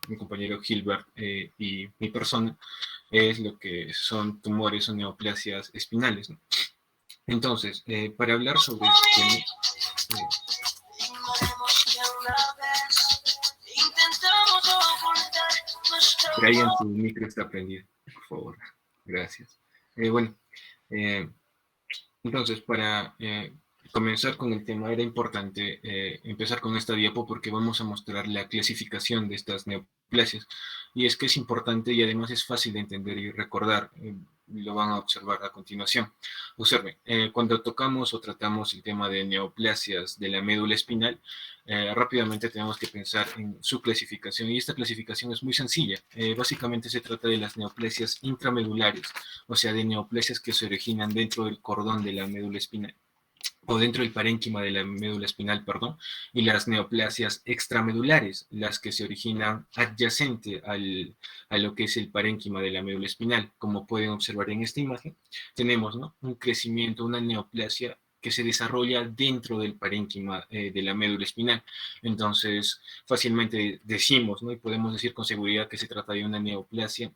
mi compañero Gilbert y mi persona, es lo que son tumores o neoplasias espinales, ¿no? Entonces, para hablar sobre este tema, Brian, tu micro está prendido, por favor. Gracias. Bueno, eh, entonces, para comenzar con el tema, era importante empezar con esta diapo porque vamos a mostrar la clasificación de estas neoplasias. Y es que es importante y además es fácil de entender y recordar. Lo van a observar a continuación. Observen, cuando tocamos o tratamos el tema de neoplasias de la médula espinal, rápidamente tenemos que pensar en su clasificación. Y esta clasificación es muy sencilla. Básicamente se trata de las neoplasias intramedulares, o sea, de neoplasias que se originan dentro del cordón de la médula espinal o dentro del parénquima de la médula espinal, perdón, y las neoplasias extramedulares, las que se originan adyacente a lo que es el parénquima de la médula espinal. Como pueden observar en esta imagen, tenemos, ¿no?, un crecimiento, una neoplasia que se desarrolla dentro del parénquima de la médula espinal. Entonces, fácilmente decimos, ¿no?, y podemos decir con seguridad que se trata de una neoplasia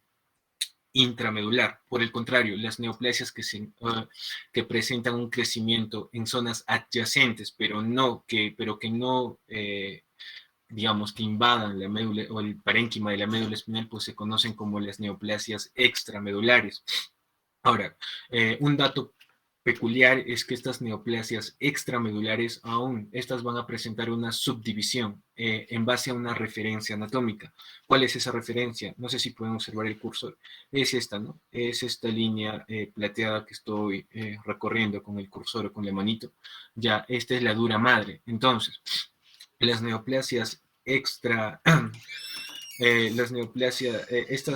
intramedular. Por el contrario, las neoplasias que presentan un crecimiento en zonas adyacentes, pero que no digamos, que invadan la médula o el parénquima de la médula espinal, pues se conocen como las neoplasias extramedulares. Ahora, un dato peculiar es que estas neoplasias extramedulares aún, estas van a presentar una subdivisión en base a una referencia anatómica. ¿Cuál es esa referencia? No sé si pueden observar el cursor. Es esta, ¿no? Es esta línea plateada que estoy recorriendo con el cursor o con la manito. Ya, esta es la dura madre. Entonces, las neoplasias estas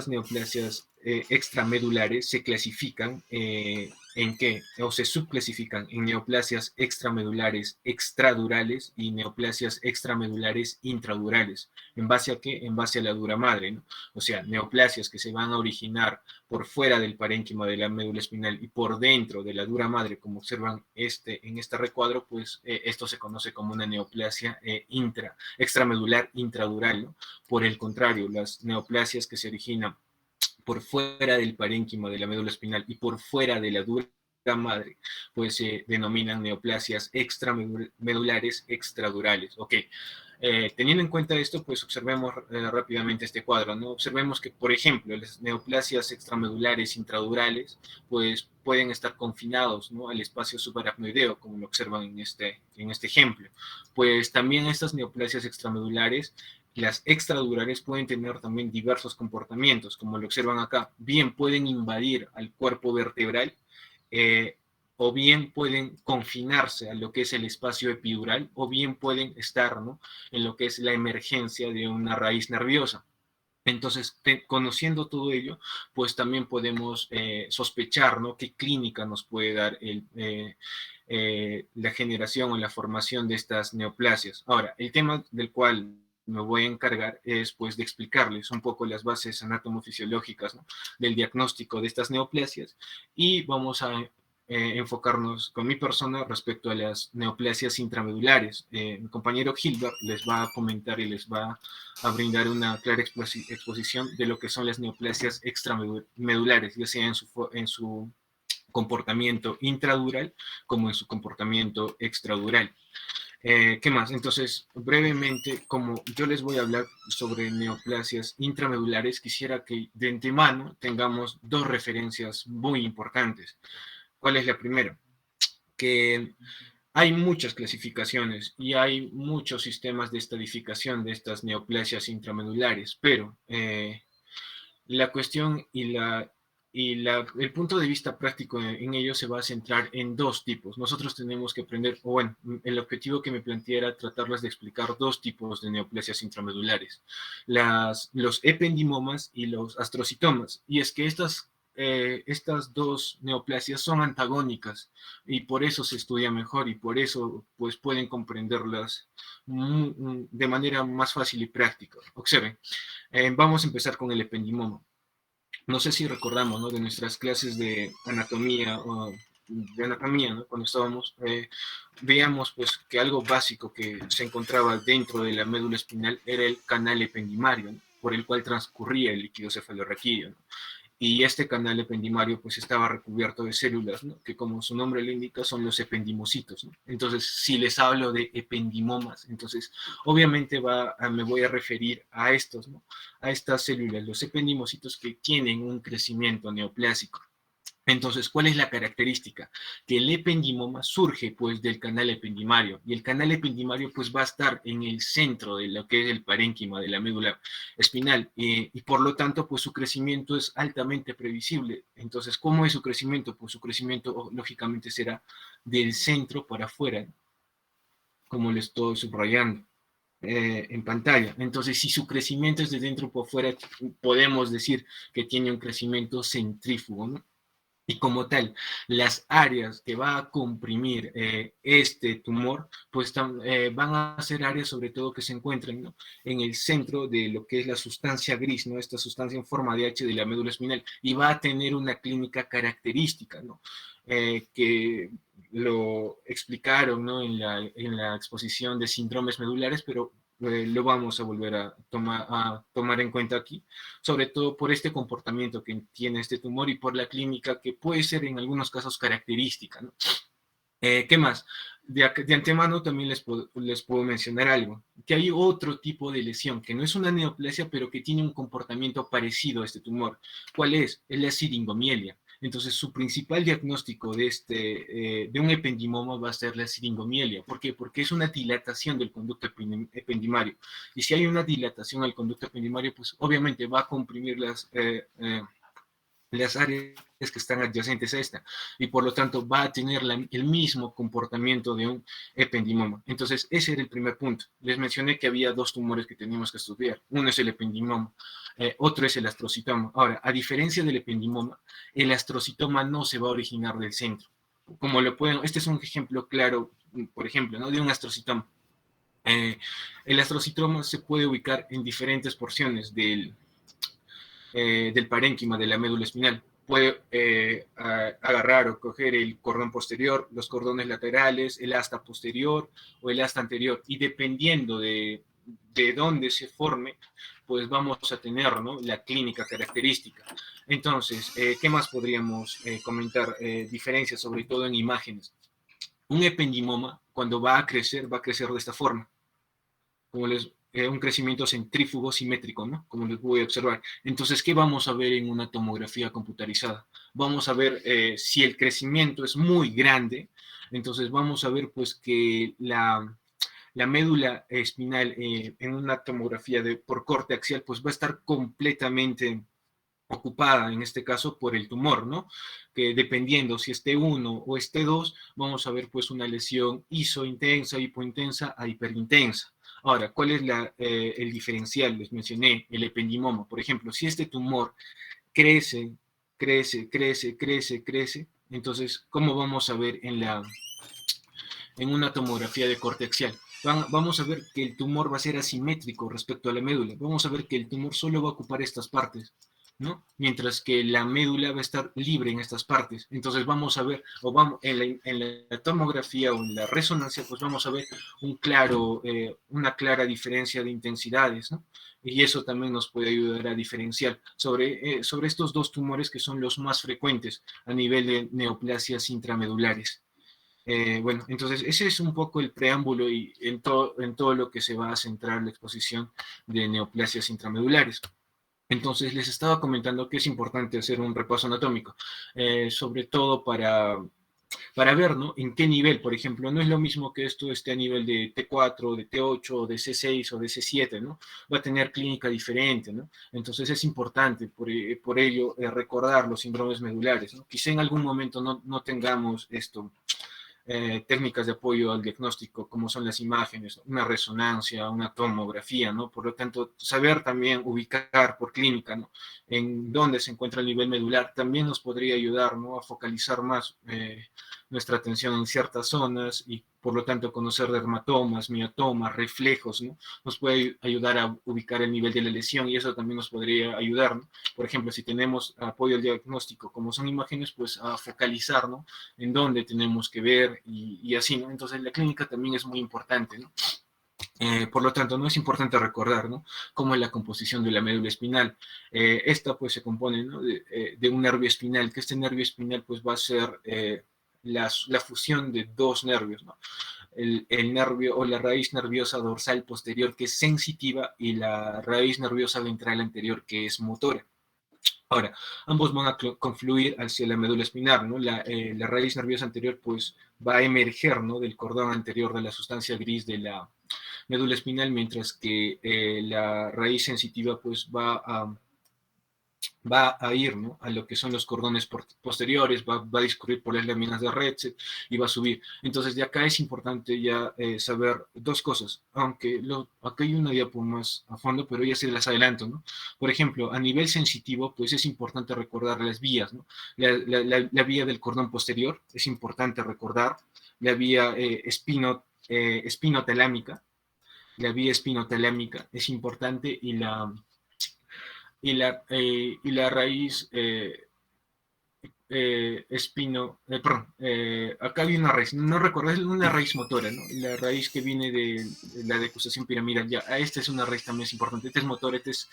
neoplasias extramedulares se clasifican en qué, o se subclasifican en neoplasias extramedulares extradurales y neoplasias extramedulares intradurales. ¿En base a qué? En base a la dura madre, ¿no? O sea, neoplasias que se van a originar por fuera del parénquima de la médula espinal y por dentro de la dura madre, como observan en este recuadro, pues esto se conoce como una neoplasia extramedular intradural, ¿no? Por el contrario, las neoplasias que se originan por fuera del parénquima de la médula espinal y por fuera de la dura madre, pues se denominan neoplasias extramedulares extradurales. Ok. Teniendo en cuenta esto, pues observemos rápidamente este cuadro, ¿no? Observemos que, por ejemplo, las neoplasias extramedulares intradurales, pues pueden estar confinados, ¿no?, al espacio subaracnoideo, como lo observan en este ejemplo. Pues también estas neoplasias extramedulares, las extradurales, pueden tener también diversos comportamientos, como lo observan acá. Bien pueden invadir al cuerpo vertebral, o bien pueden confinarse a lo que es el espacio epidural, o bien pueden estar, ¿no?, en lo que es la emergencia de una raíz nerviosa. Entonces, conociendo todo ello, pues también podemos sospechar, ¿no?, qué clínica nos puede dar la generación o la formación de estas neoplasias. Ahora, el tema del cual me voy a encargar es, pues, de explicarles un poco las bases anatomofisiológicas, ¿no?, del diagnóstico de estas neoplasias, y vamos a enfocarnos con mi persona respecto a las neoplasias intramedulares. Mi compañero Gilbert les va a comentar y les va a brindar una clara exposición de lo que son las neoplasias extramedulares, ya sea en su comportamiento intradural como en su comportamiento extradural. ¿Qué más? Entonces, brevemente, como yo les voy a hablar sobre neoplasias intramedulares, quisiera que de antemano tengamos dos referencias muy importantes. ¿Cuál es la primera? Que hay muchas clasificaciones y hay muchos sistemas de estadificación de estas neoplasias intramedulares, pero la cuestión el punto de vista práctico en ello se va a centrar en dos tipos. Nosotros tenemos que aprender, o bueno, el objetivo que me planteé era tratarles de explicar dos tipos de neoplasias intramedulares, los ependimomas y los astrocitomas. Y es que estas dos neoplasias son antagónicas y por eso se estudia mejor y por eso, pues, pueden comprenderlas de manera más fácil y práctica. Observen, vamos a empezar con el ependimoma. No sé si recordamos, ¿no?, de nuestras clases de anatomía, ¿no?, cuando estábamos, veíamos, pues, que algo básico que se encontraba dentro de la médula espinal era el canal ependimario, ¿no? por el cual transcurría el líquido cefalorraquídeo, ¿no? Y este canal ependimario pues estaba recubierto de células, ¿no? Que como su nombre le indica son los ependimocitos, ¿no? Entonces, si les hablo de ependimomas, entonces obviamente me voy a referir a estos, ¿no? A estas células, los ependimocitos que tienen un crecimiento neoplásico. Entonces, ¿cuál es la característica? Que el ependimoma surge pues del canal ependimario y el canal ependimario pues va a estar en el centro de lo que es el parénquima de la médula espinal y por lo tanto pues su crecimiento es altamente previsible. Entonces, ¿cómo es su crecimiento? Pues su crecimiento lógicamente será del centro para afuera, como le estoy subrayando en pantalla. Entonces, si su crecimiento es de dentro para afuera, podemos decir que tiene un crecimiento centrífugo, ¿no? Y como tal, las áreas que va a comprimir este tumor, pues van a ser áreas sobre todo que se encuentran, ¿no? En el centro de lo que es la sustancia gris, ¿no? Esta sustancia en forma de H de la médula espinal, y va a tener una clínica característica, ¿no? Que lo explicaron, ¿no? En la exposición de síndromes medulares, pero lo vamos a volver a tomar en cuenta aquí, sobre todo por este comportamiento que tiene este tumor y por la clínica que puede ser en algunos casos característica, ¿no? ¿Qué más? De antemano también les puedo mencionar algo, que hay otro tipo de lesión, que no es una neoplasia, pero que tiene un comportamiento parecido a este tumor. ¿Cuál es? Es la siringomielia. Entonces, su principal diagnóstico de un ependimoma va a ser la siringomielia. ¿Por qué? Porque es una dilatación del conducto ependimario. Y si hay una dilatación al conducto ependimario, pues obviamente va a comprimir las áreas que están adyacentes a esta y por lo tanto va a tener el mismo comportamiento de un ependimoma. Entonces ese era el primer punto. Les mencioné que había dos tumores que teníamos que estudiar. Uno es el ependimoma, otro es el astrocitoma. Ahora, a diferencia del ependimoma, el astrocitoma no se va a originar del centro. Como lo pueden, este es un ejemplo claro, por ejemplo, ¿no? De un astrocitoma. El astrocitoma se puede ubicar en diferentes porciones del parénquima de la médula espinal. Puede agarrar o coger el cordón posterior, los cordones laterales, el asta posterior o el asta anterior. Y dependiendo de dónde se forme, pues vamos a tener, ¿no? La clínica característica. Entonces, ¿qué más podríamos comentar? Diferencias, sobre todo en imágenes. Un ependimoma, cuando va a crecer de esta forma, como un crecimiento centrífugo simétrico, ¿no? Como les voy a observar. Entonces, ¿qué vamos a ver en una tomografía computarizada? Vamos a ver si el crecimiento es muy grande, entonces vamos a ver pues que la médula espinal en una tomografía por corte axial pues va a estar completamente ocupada, en este caso, por el tumor, ¿no? Que dependiendo si esté 1 o esté 2, vamos a ver pues una lesión isointensa, hipointensa a hiperintensa. Ahora, ¿cuál es el diferencial? Les mencioné el ependimoma. Por ejemplo, si este tumor crece, crece, entonces, ¿cómo vamos a ver en una tomografía de corte axial? Vamos a ver que el tumor va a ser asimétrico respecto a la médula. Vamos a ver que el tumor solo va a ocupar estas partes, ¿no? Mientras que la médula va a estar libre en estas partes. Entonces vamos a ver, o vamos, en la tomografía o en la resonancia, pues vamos a ver una clara diferencia de intensidades, ¿no? Y eso también nos puede ayudar a diferenciar sobre estos dos tumores que son los más frecuentes a nivel de neoplasias intramedulares. Bueno, entonces ese es un poco el preámbulo y en todo lo que se va a centrar la exposición de neoplasias intramedulares. Entonces les estaba comentando que es importante hacer un repaso anatómico, sobre todo para ver, ¿no? En qué nivel, por ejemplo, no es lo mismo que esto esté a nivel de T4, de T8, de C6 o de C7, ¿no? Va a tener clínica diferente, ¿no? Entonces es importante por ello recordar los síndromes medulares, ¿no? Quizá en algún momento no tengamos esto técnicas de apoyo al diagnóstico, como son las imágenes, una resonancia, una tomografía, ¿no? Por lo tanto, saber también ubicar por clínica, ¿no? En dónde se encuentra el nivel medular, también nos podría ayudar, ¿no? A focalizar más nuestra atención en ciertas zonas y, por lo tanto, conocer dermatomas, miotomas, reflejos, ¿no? Nos puede ayudar a ubicar el nivel de la lesión y eso también nos podría ayudar, ¿no? Por ejemplo, si tenemos apoyo al diagnóstico, como son imágenes, pues a focalizar, ¿no? En dónde tenemos que ver y así, ¿no? Entonces la clínica también es muy importante, ¿no? Por lo tanto, no es importante recordar, ¿no?, cómo es la composición de la médula espinal. Esta pues se compone, ¿no?, de un nervio espinal, que este nervio espinal pues va a ser la fusión de dos nervios, ¿no? El nervio o la raíz nerviosa dorsal posterior, que es sensitiva, y la raíz nerviosa ventral anterior, que es motora. Ahora, ambos van a confluir hacia la médula espinal, ¿no? La raíz nerviosa anterior pues va a emerger, ¿no?, del cordón anterior de la sustancia gris de la médula espinal, mientras que la raíz sensitiva pues va a ir, ¿no?, a lo que son los cordones posteriores, va a discurrir por las láminas de Retsche y va a subir. Entonces, de acá es importante ya saber dos cosas, aunque acá hay una diapo más a fondo, pero ya se las adelanto, ¿no? Por ejemplo, a nivel sensitivo, pues es importante recordar las vías, ¿no? La vía del cordón posterior es importante recordar, la vía espinotalámica, la vía espinotalámica es importante, y la raíz perdón, acá hay una raíz, no recuerdo, es una raíz motora, ¿no? La raíz que viene de la decusación piramidal, ya, esta es una raíz también es importante, este es motor, este es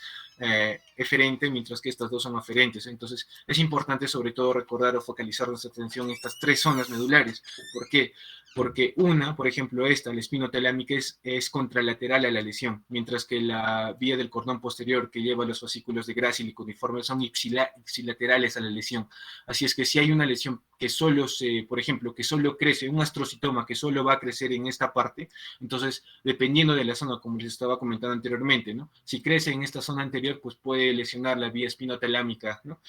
eferente, mientras que estas dos son aferentes. Entonces, es importante sobre todo recordar o focalizar nuestra atención en estas tres zonas medulares. ¿Por qué? Porque una, por ejemplo, esta, la espinotalámica, es contralateral a la lesión, mientras que la vía del cordón posterior que lleva los fascículos de Gracil y cuneiforme son ipsilaterales a la lesión. Así es que si hay una lesión que solo por ejemplo, que solo crece, un astrocitoma que solo va a crecer en esta parte, entonces, dependiendo de la zona, como les estaba comentando anteriormente, ¿no?, si crece en esta zona anterior, pues puede lesionar la vía espinotalámica, ¿no?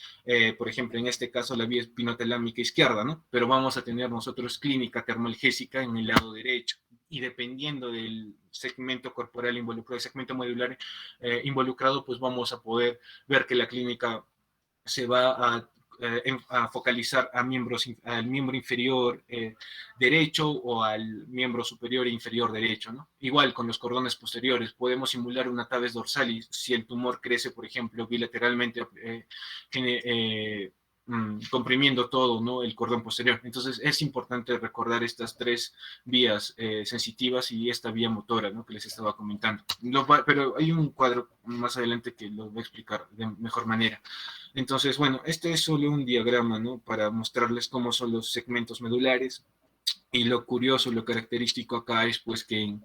Por ejemplo, en este caso, la vía espinotalámica izquierda, ¿no? Pero vamos a tener nosotros clínica termalgésica en el lado derecho. Y dependiendo del segmento corporal involucrado, el segmento medular involucrado, pues vamos a poder ver que la clínica se va a focalizar al miembro inferior derecho, o al miembro superior e inferior derecho, ¿no? Igual con los cordones posteriores, podemos simular una tabes dorsalis si el tumor crece, por ejemplo, bilateralmente, comprimiendo todo, ¿no?, el cordón posterior. Entonces, es importante recordar estas tres vías sensitivas y esta vía motora, ¿no?, que les estaba comentando. Pero hay un cuadro más adelante que lo voy a explicar de mejor manera. Entonces, bueno, este es solo un diagrama, ¿no?, para mostrarles cómo son los segmentos medulares. Y lo curioso, lo característico acá es pues que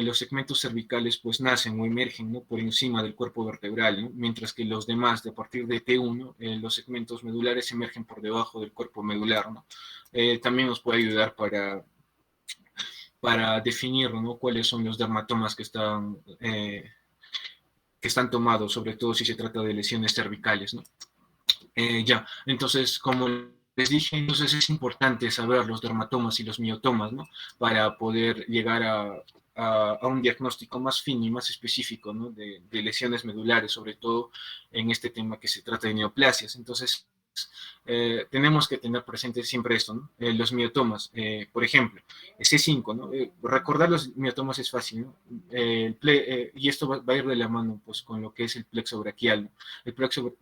los segmentos cervicales pues nacen o emergen, ¿no?, por encima del cuerpo vertebral, ¿no?, mientras que los demás, de a partir de T1, los segmentos medulares emergen por debajo del cuerpo medular, ¿no? También nos puede ayudar para definir, ¿no?, cuáles son los dermatomas que están tomados, sobre todo si se trata de lesiones cervicales, ¿no? Ya, entonces, como les dije, entonces es importante saber los dermatomas y los miotomas, ¿no?, para poder llegar a un diagnóstico más fino y más específico, ¿no?, de lesiones medulares, sobre todo en este tema que se trata de neoplasias. Entonces, tenemos que tener presente siempre esto, ¿no? Los miotomas, por ejemplo, C5, ¿no? Recordar los miotomas es fácil, ¿no? Y esto va a ir de la mano pues, con lo que es el plexo braquial, ¿no? El plexo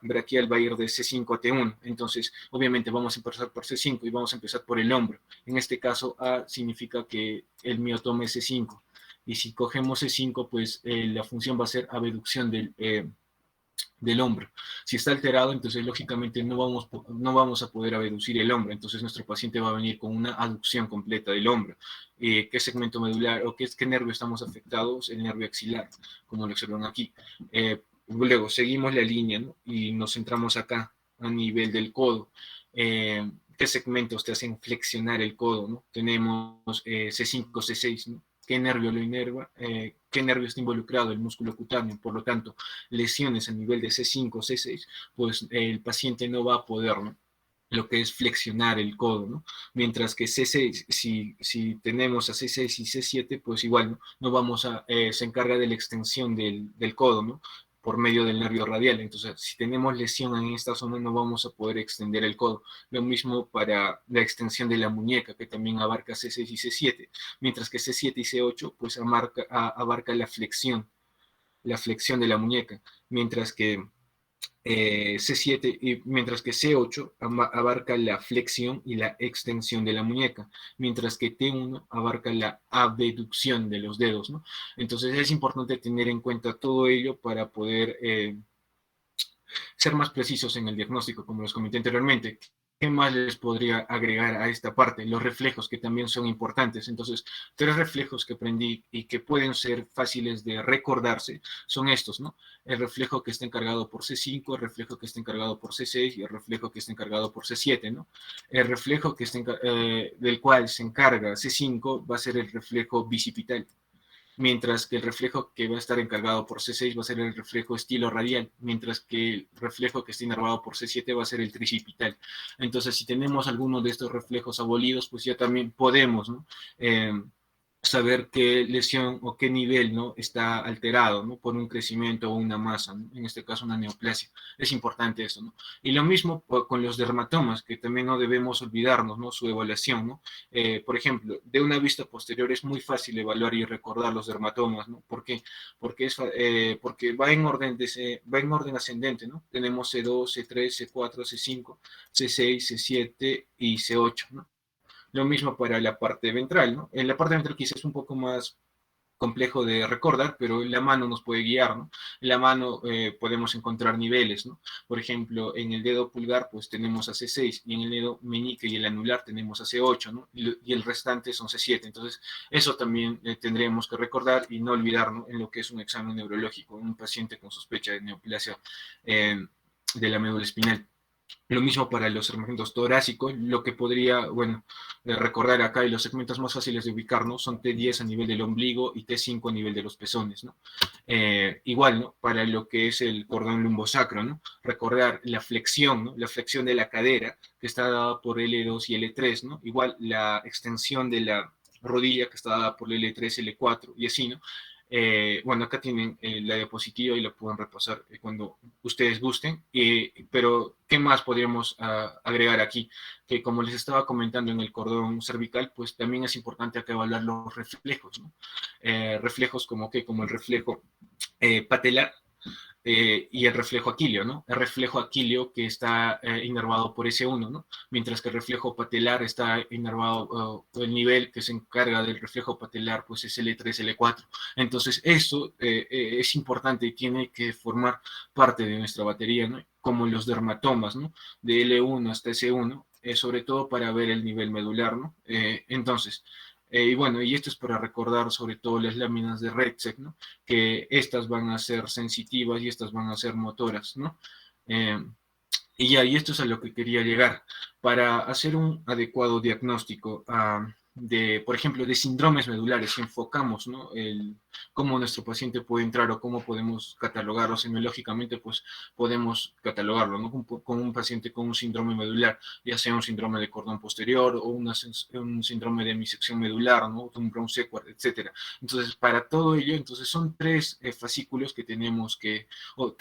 braquial va a ir de C5 a T1, entonces obviamente vamos a empezar por C5 y vamos a empezar por el hombro. En este caso, A significa que el miotoma es C5, y si cogemos C5, pues la función va a ser abducción del hombro. Si está alterado, entonces lógicamente no vamos a poder abducir el hombro, entonces nuestro paciente va a venir con una aducción completa del hombro. ¿Qué segmento medular o qué nervio estamos afectados? El nervio axilar, como lo observan aquí. Luego seguimos la línea, ¿no?, y nos centramos acá a nivel del codo. ¿Qué segmentos te hacen flexionar el codo, ¿no? Tenemos C5, C6, ¿no? ¿Qué nervio lo inerva? ¿Qué nervio está involucrado? El músculo cutáneo. Por lo tanto, lesiones a nivel de C5, C6, pues el paciente no va a poder, ¿no?, lo que es flexionar el codo, ¿no? Mientras que C6, si tenemos a C6 y C7, pues igual, ¿no?, no vamos se encarga de la extensión del codo, ¿no?, por medio del nervio radial. Entonces, si tenemos lesión en esta zona, no vamos a poder extender el codo. Lo mismo para la extensión de la muñeca, que también abarca C6 y C7, mientras que C7 y C8, pues abarca la flexión de la muñeca, mientras que C7, mientras que C8 abarca la flexión y la extensión de la muñeca, mientras que T1 abarca la abducción de los dedos, ¿no? Entonces es importante tener en cuenta todo ello para poder ser más precisos en el diagnóstico, como les comenté anteriormente. ¿Qué más les podría agregar a esta parte? Los reflejos, que también son importantes. Entonces, tres reflejos que aprendí y que pueden ser fáciles de recordarse son estos, ¿no? El reflejo que está encargado por C5, el reflejo que está encargado por C6 y el reflejo que está encargado por C7, ¿no? El reflejo que está del cual se encarga C5 va a ser el reflejo bicipital, mientras que el reflejo que va a estar encargado por C6 va a ser el reflejo estilo radial, mientras que el reflejo que está inervado por C7 va a ser el tricipital. Entonces, si tenemos alguno de estos reflejos abolidos, pues ya también podemos, ¿no? Saber qué lesión o qué nivel, ¿no?, está alterado, ¿no?, por un crecimiento o una masa, ¿no?, en este caso una neoplasia. Es importante eso, ¿no? Y lo mismo con los dermatomas, que también no debemos olvidarnos, ¿no?, su evaluación, ¿no? Por ejemplo, de una vista posterior es muy fácil evaluar y recordar los dermatomas, ¿no? ¿Por qué? Porque va en orden ascendente, ¿no? Tenemos C2, C3, C4, C5, C6, C7 y C8, ¿no? Lo mismo para la parte ventral, ¿no? En la parte ventral quizás es un poco más complejo de recordar, pero la mano nos puede guiar, ¿no? En la mano podemos encontrar niveles, ¿no? Por ejemplo, en el dedo pulgar pues tenemos a C6 y en el dedo meñique y el anular tenemos a C8, ¿no? Y el restante son C7. Entonces, eso también tendríamos que recordar y no olvidar, ¿no?, en lo que es un examen neurológico, un paciente con sospecha de neoplasia de la médula espinal. Lo mismo para los segmentos torácicos, lo que podría, bueno, recordar acá, y los segmentos más fáciles de ubicar, ¿no?, son T10 a nivel del ombligo y T5 a nivel de los pezones, ¿no? Igual, ¿no?, para lo que es el cordón lumbosacro, ¿no?, recordar la flexión, ¿no?, la flexión de la cadera, que está dada por L2 y L3, ¿no? Igual la extensión de la rodilla, que está dada por L3, L4, y así, ¿no? Bueno, acá tienen la diapositiva y lo pueden repasar cuando ustedes gusten, pero ¿qué más podríamos agregar aquí? Que como les estaba comentando en el cordón cervical, pues también es importante acá evaluar los reflejos, ¿no? Reflejos como que, como el reflejo patelar, y el reflejo aquileo, ¿no? El reflejo aquileo que está inervado por S1, ¿no? Mientras que el reflejo patelar está inervado, el nivel que se encarga del reflejo patelar, pues es L3, L4. Entonces, eso es importante y tiene que formar parte de nuestra batería, ¿no? Como los dermatomas, ¿no? De L1 hasta S1, sobre todo para ver el nivel medular, ¿no? Entonces, y bueno, y esto es para recordar sobre todo las láminas de Rexec, ¿no?, que estas van a ser sensitivas y estas van a ser motoras, ¿no? Eh, y ya, y esto es a lo que quería llegar. Para hacer un adecuado diagnóstico de, por ejemplo, de síndromes medulares, si enfocamos, ¿no?, cómo nuestro paciente puede entrar o cómo podemos catalogarlo semiológicamente, pues podemos catalogarlo, ¿no?, con un paciente con un síndrome medular, ya sea un síndrome de cordón posterior o un síndrome de hemisección medular, ¿no?, un Brown-Séquard, etcétera. Entonces, para todo ello, entonces son tres fascículos que tenemos que, o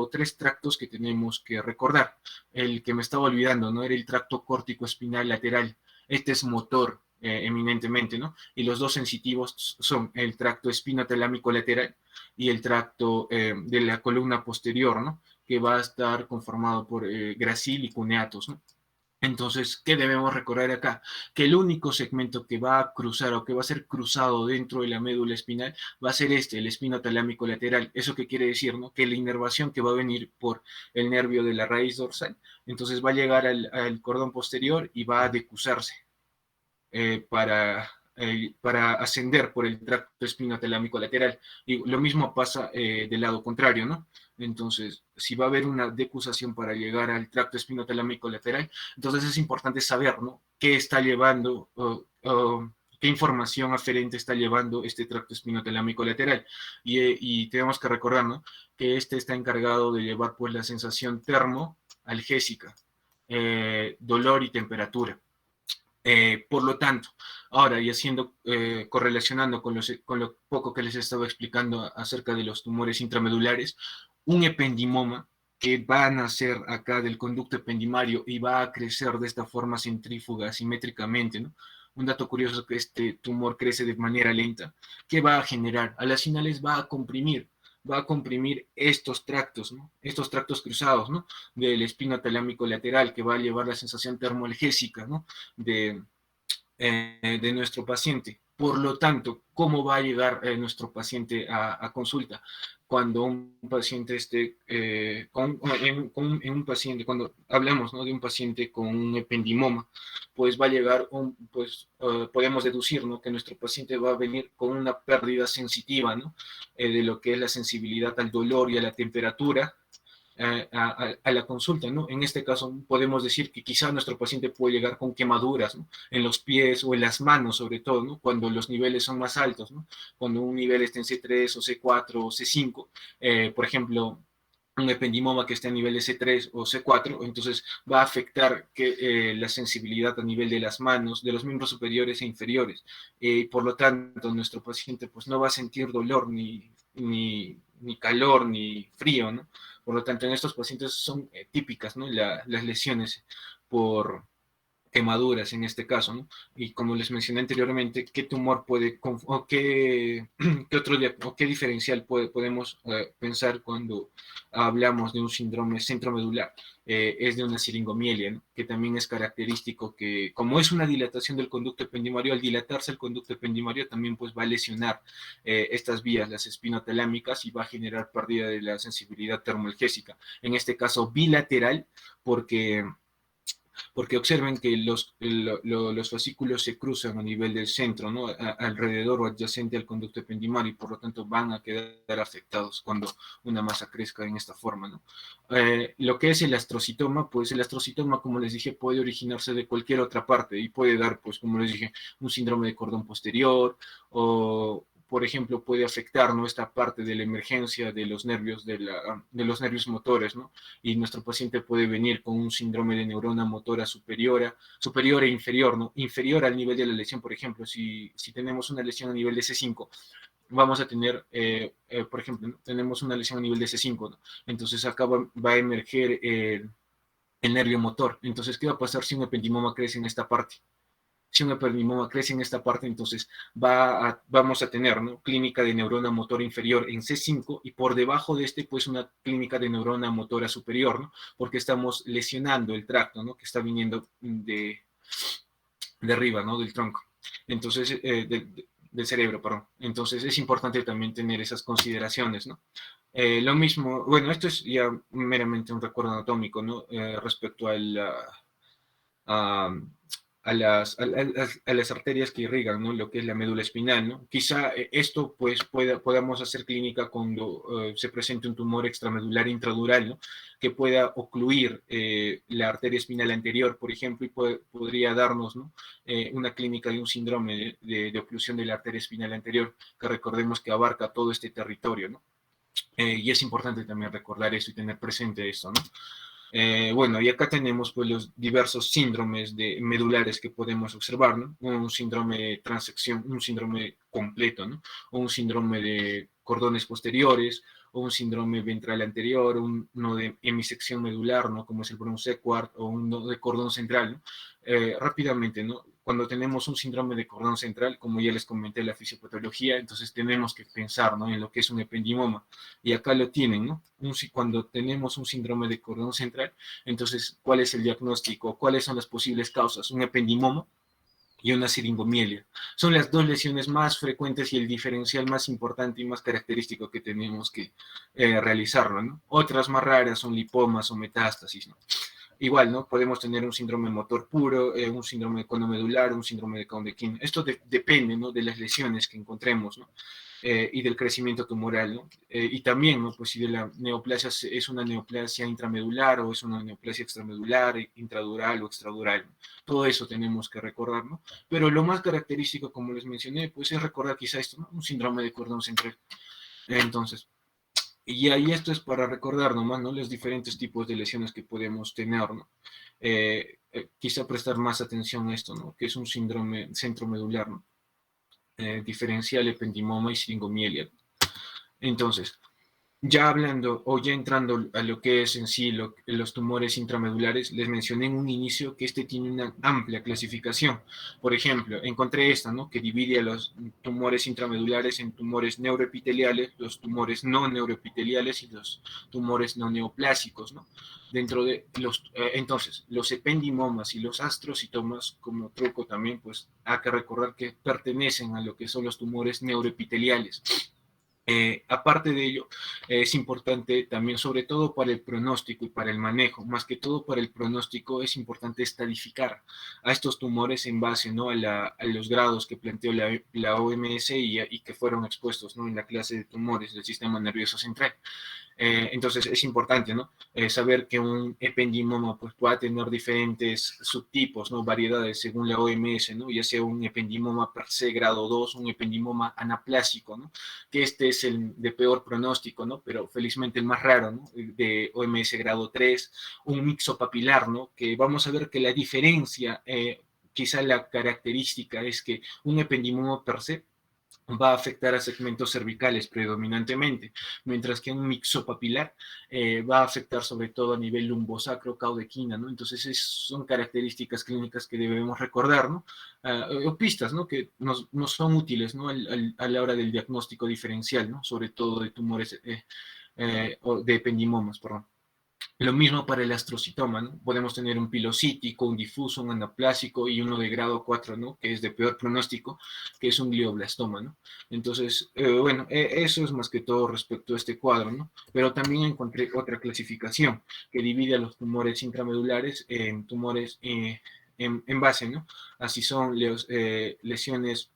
tres tractos que tenemos que recordar. El que me estaba olvidando, ¿no?, era el tracto córtico espinal lateral. Este es motor eminentemente, ¿no? Y los dos sensitivos son el tracto espinotalámico lateral y el tracto de la columna posterior, ¿no?, que va a estar conformado por gracil y cuneatos, ¿no? Entonces, ¿qué debemos recordar acá? Que el único segmento que va a cruzar o que va a ser cruzado dentro de la médula espinal va a ser el espino talámico lateral. ¿Eso qué quiere decir, no? Que la inervación que va a venir por el nervio de la raíz dorsal, entonces va a llegar al cordón posterior y va a decusarse para ascender por el tracto espinotalámico lateral. Y lo mismo pasa del lado contrario, ¿no? Entonces, si va a haber una decusación para llegar al tracto espinotalámico lateral, entonces es importante saber, ¿no?, qué está llevando, qué información aferente está llevando este tracto espinotalámico lateral. Y tenemos que recordar, ¿no?, que este está encargado de llevar pues la sensación termoalgésica, dolor y temperatura. Por lo tanto, ahora y haciendo, correlacionando con lo poco que les estaba explicando acerca de los tumores intramedulares, un ependimoma que va a nacer acá del conducto ependimario y va a crecer de esta forma centrífuga, simétricamente, ¿no? Un dato curioso es que este tumor crece de manera lenta. ¿Qué va a generar? A las finales va a comprimir va a comprimir estos tractos, ¿no? Estos tractos cruzados, ¿no? Del espino talámico lateral, que va a llevar la sensación termoalgésica, ¿no? De nuestro paciente. Por lo tanto, ¿cómo va a llegar nuestro paciente a consulta? Cuando un paciente esté en un paciente, cuando hablamos, ¿no?, de un paciente con un ependimoma, pues va a llegar, podemos deducir, ¿no?, que nuestro paciente va a venir con una pérdida sensitiva, ¿no?, de lo que es la sensibilidad al dolor y a la temperatura, a la consulta, ¿no? En este caso podemos decir que quizá nuestro paciente puede llegar con quemaduras, ¿no?, en los pies o en las manos, sobre todo, ¿no?, cuando los niveles son más altos, ¿no? Cuando un nivel está en C3 o C4 o C5, por ejemplo, un ependimoma que esté a nivel de C3 o C4, entonces va a afectar la sensibilidad a nivel de las manos, de los miembros superiores e inferiores. Por lo tanto, nuestro paciente pues no va a sentir dolor ni calor ni frío, ¿no? Por lo tanto, en estos pacientes son típicas, ¿no?, las lesiones por quemaduras en este caso, ¿no? Y como les mencioné anteriormente, ¿qué tumor puede, o qué, qué otro, o qué diferencial podemos pensar cuando hablamos de un síndrome centromedular? Es de una siringomielia, ¿no?, que también es característico que, como es una dilatación del conducto ependimario, al dilatarse el conducto ependimario también pues va a lesionar estas vías, las espinotalámicas, y va a generar pérdida de la sensibilidad termoalgésica. En este caso bilateral, porque observen que los fascículos se cruzan a nivel del centro, ¿no?, alrededor o adyacente al conducto ependimario, y por lo tanto van a quedar afectados cuando una masa crezca en esta forma, ¿no? Lo que es el astrocitoma, pues el astrocitoma, como les dije, puede originarse de cualquier otra parte y puede dar, pues como les dije, un síndrome de cordón posterior, o por ejemplo, puede afectar, ¿no?, esta parte de la emergencia de los nervios, de los nervios motores, ¿no? Y nuestro paciente puede venir con un síndrome de neurona motora superior e inferior, ¿no? Inferior al nivel de la lesión, por ejemplo, si tenemos una lesión a nivel de C5, vamos a tener, por ejemplo, ¿no?, tenemos una lesión a nivel de C5, ¿no? Entonces acá va a emerger el nervio motor. Entonces, ¿qué va a pasar si un ependimoma crece en esta parte? Si un ependimoma crece en esta parte, entonces vamos a tener, ¿no?, clínica de neurona motora inferior en C5, y por debajo de este, pues una clínica de neurona motora superior, ¿no?, porque estamos lesionando el tracto, ¿no?, que está viniendo de arriba, ¿no?, del tronco. Entonces, del cerebro, perdón. Entonces es importante también tener esas consideraciones, ¿no? Lo mismo, bueno, esto es ya meramente un recuerdo anatómico, ¿no?, respecto a, a las arterias que irrigan, ¿no?, lo que es la médula espinal, ¿no? Quizá esto pues podamos hacer clínica cuando se presente un tumor extramedular intradural, ¿no?, que pueda ocluir la arteria espinal anterior, por ejemplo, y podría darnos, ¿no?, una clínica de un síndrome de oclusión de la arteria espinal anterior, que recordemos que abarca todo este territorio, ¿no? Y es importante también recordar esto y tener presente esto, ¿no? Bueno, y acá tenemos pues los diversos síndromes medulares que podemos observar, ¿no? Un síndrome de transección, un síndrome completo, ¿no?, o un síndrome de cordones posteriores, o un síndrome ventral anterior, uno de hemisección medular, ¿no?, como es el Brown-Séquard, o uno de cordón central, ¿no? Rápidamente, ¿no?, cuando tenemos un síndrome de cordón central, como ya les comenté la fisiopatología, entonces tenemos que pensar, ¿no?, en lo que es un ependimoma. Y acá lo tienen, ¿no? Cuando tenemos un síndrome de cordón central, entonces, ¿cuál es el diagnóstico? ¿Cuáles son las posibles causas? Un ependimoma y una siringomielia. Son las dos lesiones más frecuentes y el diferencial más importante y más característico que tenemos que realizarlo, ¿no? Otras más raras son lipomas o metástasis, ¿no? Igual, ¿no? Podemos tener un síndrome motor puro, un síndrome conomedular, un síndrome de Cound-Quine. Esto depende, ¿no?, de las lesiones que encontremos, ¿no? Y del crecimiento tumoral, ¿no? Y también, ¿no?, pues si de la neoplasia es una neoplasia intramedular o es una neoplasia extramedular, intradural o extradural, ¿no? Todo eso tenemos que recordar, ¿no? Pero lo más característico, como les mencioné, pues es recordar quizá esto, ¿no?, un síndrome de cordón central. Entonces, y ahí esto es para recordar nomás, ¿no?, los diferentes tipos de lesiones que podemos tener, ¿no? Quizá prestar más atención a esto, ¿no?, que es un síndrome centromedular, ¿no? Diferencial, ependimoma y siringomielia. Entonces, Ya hablando o ya entrando a lo que es en sí los tumores intramedulares, les mencioné en un inicio que este tiene una amplia clasificación. Por ejemplo, encontré esta, ¿no? Que divide a los tumores intramedulares en tumores neuroepiteliales, los tumores no neuroepiteliales y los tumores no neoplásicos, ¿no? Dentro de entonces, los ependimomas y los astrocitomas, como truco también, pues hay que recordar que pertenecen a lo que son los tumores neuroepiteliales. Aparte de ello, es importante también, sobre todo para el pronóstico y para el manejo, más que todo para el pronóstico, es importante estadificar a estos tumores en base, ¿no? A los grados que planteó la OMS y que fueron expuestos, ¿no? En la clase de tumores del sistema nervioso central. Entonces es importante, ¿no? Saber que un ependimoma pues, pueda tener diferentes subtipos, ¿no? Variedades según la OMS, ¿no? Ya sea un ependimoma per se grado 2, un ependimoma anaplásico, ¿no? Que este es el de peor pronóstico, ¿no? Pero felizmente el más raro, ¿no? De OMS grado 3, un mixopapilar, ¿no? Que vamos a ver que la diferencia, quizá la característica es que un ependimoma per se va a afectar a segmentos cervicales predominantemente, mientras que un mixopapilar va a afectar sobre todo a nivel lumbosacro, caudequina, ¿no? Entonces son características clínicas que debemos recordar, ¿no? O pistas, ¿no? Que nos son útiles, ¿no? A la hora del diagnóstico diferencial, ¿no? Sobre todo de tumores, o de ependimomas, perdón. Lo mismo para el astrocitoma, ¿no? Podemos tener un pilocítico, un difuso, un anaplásico y uno de grado 4, ¿no? Que es de peor pronóstico, que es un glioblastoma, ¿no? Entonces, bueno, eso es más que todo respecto a este cuadro, ¿no? Pero también encontré otra clasificación que divide a los tumores intramedulares en tumores en base, ¿no? Así son lesiones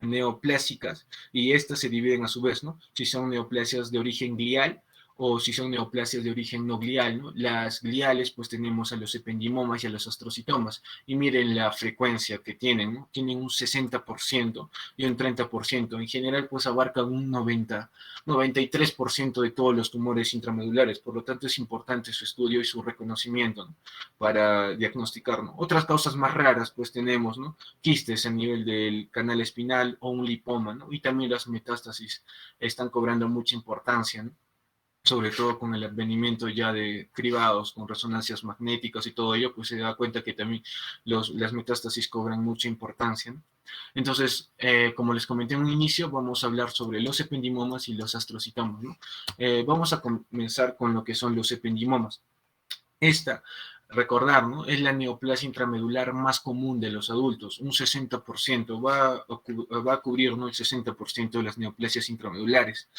neoplásicas y estas se dividen a su vez, ¿no? Si son neoplasias de origen glial o si son neoplasias de origen no glial, ¿no? Las gliales, pues tenemos a los ependimomas y a los astrocitomas. Y miren la frecuencia que tienen, ¿no? Tienen un 60% y un 30%. En general, pues abarcan un 93% de todos los tumores intramedulares. Por lo tanto, es importante su estudio y su reconocimiento, ¿no? Para diagnosticar, ¿no? Otras causas más raras, pues tenemos, ¿no? Quistes a nivel del canal espinal o un lipoma, ¿no? Y también las metástasis están cobrando mucha importancia, ¿no? Sobre todo con el advenimiento ya de cribados con resonancias magnéticas y todo ello, pues se da cuenta que también las metástasis cobran mucha importancia, ¿no? Entonces, como les comenté en un inicio, vamos a hablar sobre los ependimomas y los astrocitomas, ¿no? Vamos a comenzar con lo que son los ependimomas. Esta, recordar, ¿no? Es la neoplasia intramedular más común de los adultos, un 60%, va a cubrir, ¿no? El 60% de las neoplasias intramedulares.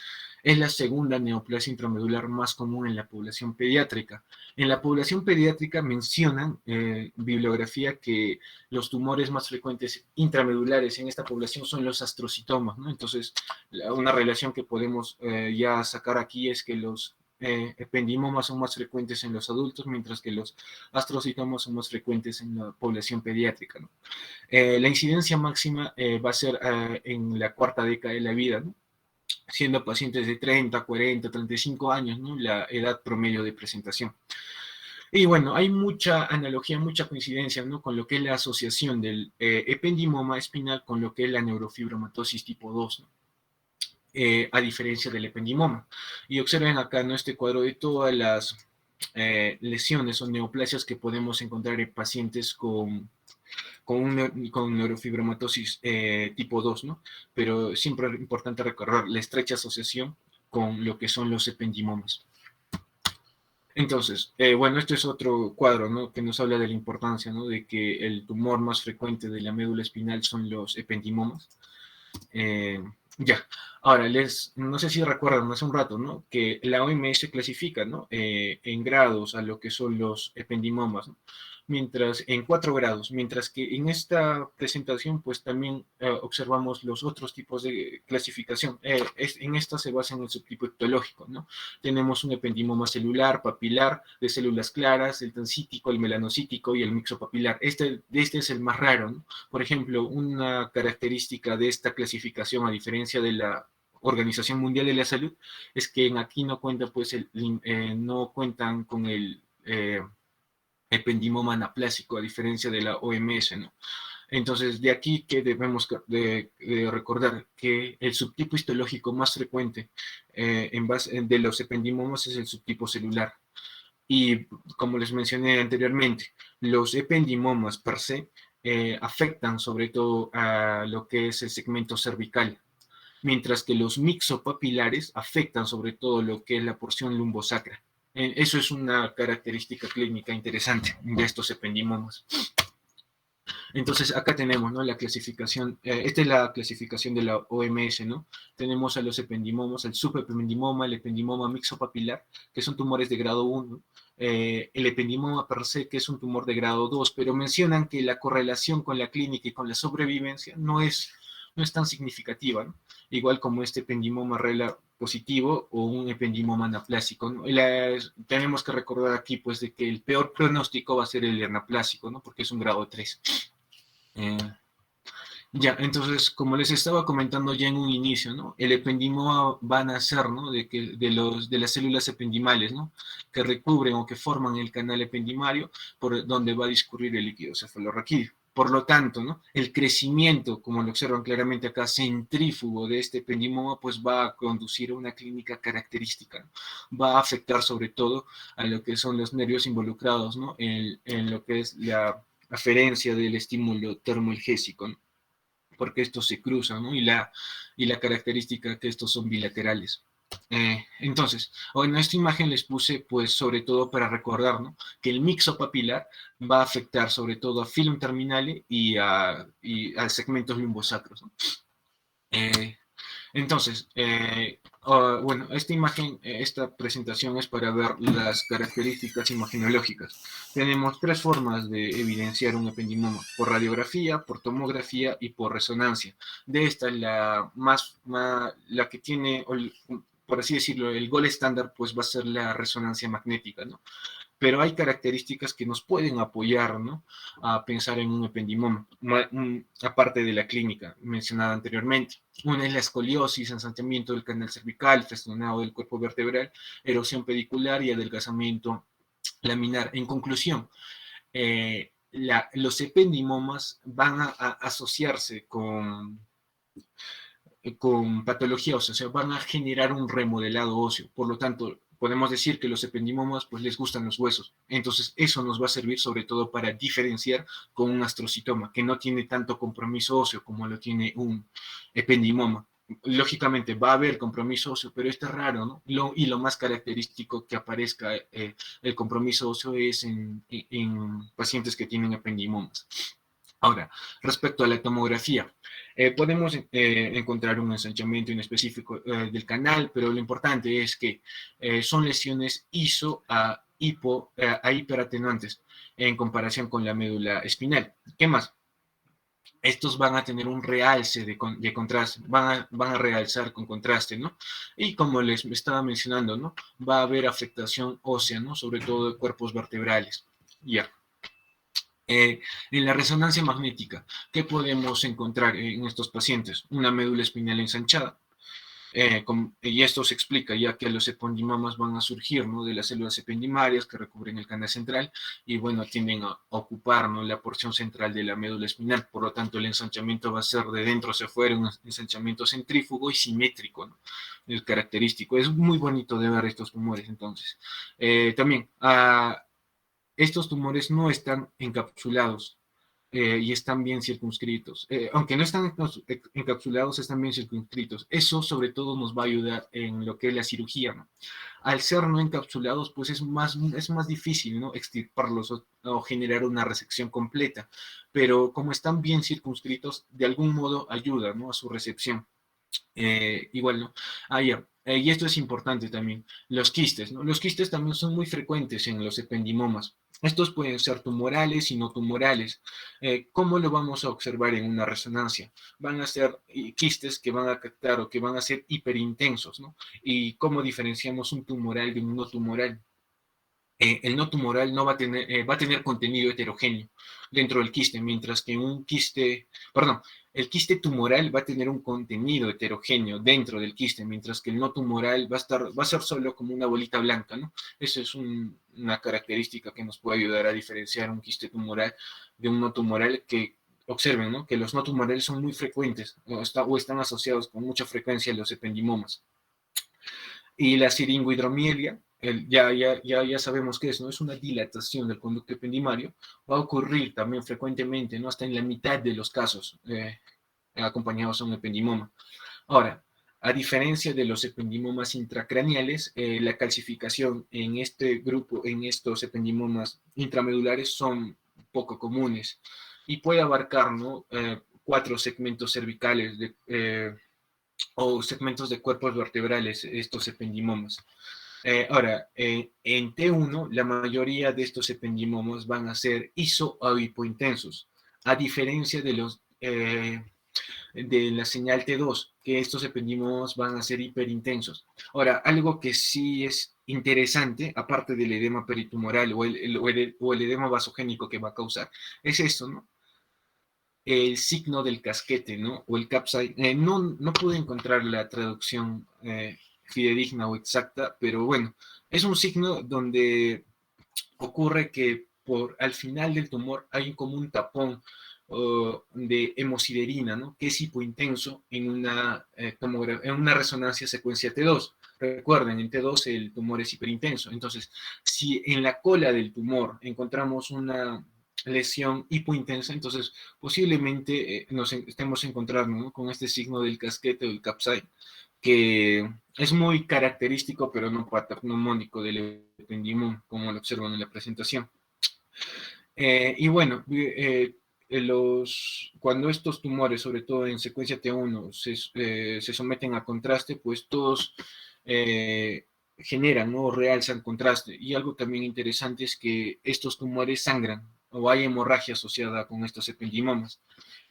Es la segunda neoplasia intramedular más común en la población pediátrica. En la población pediátrica mencionan bibliografía que los tumores más frecuentes intramedulares en esta población son los astrocitomas, ¿no? Entonces, una relación que podemos ya sacar aquí es que los ependimomas son más frecuentes en los adultos, mientras que los astrocitomas son más frecuentes en la población pediátrica, ¿no? La incidencia máxima va a ser en la cuarta década de la vida, ¿no? Siendo pacientes de 30, 40, 35 años, ¿no? La edad promedio de presentación. Y bueno, hay mucha analogía, mucha coincidencia, ¿no? Con lo que es la asociación del ependimoma espinal con lo que es la neurofibromatosis tipo 2, ¿no? A diferencia del ependimoma. Y observen acá, ¿no? Este cuadro de todas las lesiones o neoplasias que podemos encontrar en pacientes con neurofibromatosis tipo 2, ¿no? Pero siempre es importante recordar la estrecha asociación con lo que son los ependimomas. Entonces, bueno, este es otro cuadro, ¿no? Que nos habla de la importancia, ¿no? De que el tumor más frecuente de la médula espinal son los ependimomas. Eh, ya, ahora no sé si recuerdan hace un rato, ¿no? Que la OMS clasifica, ¿no? En grados a lo que son los ependimomas, ¿no? Mientras, en 4 grados, mientras que en esta presentación, pues también observamos los otros tipos de clasificación. En esta se basa en el subtipo ectológico, ¿no? Tenemos un ependimoma celular, papilar, de células claras, el densítico, el melanocítico y el mixopapilar. Este es el más raro, ¿no? Por ejemplo, una característica de esta clasificación, a diferencia de la Organización Mundial de la Salud, es que aquí no cuenta, pues, no cuentan con el ependimoma anaplásico, a diferencia de la OMS, ¿no? Entonces, de aquí que debemos de recordar que el subtipo histológico más frecuente de los ependimomas es el subtipo celular. Y como les mencioné anteriormente, los ependimomas per se afectan sobre todo a lo que es el segmento cervical, mientras que los mixopapilares afectan sobre todo lo que es la porción lumbosacra. Eso es una característica clínica interesante de estos ependimomas. Entonces, acá tenemos, ¿no? La clasificación, esta es la clasificación de la OMS, ¿no? Tenemos a los ependimomas, el subependimoma, el ependimoma mixopapilar, que son tumores de grado 1, el ependimoma per se, que es un tumor de grado 2, pero mencionan que la correlación con la clínica y con la sobrevivencia no es tan significativa, ¿no? Igual como este ependimoma rela positivo o un ependimoma anaplásico, ¿no? Tenemos que recordar aquí, pues, de que el peor pronóstico va a ser el anaplásico, ¿no? Porque es un grado 3. Eh, ya, entonces, como les estaba comentando ya en un inicio, ¿no? El ependimoma va a nacer, ¿no? De las células ependimales, ¿no? Que recubren o que forman el canal ependimario por donde va a discurrir el líquido cefalorraquídeo. Por lo tanto, ¿no? El crecimiento, como lo observan claramente acá, centrífugo de este ependimoma, pues va a conducir a una clínica característica, ¿no? Va a afectar sobre todo a lo que son los nervios involucrados, ¿no? En lo que es la aferencia del estímulo termoelgésico, ¿no? Porque estos se cruzan, ¿no? Y la característica que estos son bilaterales. Entonces, en esta imagen les puse, pues, sobre todo para recordar, ¿no? Que el mixo papilar va a afectar sobre todo a filum terminale y a segmentos lumbosacros, ¿no? Eh, entonces, bueno, esta imagen, esta presentación es para ver las características imagenológicas. Tenemos tres formas de evidenciar un ependimoma: por radiografía, por tomografía y por resonancia. De esta, la que tiene, por así decirlo, el gol estándar, pues va a ser la resonancia magnética, ¿no? Pero hay características que nos pueden apoyar, ¿no? A pensar en un ependimoma, aparte de la clínica mencionada anteriormente. Una es la escoliosis, ensanchamiento del canal cervical, frenado del cuerpo vertebral, erosión pedicular y adelgazamiento laminar. En conclusión, los ependimomas van a asociarse con patología ósea, o sea, van a generar un remodelado óseo. Por lo tanto, podemos decir que los ependimomas pues les gustan los huesos. Entonces, eso nos va a servir sobre todo para diferenciar con un astrocitoma, que no tiene tanto compromiso óseo como lo tiene un ependimoma. Lógicamente va a haber compromiso óseo, pero está raro, ¿no? Y lo más característico que aparezca el compromiso óseo es en pacientes que tienen ependimomas. Ahora, respecto a la tomografía, podemos encontrar un ensanchamiento inespecífico del canal, pero lo importante es que son lesiones ISO a hiperatenuantes en comparación con la médula espinal. ¿Qué más? Estos van a tener un realce de contraste, van a realzar con contraste, ¿no? Y como les estaba mencionando, ¿no? Va a haber afectación ósea, ¿no? Sobre todo de cuerpos vertebrales. Ya. En la resonancia magnética, ¿qué podemos encontrar en estos pacientes? Una médula espinal ensanchada. Y esto se explica ya que los ependimomas van a surgir, ¿no? De las células ependimarias que recubren el canal central y, bueno, tienden a ocupar, ¿no? La porción central de la médula espinal. Por lo tanto, el ensanchamiento va a ser de dentro hacia afuera, un ensanchamiento centrífugo y simétrico, ¿no? Es característico. Es muy bonito de ver estos tumores, entonces. También, estos tumores no están encapsulados y están bien circunscritos. Aunque no están encapsulados, están bien circunscritos. Eso sobre todo nos va a ayudar en lo que es la cirugía, ¿no? Al ser no encapsulados, pues es más difícil, ¿no? Extirparlos o generar una resección completa. Pero como están bien circunscritos, de algún modo ayuda, ¿no? A su recepción. Igual, ¿no? Ya. Y esto es importante también. Los quistes, ¿no? Los quistes también son muy frecuentes en los ependimomas. Estos pueden ser tumorales y no tumorales. ¿Cómo lo vamos a observar en una resonancia? Van a ser quistes que van a captar o que van a ser hiperintensos, ¿no? ¿Y cómo diferenciamos un tumoral de un no tumoral? El no tumoral no va a tener contenido heterogéneo dentro del quiste, mientras que el quiste tumoral va a tener un contenido heterogéneo dentro del quiste, mientras que el no tumoral va a ser solo como una bolita blanca, ¿no? Esa es una característica que nos puede ayudar a diferenciar un quiste tumoral de un no tumoral que observen, ¿no?, que los no tumorales son muy frecuentes o están asociados con mucha frecuencia a los ependimomas. Y la siringohidromielgia, ya sabemos qué es, ¿no? Es una dilatación del conducto ependimario. Va a ocurrir también frecuentemente, ¿no?, hasta en la mitad de los casos, acompañados a un ependimoma. Ahora, a diferencia de los ependimomas intracraneales, la calcificación en este grupo, en estos ependimomas intramedulares, son poco comunes y puede abarcar, ¿no?, 4 segmentos cervicales o segmentos de cuerpos vertebrales, estos ependimomas. Ahora, en T1, la mayoría de estos ependimomas van a ser iso o hipointensos, a diferencia de la señal T2, que estos ependimomas van a ser hiperintensos. Ahora, algo que sí es interesante, aparte del edema peritumoral o el edema vasogénico que va a causar, es esto, ¿no? El signo del casquete, ¿no? O el capside. No pude encontrar la traducción fidedigna o exacta, pero bueno, es un signo donde ocurre que al final del tumor hay como un tapón de hemosiderina, ¿no?, que es hipointenso en en una resonancia secuencia T2. Recuerden, en T2 el tumor es hiperintenso. Entonces, si en la cola del tumor encontramos una lesión hipointensa, entonces posiblemente nos estemos encontrando, ¿no?, con este signo del casquete o del capside, que es muy característico, pero no patognomónico del ependimoma, como lo observan en la presentación. Y bueno, cuando estos tumores, sobre todo en secuencia T1, se someten a contraste, pues todos generan, ¿no?, o realzan contraste. Y algo también interesante es que estos tumores sangran o hay hemorragia asociada con estos ependimomas.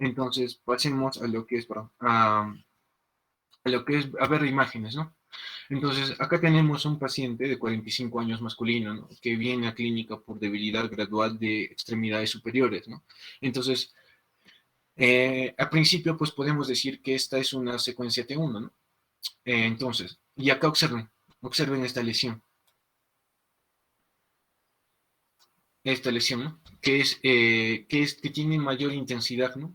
Entonces, pasemos a lo que es, a ver imágenes, ¿no? Entonces, acá tenemos un paciente de 45 años masculino, ¿no?, que viene a clínica por debilidad gradual de extremidades superiores, ¿no? Entonces, al principio, pues podemos decir que esta es una secuencia T1, ¿no? Entonces, y acá observen esta lesión, ¿no?, que tiene mayor intensidad, ¿no?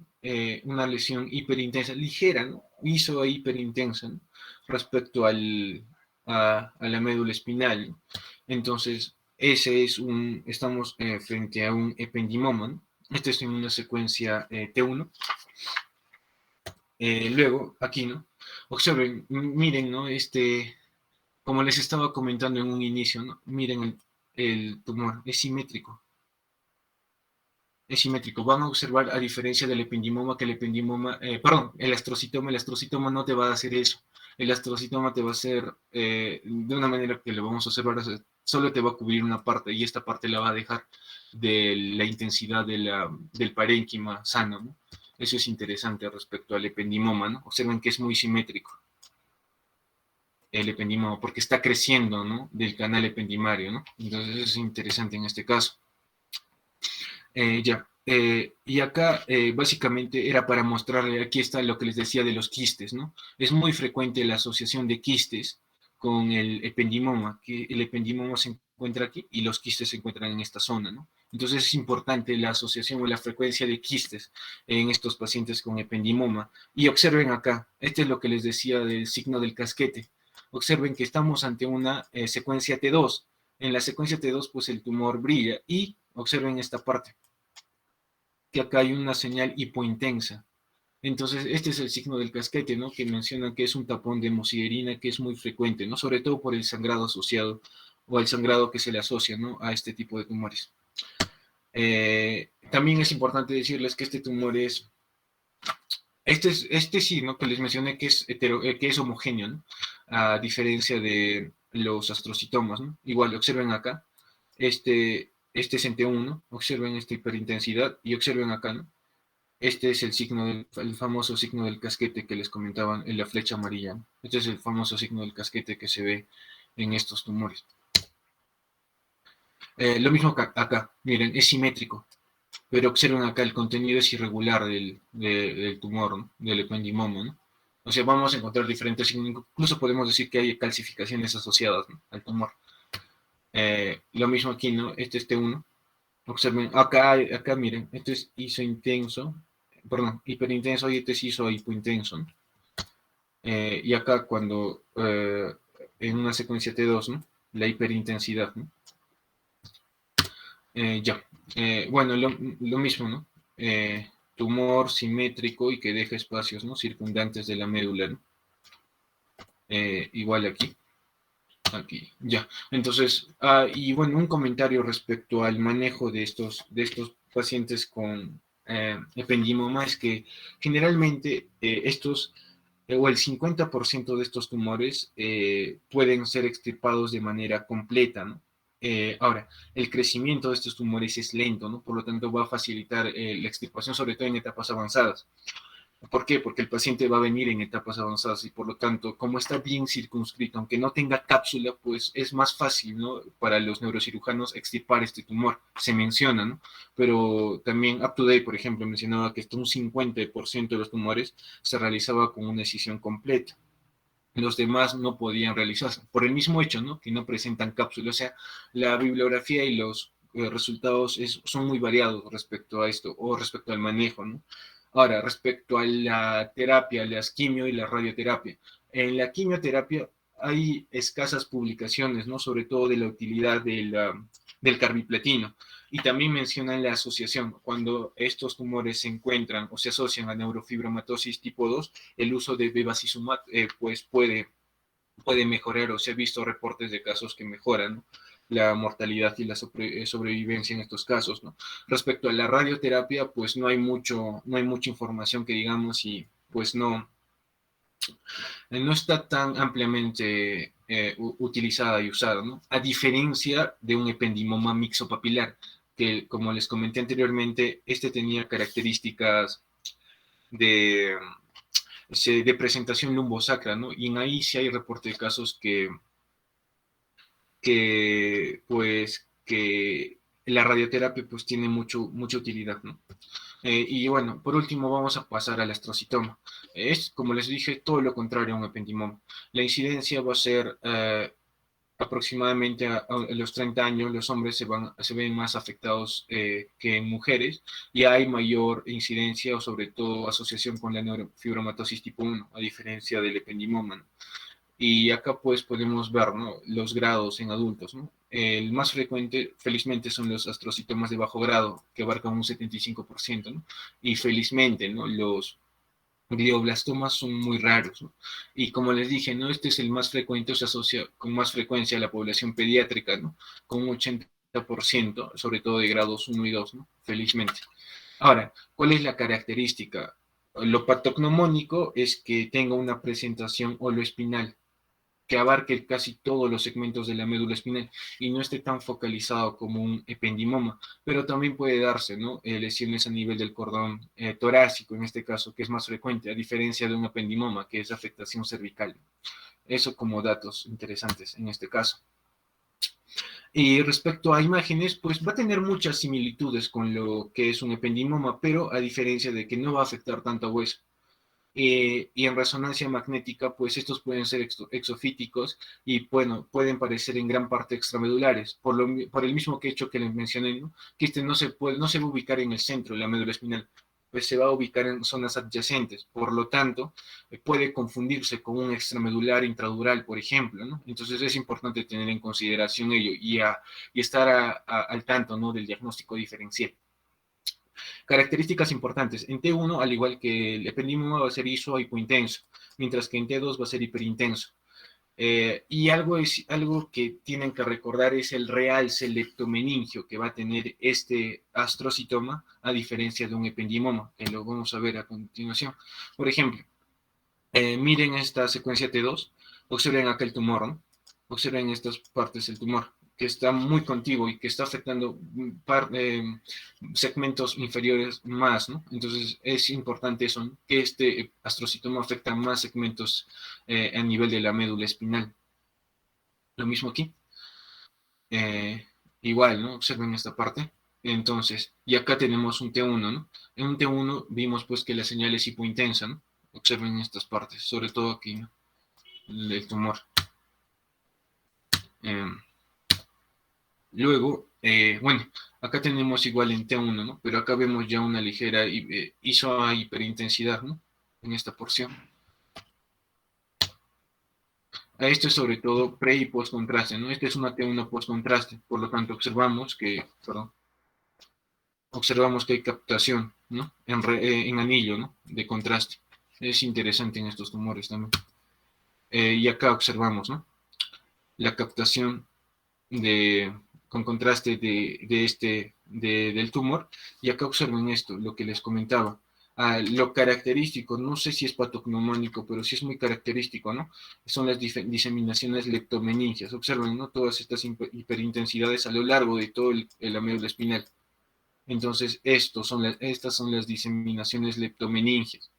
Una lesión hiperintensa, ligera, ¿no?, iso hiperintensa, ¿no?, respecto a la médula espinal, ¿no? Entonces, estamos frente a un ependimoma, ¿no? Este es en una secuencia T1. Luego, aquí, ¿no? Observen, miren, ¿no? Como les estaba comentando en un inicio, ¿no? Miren el tumor, es simétrico. Es simétrico. Van a observar, a diferencia del ependimoma, que el astrocitoma no te va a hacer eso. El astrocitoma te va a hacer de una manera que lo vamos a observar, solo te va a cubrir una parte y esta parte la va a dejar de la intensidad del parénquima sano, ¿no? Eso es interesante respecto al ependimoma, ¿no? Observen que es muy simétrico el ependimoma porque está creciendo, ¿no?, del canal ependimario, ¿no? Entonces eso es interesante en este caso. Y acá básicamente era para mostrarle, aquí está lo que les decía de los quistes, ¿no? Es muy frecuente la asociación de quistes con el ependimoma, que el ependimoma se encuentra aquí y los quistes se encuentran en esta zona, ¿no? Entonces es importante la asociación o la frecuencia de quistes en estos pacientes con ependimoma. Y observen acá, este es lo que les decía del signo del casquete. Observen que estamos ante una secuencia T2. En la secuencia T2, pues el tumor brilla y observen esta parte, que acá hay una señal hipointensa. Entonces, este es el signo del casquete, ¿no?, que menciona que es un tapón de hemosiderina que es muy frecuente, ¿no?, sobre todo por el sangrado asociado o el sangrado que se le asocia, ¿no?, a este tipo de tumores. También es importante decirles que este tumor sí, ¿no?, que les mencioné que es homogéneo, ¿no?, a diferencia de los astrocitomas, ¿no? Igual, observen acá, este es en T1, observen esta hiperintensidad y observen acá, ¿no? Este es el famoso signo del casquete que les comentaban en la flecha amarilla, ¿no? Este es el famoso signo del casquete que se ve en estos tumores. Lo mismo acá, miren, es simétrico, pero observen acá, el contenido es irregular del tumor, ¿no?, del ependimoma, ¿no? O sea, vamos a encontrar diferentes signos, incluso podemos decir que hay calcificaciones asociadas, ¿no?, al tumor. Lo mismo aquí, ¿no? Este es T1. Observen, acá miren, esto es iso intenso, perdón, hiperintenso, diatesiso, hipointenso, ¿no? Y acá cuando en una secuencia T2, ¿no? La hiperintensidad, ¿no? Ya. Bueno, lo mismo, ¿no? Tumor simétrico y que deja espacios, ¿no? Circundantes de la médula, ¿no? Igual aquí. Aquí, ya. Entonces, y bueno, un comentario respecto al manejo de estos pacientes con ependimoma es que generalmente o el 50% de estos tumores pueden ser extirpados de manera completa, ¿no? Ahora, el crecimiento de estos tumores es lento, ¿no? Por lo tanto, va a facilitar la extirpación, sobre todo en etapas avanzadas. ¿Por qué? Porque el paciente va a venir en etapas avanzadas y por lo tanto, como está bien circunscrito, aunque no tenga cápsula, pues es más fácil, ¿no? Para los neurocirujanos extirpar este tumor. Se menciona, ¿no? Pero también UpToDate, por ejemplo, mencionaba que hasta un 50% de los tumores se realizaba con una decisión completa. Los demás no podían realizarse, por el mismo hecho, ¿no? Que no presentan cápsula. O sea, la bibliografía y los resultados son muy variados respecto a esto o respecto al manejo, ¿no? Ahora, respecto a la terapia, las quimio y la radioterapia. En la quimioterapia hay escasas publicaciones, ¿no? Sobre todo de la utilidad del carbiplatino. Y también mencionan la asociación. Cuando estos tumores se encuentran o se asocian a neurofibromatosis tipo 2, el uso de bevacizumab pues puede mejorar, o se ha visto reportes de casos que mejoran, ¿no? La mortalidad y la sobrevivencia en estos casos, ¿no? Respecto a la radioterapia, pues no hay mucha información que digamos y pues no está tan ampliamente utilizada y usada, ¿no? A diferencia de un ependimoma mixopapilar, que como les comenté anteriormente, este tenía características de, de presentación lumbosacra, ¿no? Y en ahí sí hay reporte de casos pues, que la radioterapia pues tiene mucha utilidad, ¿no? Y bueno, por último vamos a pasar al astrocitoma. Es, como les dije, todo lo contrario a un ependimoma. La incidencia va a ser aproximadamente a los 30 años, los hombres se ven más afectados que en mujeres y hay mayor incidencia o sobre todo asociación con la neurofibromatosis tipo 1, a diferencia del ependimoma, ¿no? Y acá pues podemos ver, ¿no? Los grados en adultos, ¿no? El más frecuente, felizmente, son los astrocitomas de bajo grado, que abarcan un 75%, ¿no? Y felizmente, ¿no? Los glioblastomas son muy raros, ¿no? Y como les dije, ¿no? Este es el más frecuente, o se asocia con más frecuencia a la población pediátrica, ¿no? Con un 80%, sobre todo de grados 1 y 2, ¿no? Felizmente. Ahora, ¿cuál es la característica? Lo patognomónico es que tenga una presentación holoespinal, que abarque casi todos los segmentos de la médula espinal y no esté tan focalizado como un ependimoma, pero también puede darse, ¿no? Lesiones a nivel del cordón torácico, en este caso, que es más frecuente, a diferencia de un ependimoma, que es afectación cervical. Eso como datos interesantes en este caso. Y respecto a imágenes, pues va a tener muchas similitudes con lo que es un ependimoma, pero a diferencia de que no va a afectar tanto a hueso. Y en resonancia magnética, pues estos pueden ser exofíticos y bueno, pueden parecer en gran parte extramedulares, por el mismo hecho que les mencioné, ¿no? Que este no se va a ubicar en el centro de la médula espinal, pues se va a ubicar en zonas adyacentes, por lo tanto, puede confundirse con un extramedular intradural, por ejemplo, ¿no? Entonces es importante tener en consideración ello y estar al tanto, ¿no? Del diagnóstico diferencial. Características importantes. En T1, al igual que el ependimoma, va a ser iso hipointenso, mientras que en T2 va a ser hiperintenso. Y algo que tienen que recordar es el realce leptomeningio que va a tener este astrocitoma, a diferencia de un ependimoma, que lo vamos a ver a continuación. Por ejemplo, miren esta secuencia T2, observen acá el tumor, ¿no? Observen estas partes del tumor, que está muy contiguo y que está afectando segmentos inferiores más, ¿no? Entonces es importante eso, ¿no? Que este astrocitoma afecta más segmentos a nivel de la médula espinal. Lo mismo aquí. Eh, Igual, ¿no? Observen esta parte. Entonces, y acá tenemos un T1, ¿no? En un T1 vimos pues que la señal es hipointensa, ¿no? Observen estas partes, sobre todo aquí, ¿no? El tumor. Eh, Luego, Bueno, acá tenemos igual en T1, ¿no? Pero acá vemos ya una ligera ISO a hiperintensidad, ¿no? En esta porción. Esto es sobre todo pre y post contraste, ¿no? Esta es una T1 post contraste, por lo tanto observamos que hay captación, ¿no? En anillo, ¿no? De contraste. Es interesante en estos tumores también. Y acá observamos, ¿no? La captación de, con contraste del tumor. Y acá observen esto, lo que les comentaba. Lo característico, no sé si es patognomónico, pero sí es muy característico, ¿no? Son las diseminaciones leptomeningias. Observen, ¿no? Todas estas hiperintensidades a lo largo de todo la médula espinal. Entonces, estas son las diseminaciones leptomeningias.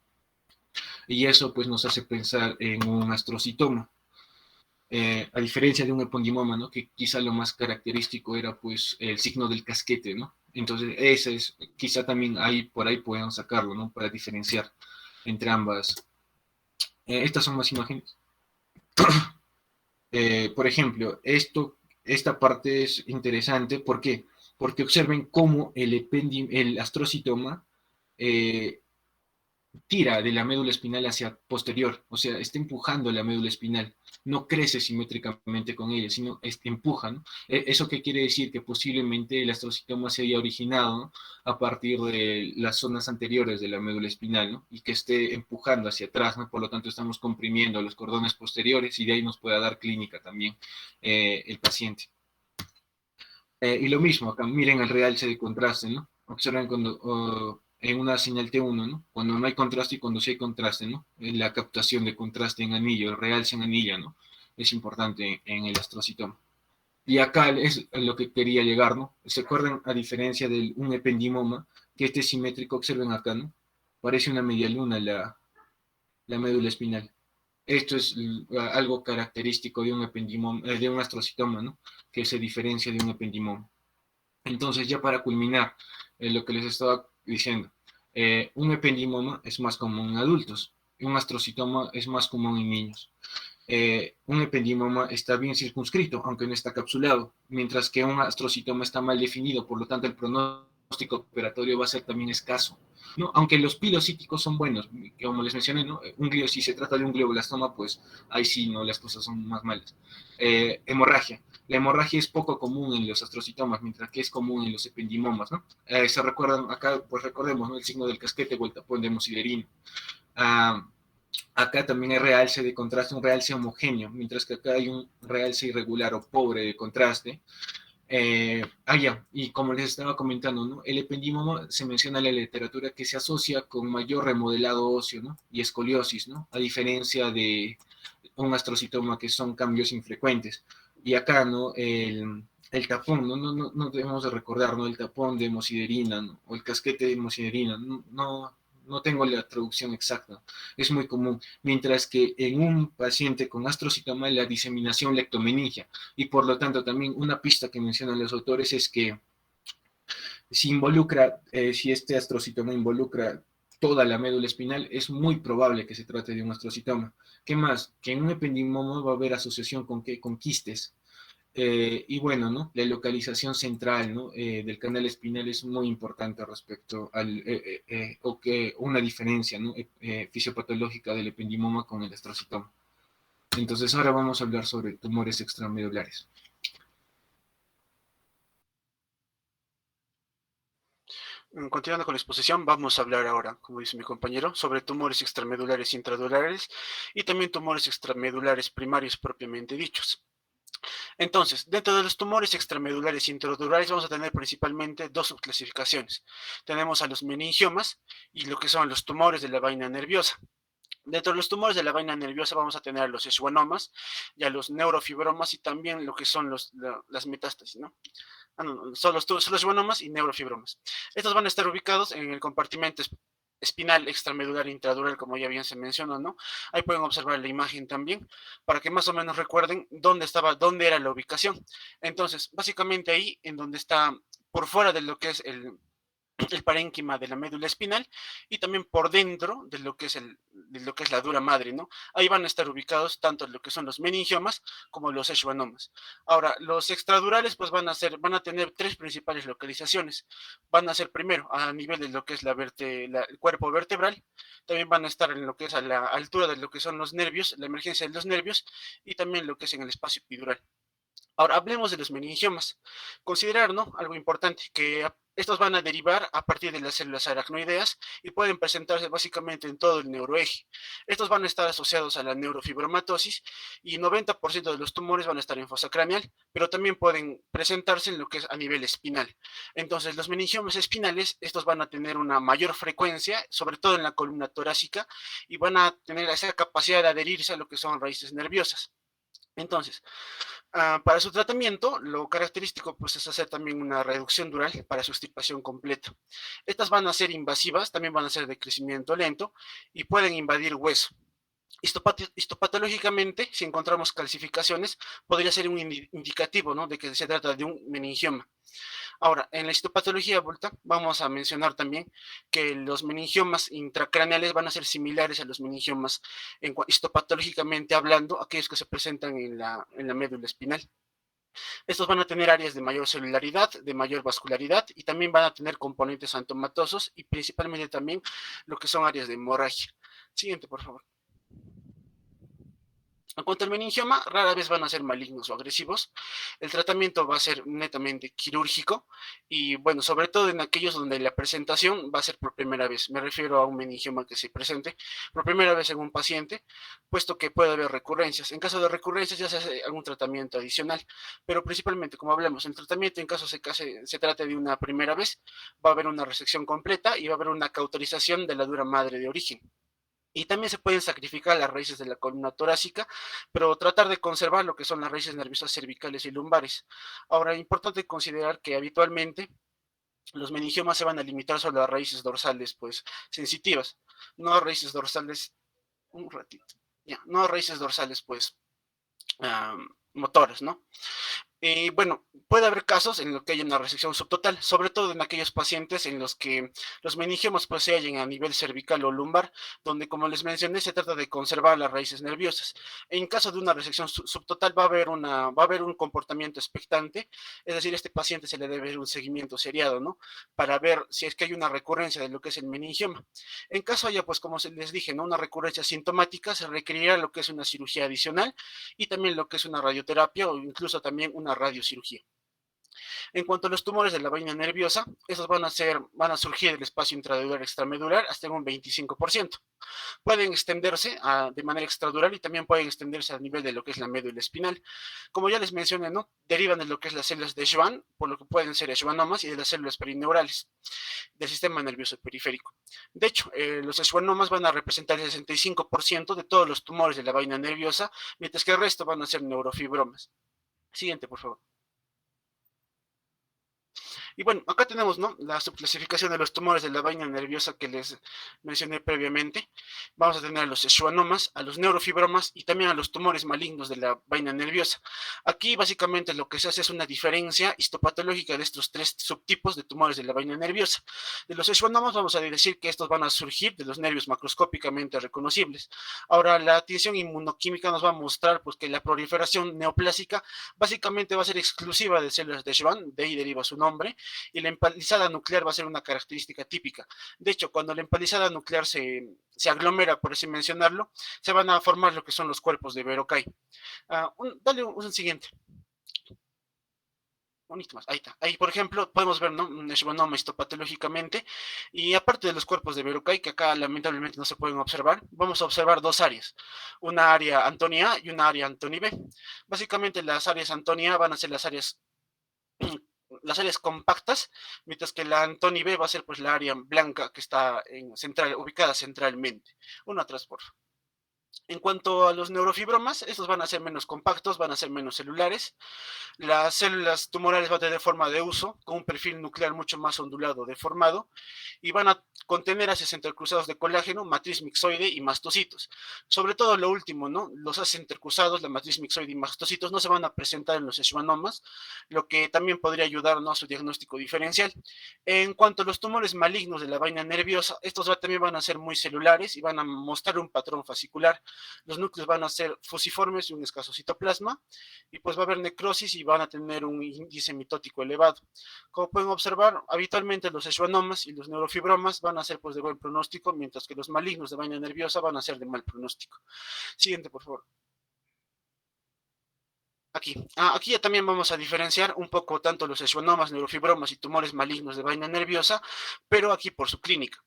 Y eso pues nos hace pensar en un astrocitoma. A diferencia de un ependimoma, ¿no? Que quizá lo más característico era pues el signo del casquete, ¿no? Entonces, ese es, quizá también por ahí puedan sacarlo, ¿no? Para diferenciar entre ambas. Estas son más imágenes. Por ejemplo, esta parte es interesante, ¿por qué? Porque observen cómo el astrocitoma eh, tira de la médula espinal hacia posterior, o sea, está empujando la médula espinal, no crece simétricamente con ella, sino empuja, ¿no? ¿Eso qué quiere decir? Que posiblemente el astrocitoma se haya originado, ¿no? A partir de las zonas anteriores de la médula espinal, ¿no? Y que esté empujando hacia atrás, ¿no? Por lo tanto, estamos comprimiendo los cordones posteriores y de ahí nos pueda dar clínica también el paciente. Y lo mismo, acá miren el realce de contraste, ¿no? Observen en una señal T1, ¿no? Cuando no hay contraste y cuando sí hay contraste, ¿no? En la captación de contraste en anillo, el realce en anilla, ¿no? Es importante en el astrocitoma. Y acá es lo que quería llegar, ¿no? ¿Se acuerdan, a diferencia de un ependimoma, que este es simétrico? Observen acá, ¿no? Parece una media luna la médula espinal. Esto es algo característico de un ependimoma, de un astrocitoma, ¿no? Que se diferencia de un ependimoma. Entonces, ya para culminar lo que les estaba diciendo, un ependimoma es más común en adultos, un astrocitoma es más común en niños. Un ependimoma está bien circunscrito, aunque no está capsulado, mientras que un astrocitoma está mal definido, por lo tanto el pronóstico operatorio va a ser también escaso, ¿no? Aunque los pilocíticos son buenos, como les mencioné, ¿no? Si se trata de un glioblastoma, pues ahí sí, ¿no? Las cosas son más malas. Hemorragia. La hemorragia es poco común en los astrocitomas, mientras que es común en los ependimomas, ¿no? Se recuerdan acá, pues recordemos, ¿no? El signo del casquete o el tapón de Mosiderino. Acá también hay realce de contraste, un realce homogéneo, mientras que acá hay un realce irregular o pobre de contraste. Y como les estaba comentando, ¿no? El ependimoma se menciona en la literatura que se asocia con mayor remodelado óseo, ¿no? Y escoliosis, ¿no? A diferencia de un astrocitoma que son cambios infrecuentes. Y acá, ¿no? El tapón, no debemos de recordar, ¿no? El tapón de hemosiderina, ¿no? O el casquete de hemosiderina, no tengo la traducción exacta, es muy común, mientras que en un paciente con astrocitoma la diseminación leptomeningia, y por lo tanto también una pista que mencionan los autores es que si este astrocitoma involucra toda la médula espinal, es muy probable que se trate de un astrocitoma. ¿Qué más? Que en un ependimoma va a haber asociación con quistes. Y bueno, ¿no? La localización central, ¿no? Del canal espinal es muy importante respecto o que una diferencia, ¿no? Fisiopatológica del ependimoma con el astrocitoma. Entonces ahora vamos a hablar sobre tumores extramedulares. Continuando con la exposición, vamos a hablar ahora, como dice mi compañero, sobre tumores extramedulares intradurales y también tumores extramedulares primarios propiamente dichos. Entonces, dentro de los tumores extramedulares intradurales vamos a tener principalmente dos subclasificaciones. Tenemos a los meningiomas y lo que son los tumores de la vaina nerviosa. Dentro de los tumores de la vaina nerviosa vamos a tener a los schwannomas y a los neurofibromas y también lo que son las metástasis, ¿no? Son los schwannomas y neurofibromas. Estos van a estar ubicados en el compartimento espinal extramedular intradural, como ya bien se mencionó, ¿no? Ahí pueden observar la imagen también, para que más o menos recuerden dónde era la ubicación. Entonces, básicamente ahí, en donde está por fuera de lo que es el parénquima de la médula espinal y también por dentro de lo que es de lo que es la dura madre, ¿no? Ahí van a estar ubicados tanto lo que son los meningiomas como los schwannomas. Ahora, los extradurales pues van a tener tres principales localizaciones. Van a ser primero a nivel de lo que es el cuerpo vertebral, también van a estar en lo que es a la altura de lo que son los nervios, la emergencia de los nervios, y también lo que es en el espacio epidural. Ahora, hablemos de los meningiomas. Considerar, ¿no? Algo importante, que estos van a derivar a partir de las células aracnoideas y pueden presentarse básicamente en todo el neuroeje. Estos van a estar asociados a la neurofibromatosis y 90% de los tumores van a estar en fosa craneal, pero también pueden presentarse en lo que es a nivel espinal. Entonces, los meningiomas espinales, estos van a tener una mayor frecuencia, sobre todo en la columna torácica, y van a tener esa capacidad de adherirse a lo que son raíces nerviosas. Entonces, para su tratamiento, lo característico pues, es hacer también una reducción dural para su extirpación completa. Estas van a ser invasivas, también van a ser de crecimiento lento y pueden invadir hueso. Histopatológicamente, si encontramos calcificaciones, podría ser un indicativo, ¿no?, de que se trata de un meningioma. Ahora, en la histopatología adulta vamos a mencionar también que los meningiomas intracraneales van a ser similares a los meningiomas histopatológicamente hablando, aquellos que se presentan en la médula espinal. Estos van a tener áreas de mayor celularidad, de mayor vascularidad y también van a tener componentes antomatosos y principalmente también lo que son áreas de hemorragia. Siguiente, por favor. En cuanto al meningioma, rara vez van a ser malignos o agresivos. El tratamiento va a ser netamente quirúrgico y, bueno, sobre todo en aquellos donde la presentación va a ser por primera vez. Me refiero a un meningioma que se presente por primera vez en un paciente, puesto que puede haber recurrencias. En caso de recurrencias ya se hace algún tratamiento adicional, pero principalmente, como hablamos, el tratamiento en caso se trate de una primera vez, va a haber una resección completa y va a haber una cauterización de la dura madre de origen. Y también se pueden sacrificar las raíces de la columna torácica, pero tratar de conservar lo que son las raíces nerviosas cervicales y lumbares. Ahora, es importante considerar que habitualmente los meningiomas se van a limitar solo a raíces dorsales, pues, sensitivas, no a raíces dorsales, un ratito, ya, no a raíces dorsales, pues, motoras, ¿no? Bueno, puede haber casos en los que haya una resección subtotal, sobre todo en aquellos pacientes en los que los meningiomas pues, se hallen a nivel cervical o lumbar, donde, como les mencioné, se trata de conservar las raíces nerviosas. En caso de una resección subtotal va a haber un comportamiento expectante, es decir, a este paciente se le debe dar un seguimiento seriado, ¿no? Para ver si es que hay una recurrencia de lo que es el meningioma. En caso haya, pues como les dije, ¿no?, una recurrencia sintomática, se requerirá lo que es una cirugía adicional y también lo que es una radioterapia o incluso también una radiocirugía. En cuanto a los tumores de la vaina nerviosa, esos van a surgir del espacio intradural extramedular hasta en un 25%. Pueden extenderse de manera extradural y también pueden extenderse a nivel de lo que es la médula espinal. Como ya les mencioné, ¿no?, derivan de lo que es las células de Schwann, por lo que pueden ser schwannomas, y de las células perineurales del sistema nervioso periférico. De hecho, los schwannomas van a representar el 65% de todos los tumores de la vaina nerviosa, mientras que el resto van a ser neurofibromas. Siguiente, por favor. Y bueno, acá tenemos, ¿no?, la subclasificación de los tumores de la vaina nerviosa que les mencioné previamente. Vamos a tener a los schwannomas, a los neurofibromas y también a los tumores malignos de la vaina nerviosa. Aquí básicamente lo que se hace es una diferencia histopatológica de estos tres subtipos de tumores de la vaina nerviosa. De los schwannomas vamos a decir que estos van a surgir de los nervios macroscópicamente reconocibles. Ahora, la atención inmunoquímica nos va a mostrar pues, que la proliferación neoplásica básicamente va a ser exclusiva de células de Schwann, de ahí deriva su nombre, y la empalizada nuclear va a ser una característica típica. De hecho, cuando la empalizada nuclear se aglomera, por así mencionarlo, se van a formar lo que son los cuerpos de Verocay. Dale un siguiente. Bonito más, ahí está. Ahí, por ejemplo, podemos ver, ¿no?, un schwannoma histopatológicamente. Y aparte de los cuerpos de Verocay, que acá lamentablemente no se pueden observar, vamos a observar dos áreas. Una área Antonia A y una área Antoni B. Básicamente las áreas Antonia A van a ser las áreas compactas, mientras que la Antoni B va a ser pues la área blanca que está ubicada centralmente. Uno atrás, por favor. En cuanto a los neurofibromas, estos van a ser menos compactos, van a ser menos celulares. Las células tumorales van a tener forma de uso, con un perfil nuclear mucho más ondulado, deformado, y van a contener haces intercruzados de colágeno, matriz mixoide y mastocitos. Sobre todo lo último, ¿no? Los haces intercruzados, la matriz mixoide y mastocitos, no se van a presentar en los schwannomas, lo que también podría ayudar, ¿no?, a su diagnóstico diferencial. En cuanto a los tumores malignos de la vaina nerviosa, estos también van a ser muy celulares y van a mostrar un patrón fascicular. Los núcleos van a ser fusiformes y un escaso citoplasma, y pues va a haber necrosis y van a tener un índice mitótico elevado. Como pueden observar, habitualmente los schwannomas y los neurofibromas van a ser pues de buen pronóstico, mientras que los malignos de vaina nerviosa van a ser de mal pronóstico. Siguiente, por favor. Aquí. Aquí ya también vamos a diferenciar un poco tanto los schwannomas, neurofibromas y tumores malignos de vaina nerviosa, pero aquí por su clínica.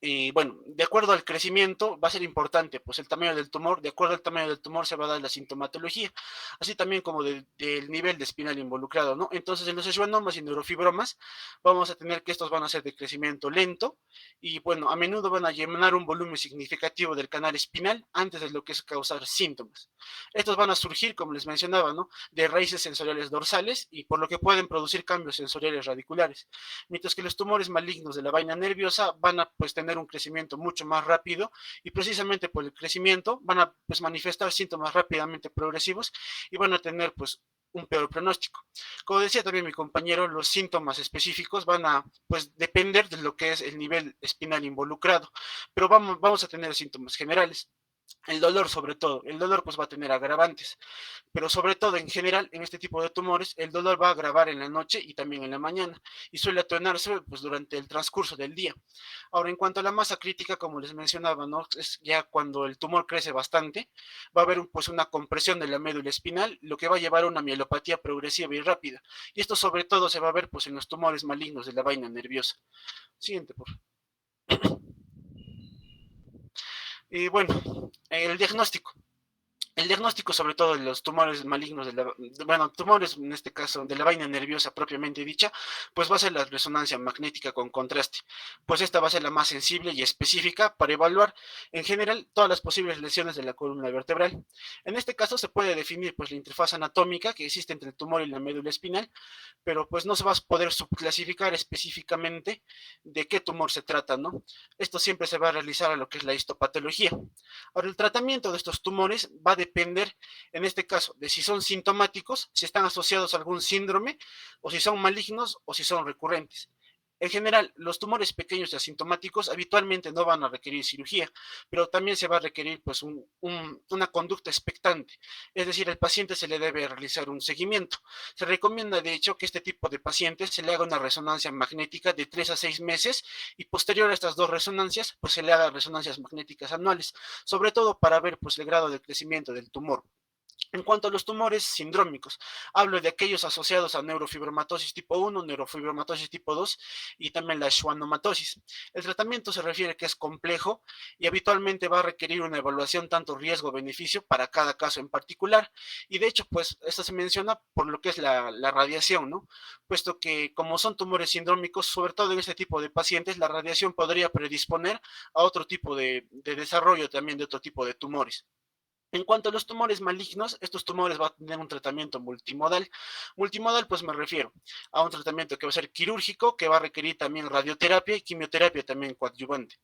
Y bueno, de acuerdo al crecimiento va a ser importante, pues el tamaño del tumor, de acuerdo al tamaño del tumor se va a dar la sintomatología, así también como del nivel de espinal involucrado, ¿no? Entonces en los schwannomas y neurofibromas vamos a tener que estos van a ser de crecimiento lento y bueno, a menudo van a llenar un volumen significativo del canal espinal antes de lo que es causar síntomas. Estos van a surgir, como les mencionaba, ¿no?, de raíces sensoriales dorsales y por lo que pueden producir cambios sensoriales radiculares, mientras que los tumores malignos de la vaina nerviosa van a pues tener un crecimiento mucho más rápido y precisamente por el crecimiento van a pues manifestar síntomas rápidamente progresivos y van a tener pues un peor pronóstico. Como decía también mi compañero, los síntomas específicos van a pues depender de lo que es el nivel espinal involucrado, pero vamos a tener síntomas generales. El dolor sobre todo, el dolor pues va a tener agravantes, pero sobre todo en general en este tipo de tumores el dolor va a agravar en la noche y también en la mañana y suele atenuarse pues durante el transcurso del día. Ahora, en cuanto a la masa crítica, como les mencionaba, ¿no?, es ya cuando el tumor crece bastante, va a haber pues una compresión de la médula espinal, lo que va a llevar a una mielopatía progresiva y rápida. Y esto sobre todo se va a ver pues en los tumores malignos de la vaina nerviosa. Siguiente, por favor. Y bueno, el diagnóstico. El diagnóstico, sobre todo de los tumores malignos, bueno, tumores en este caso de la vaina nerviosa propiamente dicha, pues va a ser la resonancia magnética con contraste, pues esta va a ser la más sensible y específica para evaluar en general todas las posibles lesiones de la columna vertebral. En este caso se puede definir pues la interfaz anatómica que existe entre el tumor y la médula espinal, pero pues no se va a poder subclasificar específicamente de qué tumor se trata, ¿no? Esto siempre se va a realizar a lo que es la histopatología. Ahora, el tratamiento de estos tumores va a depender, en este caso, de si son sintomáticos, si están asociados a algún síndrome, o si son malignos, o si son recurrentes. En general, los tumores pequeños y asintomáticos habitualmente no van a requerir cirugía, pero también se va a requerir pues, una conducta expectante, es decir, al paciente se le debe realizar un seguimiento. Se recomienda, de hecho, que este tipo de pacientes se le haga una resonancia magnética de 3 a 6 meses y posterior a estas dos resonancias, pues se le haga resonancias magnéticas anuales, sobre todo para ver pues, el grado de crecimiento del tumor. En cuanto a los tumores sindrómicos, hablo de aquellos asociados a neurofibromatosis tipo 1, neurofibromatosis tipo 2 y también la schwannomatosis. El tratamiento se refiere que es complejo y habitualmente va a requerir una evaluación tanto riesgo-beneficio para cada caso en particular. Y de hecho, pues, esto se menciona por lo que es la radiación, ¿no? Puesto que como son tumores sindrómicos, sobre todo en este tipo de pacientes, la radiación podría predisponer a otro tipo de desarrollo también de otro tipo de tumores. En cuanto a los tumores malignos, estos tumores van a tener un tratamiento multimodal. Multimodal, pues me refiero a un tratamiento que va a ser quirúrgico, que va a requerir también radioterapia y quimioterapia también coadyuvante.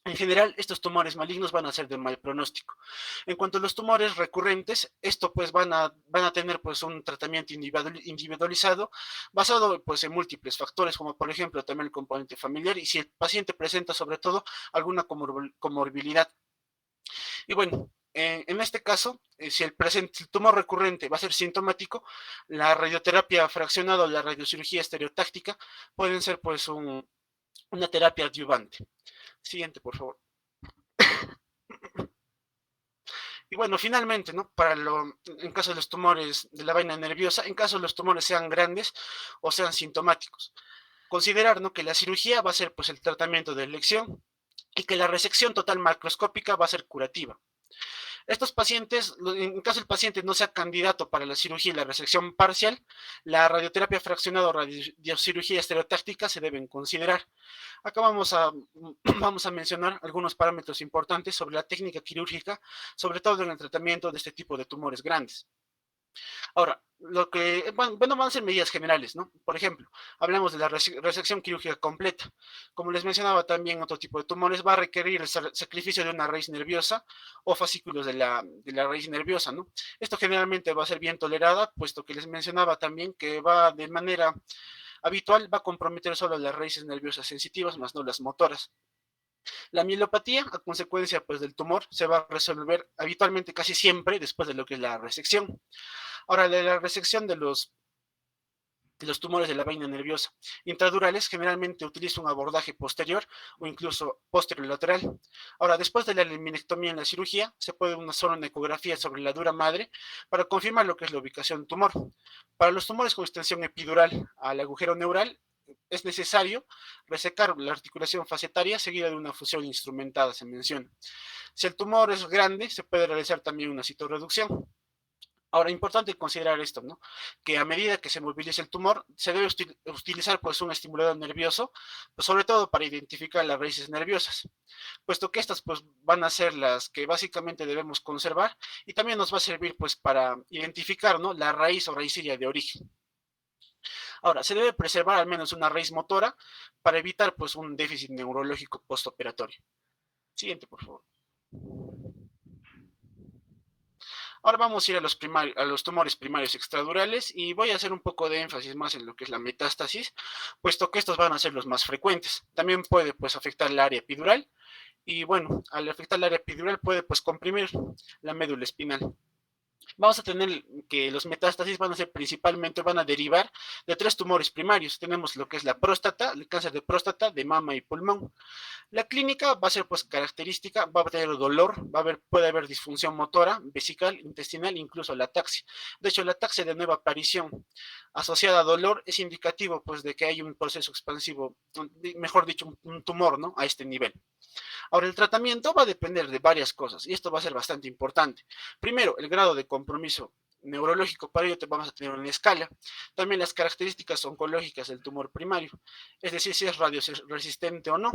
En general, estos tumores malignos van a ser de mal pronóstico. En cuanto a los tumores recurrentes, esto pues van a tener pues un tratamiento individualizado basado pues en múltiples factores, como por ejemplo también el componente familiar y si el paciente presenta sobre todo alguna comorbilidad. Y bueno, en este caso, si el tumor recurrente va a ser sintomático, la radioterapia fraccionada o la radiocirugía estereotáctica pueden ser pues una terapia adyuvante. Siguiente, por favor. Y bueno, finalmente, ¿no? En caso de los tumores de la vaina nerviosa, en caso de los tumores sean grandes o sean sintomáticos, considerar, ¿no?, que la cirugía va a ser pues el tratamiento de elección y que la resección total macroscópica va a ser curativa. Estos pacientes, en caso el paciente no sea candidato para la cirugía y la resección parcial, la radioterapia fraccionada o radiocirugía estereotáctica se deben considerar. Acá vamos a mencionar algunos parámetros importantes sobre la técnica quirúrgica, sobre todo en el tratamiento de este tipo de tumores grandes. Ahora, bueno, van a ser medidas generales, ¿no? Por ejemplo, hablamos de la resección quirúrgica completa. Como les mencionaba también, otro tipo de tumores va a requerir el sacrificio de una raíz nerviosa o fascículos de la raíz nerviosa, ¿no? Esto generalmente va a ser bien tolerada, puesto que les mencionaba también que va de manera habitual, va a comprometer solo las raíces nerviosas sensitivas, más no las motoras. La mielopatía, a consecuencia pues, del tumor, se va a resolver habitualmente casi siempre después de lo que es la resección. Ahora, la resección de los tumores de la vaina nerviosa intradurales generalmente utiliza un abordaje posterior o incluso posterolateral. Ahora, después de la eliminectomía en la cirugía, se puede hacer una ecografía sobre la dura madre para confirmar lo que es la ubicación del tumor. Para los tumores con extensión epidural al agujero neural, es necesario resecar la articulación facetaria seguida de una fusión instrumentada, se menciona. Si el tumor es grande, se puede realizar también una citorreducción. Ahora, importante considerar esto, ¿no? Que a medida que se moviliza el tumor, se debe utilizar pues un estimulador nervioso, pues, sobre todo para identificar las raíces nerviosas, puesto que estas pues van a ser las que básicamente debemos conservar y también nos va a servir pues para identificar, ¿no? La raíz o raicilla de origen. Ahora, se debe preservar al menos una raíz motora para evitar pues un déficit neurológico postoperatorio. Siguiente, por favor. Ahora vamos a ir a los tumores primarios extradurales y voy a hacer un poco de énfasis más en lo que es la metástasis, puesto que estos van a ser los más frecuentes. También puede pues afectar el área epidural y bueno, al afectar el área epidural puede pues comprimir la médula espinal. Vamos a tener que los metástasis van a derivar de tres tumores primarios. Tenemos lo que es la próstata, el cáncer de próstata, de mama y pulmón. La clínica va a ser pues característica, va a tener dolor, puede haber disfunción motora, vesical, intestinal, incluso la ataxia. De hecho, la ataxia de nueva aparición asociada a dolor es indicativo pues de que hay un proceso expansivo, mejor dicho, un tumor, ¿no? A este nivel. Ahora, el tratamiento va a depender de varias cosas y esto va a ser bastante importante. Primero, el grado de compromiso neurológico, para ello vamos a tener una escala. También las características oncológicas del tumor primario, es decir, si es radioresistente o no.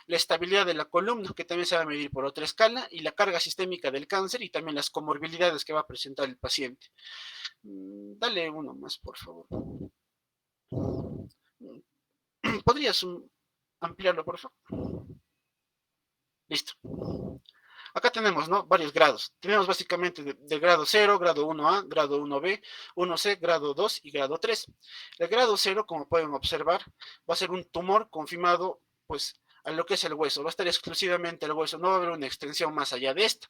La estabilidad de la columna, que también se va a medir por otra escala, y la carga sistémica del cáncer y también las comorbilidades que va a presentar el paciente. Dale uno más, por favor. ¿Podrías ampliarlo, por favor? Listo. Acá tenemos, ¿no? Varios grados. Tenemos básicamente de grado 0, grado 1A, grado 1B, 1C, grado 2 y grado 3. El grado 0, como pueden observar, va a ser un tumor confirmado, pues, a lo que es el hueso. Va a estar exclusivamente el hueso, no va a haber una extensión más allá de esta.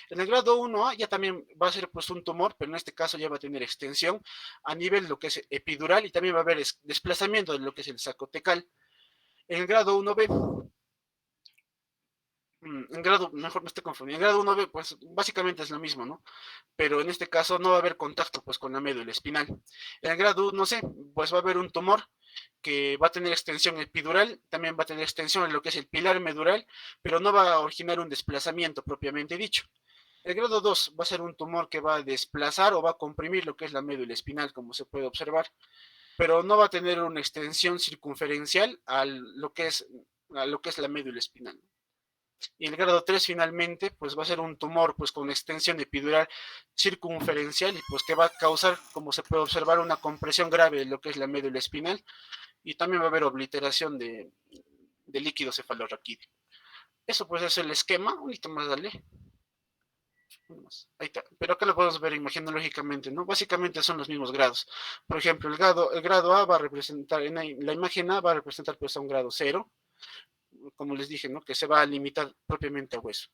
En el grado 1A ya también va a ser pues un tumor, pero en este caso ya va a tener extensión a nivel de lo que es epidural y también va a haber desplazamiento de lo que es el sacotecal. En el grado 1B en grado, mejor me estoy confundiendo, en grado 1B, pues básicamente es lo mismo, ¿no? Pero en este caso no va a haber contacto pues con la médula espinal. En el grado 1C, pues va a haber un tumor que va a tener extensión epidural, también va a tener extensión en lo que es el pilar medular, pero no va a originar un desplazamiento propiamente dicho. El grado 2 va a ser un tumor que va a desplazar o va a comprimir lo que es la médula espinal, como se puede observar, pero no va a tener una extensión circunferencial a lo que es la médula espinal. Y el grado 3 finalmente, pues va a ser un tumor pues con extensión epidural circunferencial y pues que va a causar, como se puede observar, una compresión grave de lo que es la médula espinal y también va a haber obliteración de líquido cefalorraquídeo. Eso pues es el esquema, un poquito más, dale. Ahí está. Pero acá lo podemos ver imagenológicamente, ¿no? Básicamente son los mismos grados. Por ejemplo, el grado A va a representar, en la imagen A va a representar pues a un grado 0, como les dije, ¿no? Que se va a limitar propiamente a hueso.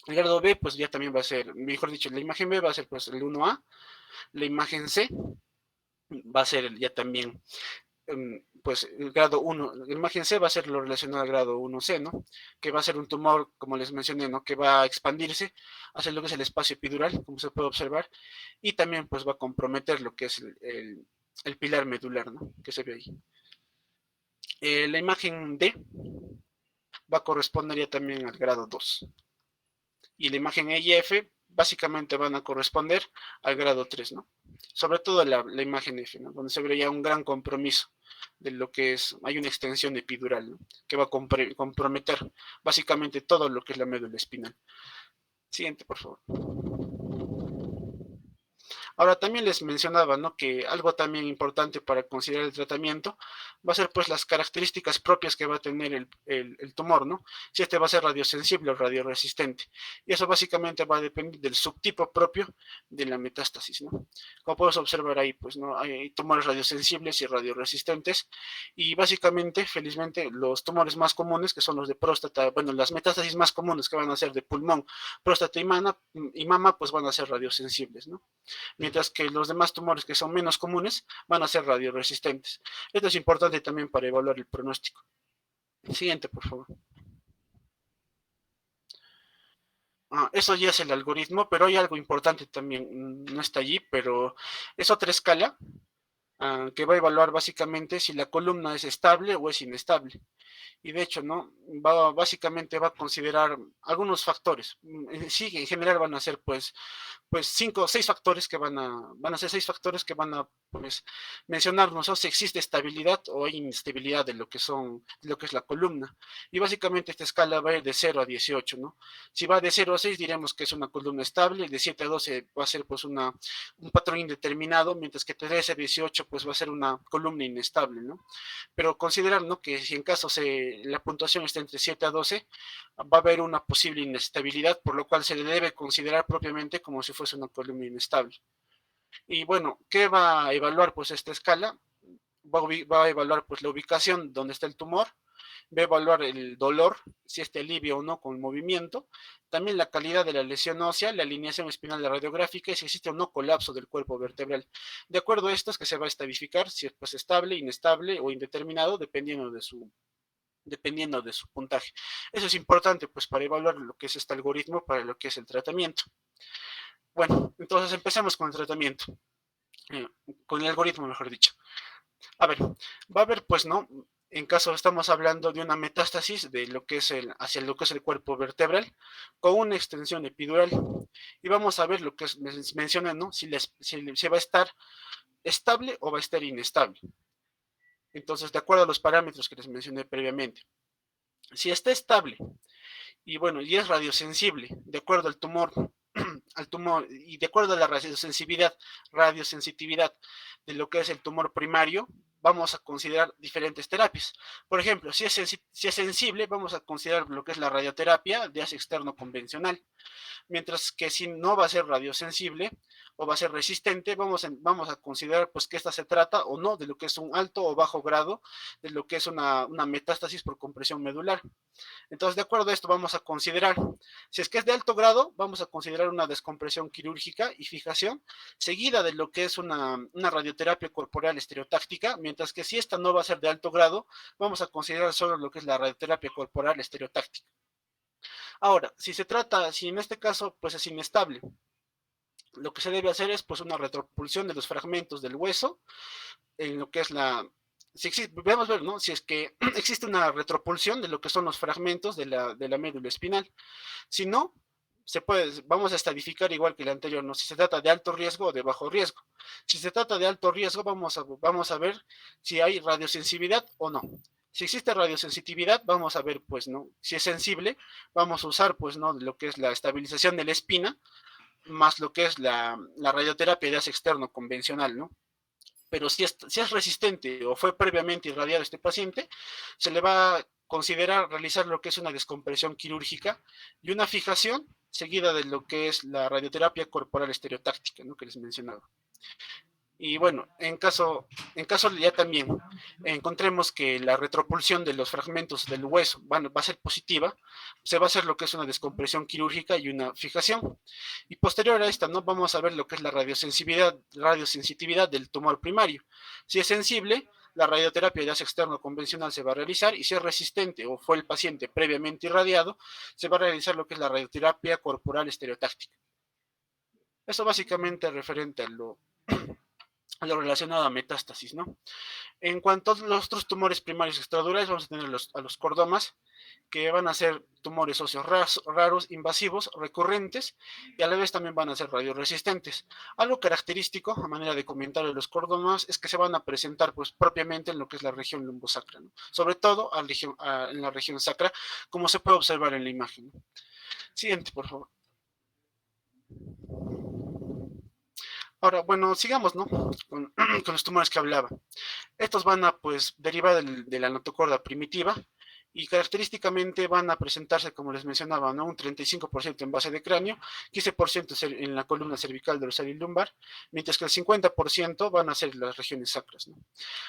El grado B, pues ya también va a ser, mejor dicho, la imagen B va a ser pues el 1A, la imagen C va a ser ya también, pues el grado 1, la imagen C va a ser lo relacionado al grado 1C, ¿no? Que va a ser un tumor, como les mencioné, ¿no? Que va a expandirse hacia lo que es el espacio epidural, como se puede observar, y también pues va a comprometer lo que es el pilar medular, ¿no? Que se ve ahí. La imagen D va a corresponder ya también al grado 2. Y la imagen E y F básicamente van a corresponder al grado 3, ¿no? Sobre todo la imagen F, ¿no? Donde se vería un gran compromiso de lo que es, hay una extensión epidural, ¿no? Que va a comprometer básicamente todo lo que es la médula espinal. Siguiente, por favor. Ahora también les mencionaba, ¿no?, que algo también importante para considerar el tratamiento va a ser pues las características propias que va a tener el tumor, ¿no? Si este va a ser radiosensible o radioresistente. Y eso básicamente va a depender del subtipo propio de la metástasis, ¿no? Como puedes observar ahí, pues, ¿no?, hay tumores radiosensibles y radioresistentes. Y básicamente, felizmente, los tumores más comunes, que son los de próstata, bueno, las metástasis más comunes que van a ser de pulmón, próstata y mama, pues van a ser radiosensibles, ¿no? Mientras que los demás tumores que son menos comunes van a ser radioresistentes. Esto es importante también para evaluar el pronóstico. Siguiente, por favor. Eso ya es el algoritmo, pero hay algo importante también, no está allí, pero es otra escala que va a evaluar básicamente si la columna es estable o es inestable. Y de hecho, ¿no? Básicamente va a considerar algunos factores. Sí, en general van a ser pues 6 factores que van a ser 6 factores que van a pues mencionarnos, ¿no?, si existe estabilidad o hay inestabilidad de lo que es la columna. Y básicamente esta escala va a ir de 0 a 18, ¿no? Si va de 0 a 6 diremos que es una columna estable, de 7 a 12 va a ser pues un patrón indeterminado, mientras que de 13 a 18 pues va a ser una columna inestable, ¿no? Pero considerar, ¿no?, que si en caso la puntuación está entre 7 a 12, va a haber una posible inestabilidad, por lo cual se debe considerar propiamente como si fuese una columna inestable. Y bueno, ¿qué va a evaluar pues esta escala? Va a evaluar pues la ubicación donde está el tumor, va a evaluar el dolor, si este alivio o no con el movimiento, también la calidad de la lesión ósea, la alineación espinal radiográfica y si existe o no colapso del cuerpo vertebral. De acuerdo a esto es que se va a estadificar si es pues estable, inestable o indeterminado, dependiendo de su puntaje. Eso es importante pues para evaluar lo que es este algoritmo, para lo que es el tratamiento. Bueno, entonces empecemos con el tratamiento, con el algoritmo, mejor dicho. A ver, va a haber pues, ¿no?, en caso estamos hablando de una metástasis de lo que es hacia lo que es el cuerpo vertebral con una extensión epidural y vamos a ver lo que menciona, ¿no?, si va a estar estable o va a estar inestable. Entonces, de acuerdo a los parámetros que les mencioné previamente, si está estable y bueno, y es radiosensible, de acuerdo al tumor, y de acuerdo a la radiosensitividad de lo que es el tumor primario, vamos a considerar diferentes terapias. Por ejemplo, si es sensible, vamos a considerar lo que es la radioterapia de haz externo convencional. Mientras que si no va a ser radiosensible o va a ser resistente, vamos a considerar pues que esta se trata o no de lo que es un alto o bajo grado de lo que es una metástasis por compresión medular. Entonces, de acuerdo a esto, vamos a considerar, si es que es de alto grado, vamos a considerar una descompresión quirúrgica y fijación, seguida de lo que es una radioterapia corporal estereotáctica, mientras que si esta no va a ser de alto grado, vamos a considerar solo lo que es la radioterapia corporal estereotáctica. Ahora, si en este caso pues es inestable, lo que se debe hacer es pues una retropulsión de los fragmentos del hueso en lo que es vamos a ver, ¿no?, si es que existe una retropulsión de lo que son los fragmentos de la médula espinal. Si no, vamos a estadificar igual que el anterior, ¿no?, si se trata de alto riesgo o de bajo riesgo. Si se trata de alto riesgo, vamos a ver si hay radiosensibilidad o no. Si existe radiosensitividad, vamos a ver, pues, ¿no?, si es sensible, vamos a usar, pues, ¿no?, lo que es la estabilización de la espina, más lo que es la radioterapia de haz externo convencional, ¿no? Pero si es resistente o fue previamente irradiado este paciente, se le va a considerar realizar lo que es una descompresión quirúrgica y una fijación seguida de lo que es la radioterapia corporal estereotáctica, ¿no?, que les mencionaba. Y bueno, en caso ya también encontremos que la retropulsión de los fragmentos del hueso va a ser positiva, se va a hacer lo que es una descompresión quirúrgica y una fijación. Y posterior a esta, ¿no?, vamos a ver lo que es la radiosensitividad del tumor primario. Si es sensible, la radioterapia de haz externo convencional se va a realizar y si es resistente o fue el paciente previamente irradiado, se va a realizar lo que es la radioterapia corporal estereotáctica. Eso básicamente referente a lo relacionado a metástasis, ¿no? En cuanto a los otros tumores primarios extradurales, vamos a tener a los cordomas, que van a ser tumores óseos raros, invasivos, recurrentes, y a la vez también van a ser radioresistentes. Algo característico, a manera de comentario de los cordomas, es que se van a presentar pues propiamente en lo que es la región lumbosacra, ¿no? Sobre todo en la región sacra, como se puede observar en la imagen. Siguiente, por favor. Ahora, bueno, sigamos, ¿no? Con, con los tumores que hablaba. Estos van a, pues, derivar de la notocorda primitiva y característicamente van a presentarse, como les mencionaba, ¿no? Un 35% en base de cráneo, 15% en la columna cervical, dorsal y lumbar, mientras que el 50% van a ser las regiones sacras, ¿no?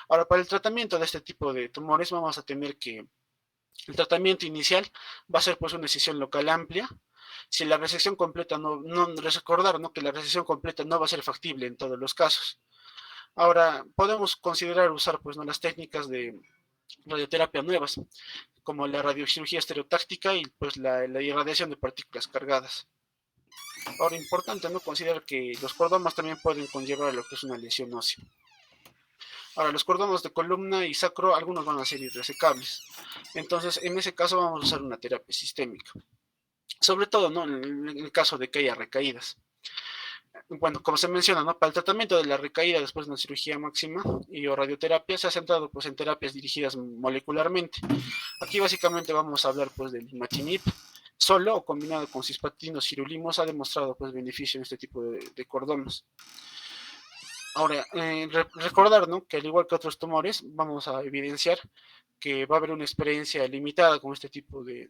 Ahora, para el tratamiento de este tipo de tumores vamos a tener que el tratamiento inicial va a ser pues una decisión local amplia. Si la resección completa recordar, ¿no? Que la resección completa no va a ser factible en todos los casos. Ahora, podemos considerar usar pues, ¿no? las técnicas de radioterapia nuevas, como la radiocirugía estereotáctica y pues la irradiación de partículas cargadas. Ahora, importante no considerar que los cordomas también pueden conllevar lo que es una lesión ósea. Ahora, los cordomas de columna y sacro, algunos van a ser irresecables. Entonces, en ese caso vamos a usar una terapia sistémica. Sobre todo, ¿no? En el caso de que haya recaídas. Bueno, como se menciona, ¿no? Para el tratamiento de la recaída después de una cirugía máxima y o radioterapia se ha centrado pues en terapias dirigidas molecularmente. Aquí básicamente vamos a hablar pues del imatinib, solo o combinado con cisplatina o sirolimus ha demostrado pues beneficio en este tipo de cordomas. Ahora, recordar, ¿no? Que al igual que otros tumores, vamos a evidenciar que va a haber una experiencia limitada con este tipo de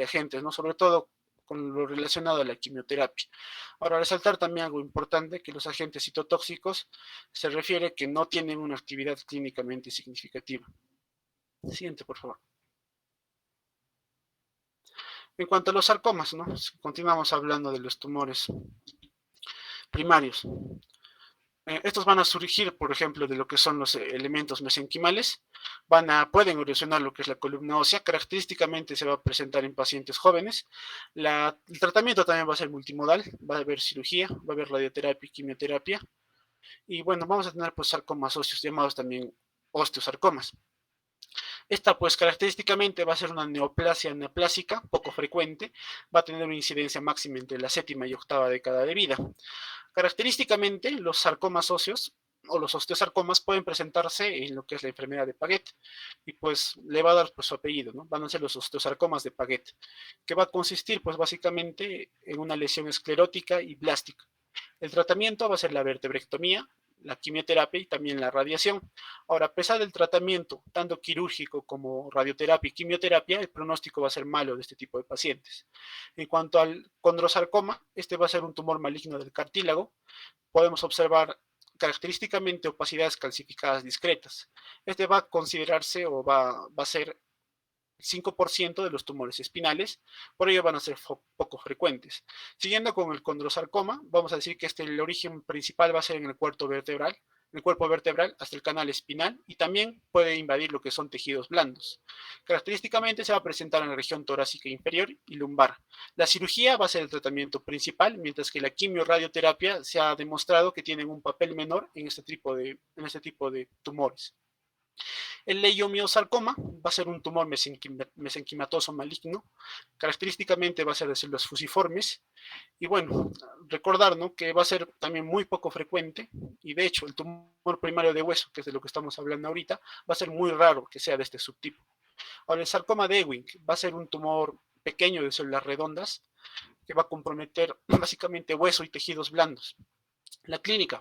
agentes, ¿no? Sobre todo con lo relacionado a la quimioterapia. Ahora, resaltar también algo importante, que los agentes citotóxicos se refiere que no tienen una actividad clínicamente significativa. Siguiente, por favor. En cuanto a los sarcomas, ¿no? Continuamos hablando de los tumores primarios. Estos van a surgir, por ejemplo, de lo que son los elementos mesenquimales, pueden erosionar lo que es la columna ósea, característicamente se va a presentar en pacientes jóvenes. El tratamiento también va a ser multimodal, va a haber cirugía, va a haber radioterapia y quimioterapia, y bueno, vamos a tener pues sarcomas óseos, llamados también osteosarcomas. Esta pues característicamente va a ser una neoplasia neoplásica, poco frecuente, va a tener una incidencia máxima entre la séptima y octava década de vida. Característicamente, los sarcomas óseos o los osteosarcomas pueden presentarse en lo que es la enfermedad de Paget y pues le va a dar pues, su apellido, ¿no? Van a ser los osteosarcomas de Paget, que va a consistir pues básicamente en una lesión esclerótica y blástica. El tratamiento va a ser la vertebrectomía, la quimioterapia y también la radiación. Ahora, a pesar del tratamiento, tanto quirúrgico como radioterapia y quimioterapia, el pronóstico va a ser malo de este tipo de pacientes. En cuanto al condrosarcoma, este va a ser un tumor maligno del cartílago. Podemos observar característicamente opacidades calcificadas discretas. Este va a considerarse o va a ser 5% de los tumores espinales, por ello van a ser poco frecuentes. Siguiendo con el condrosarcoma, vamos a decir que el origen principal va a ser en el cuerpo vertebral hasta el canal espinal y también puede invadir lo que son tejidos blandos. Característicamente se va a presentar en la región torácica inferior y lumbar. La cirugía va a ser el tratamiento principal, mientras que la quimioradioterapia se ha demostrado que tienen un papel menor en este tipo de tumores. El leiomiosarcoma va a ser un tumor mesenquimatoso maligno, característicamente va a ser de células fusiformes, y bueno, recordar, ¿no? Que va a ser también muy poco frecuente, y de hecho el tumor primario de hueso, que es de lo que estamos hablando ahorita, va a ser muy raro que sea de este subtipo. Ahora, el sarcoma de Ewing va a ser un tumor pequeño de células redondas, que va a comprometer básicamente hueso y tejidos blandos. La clínica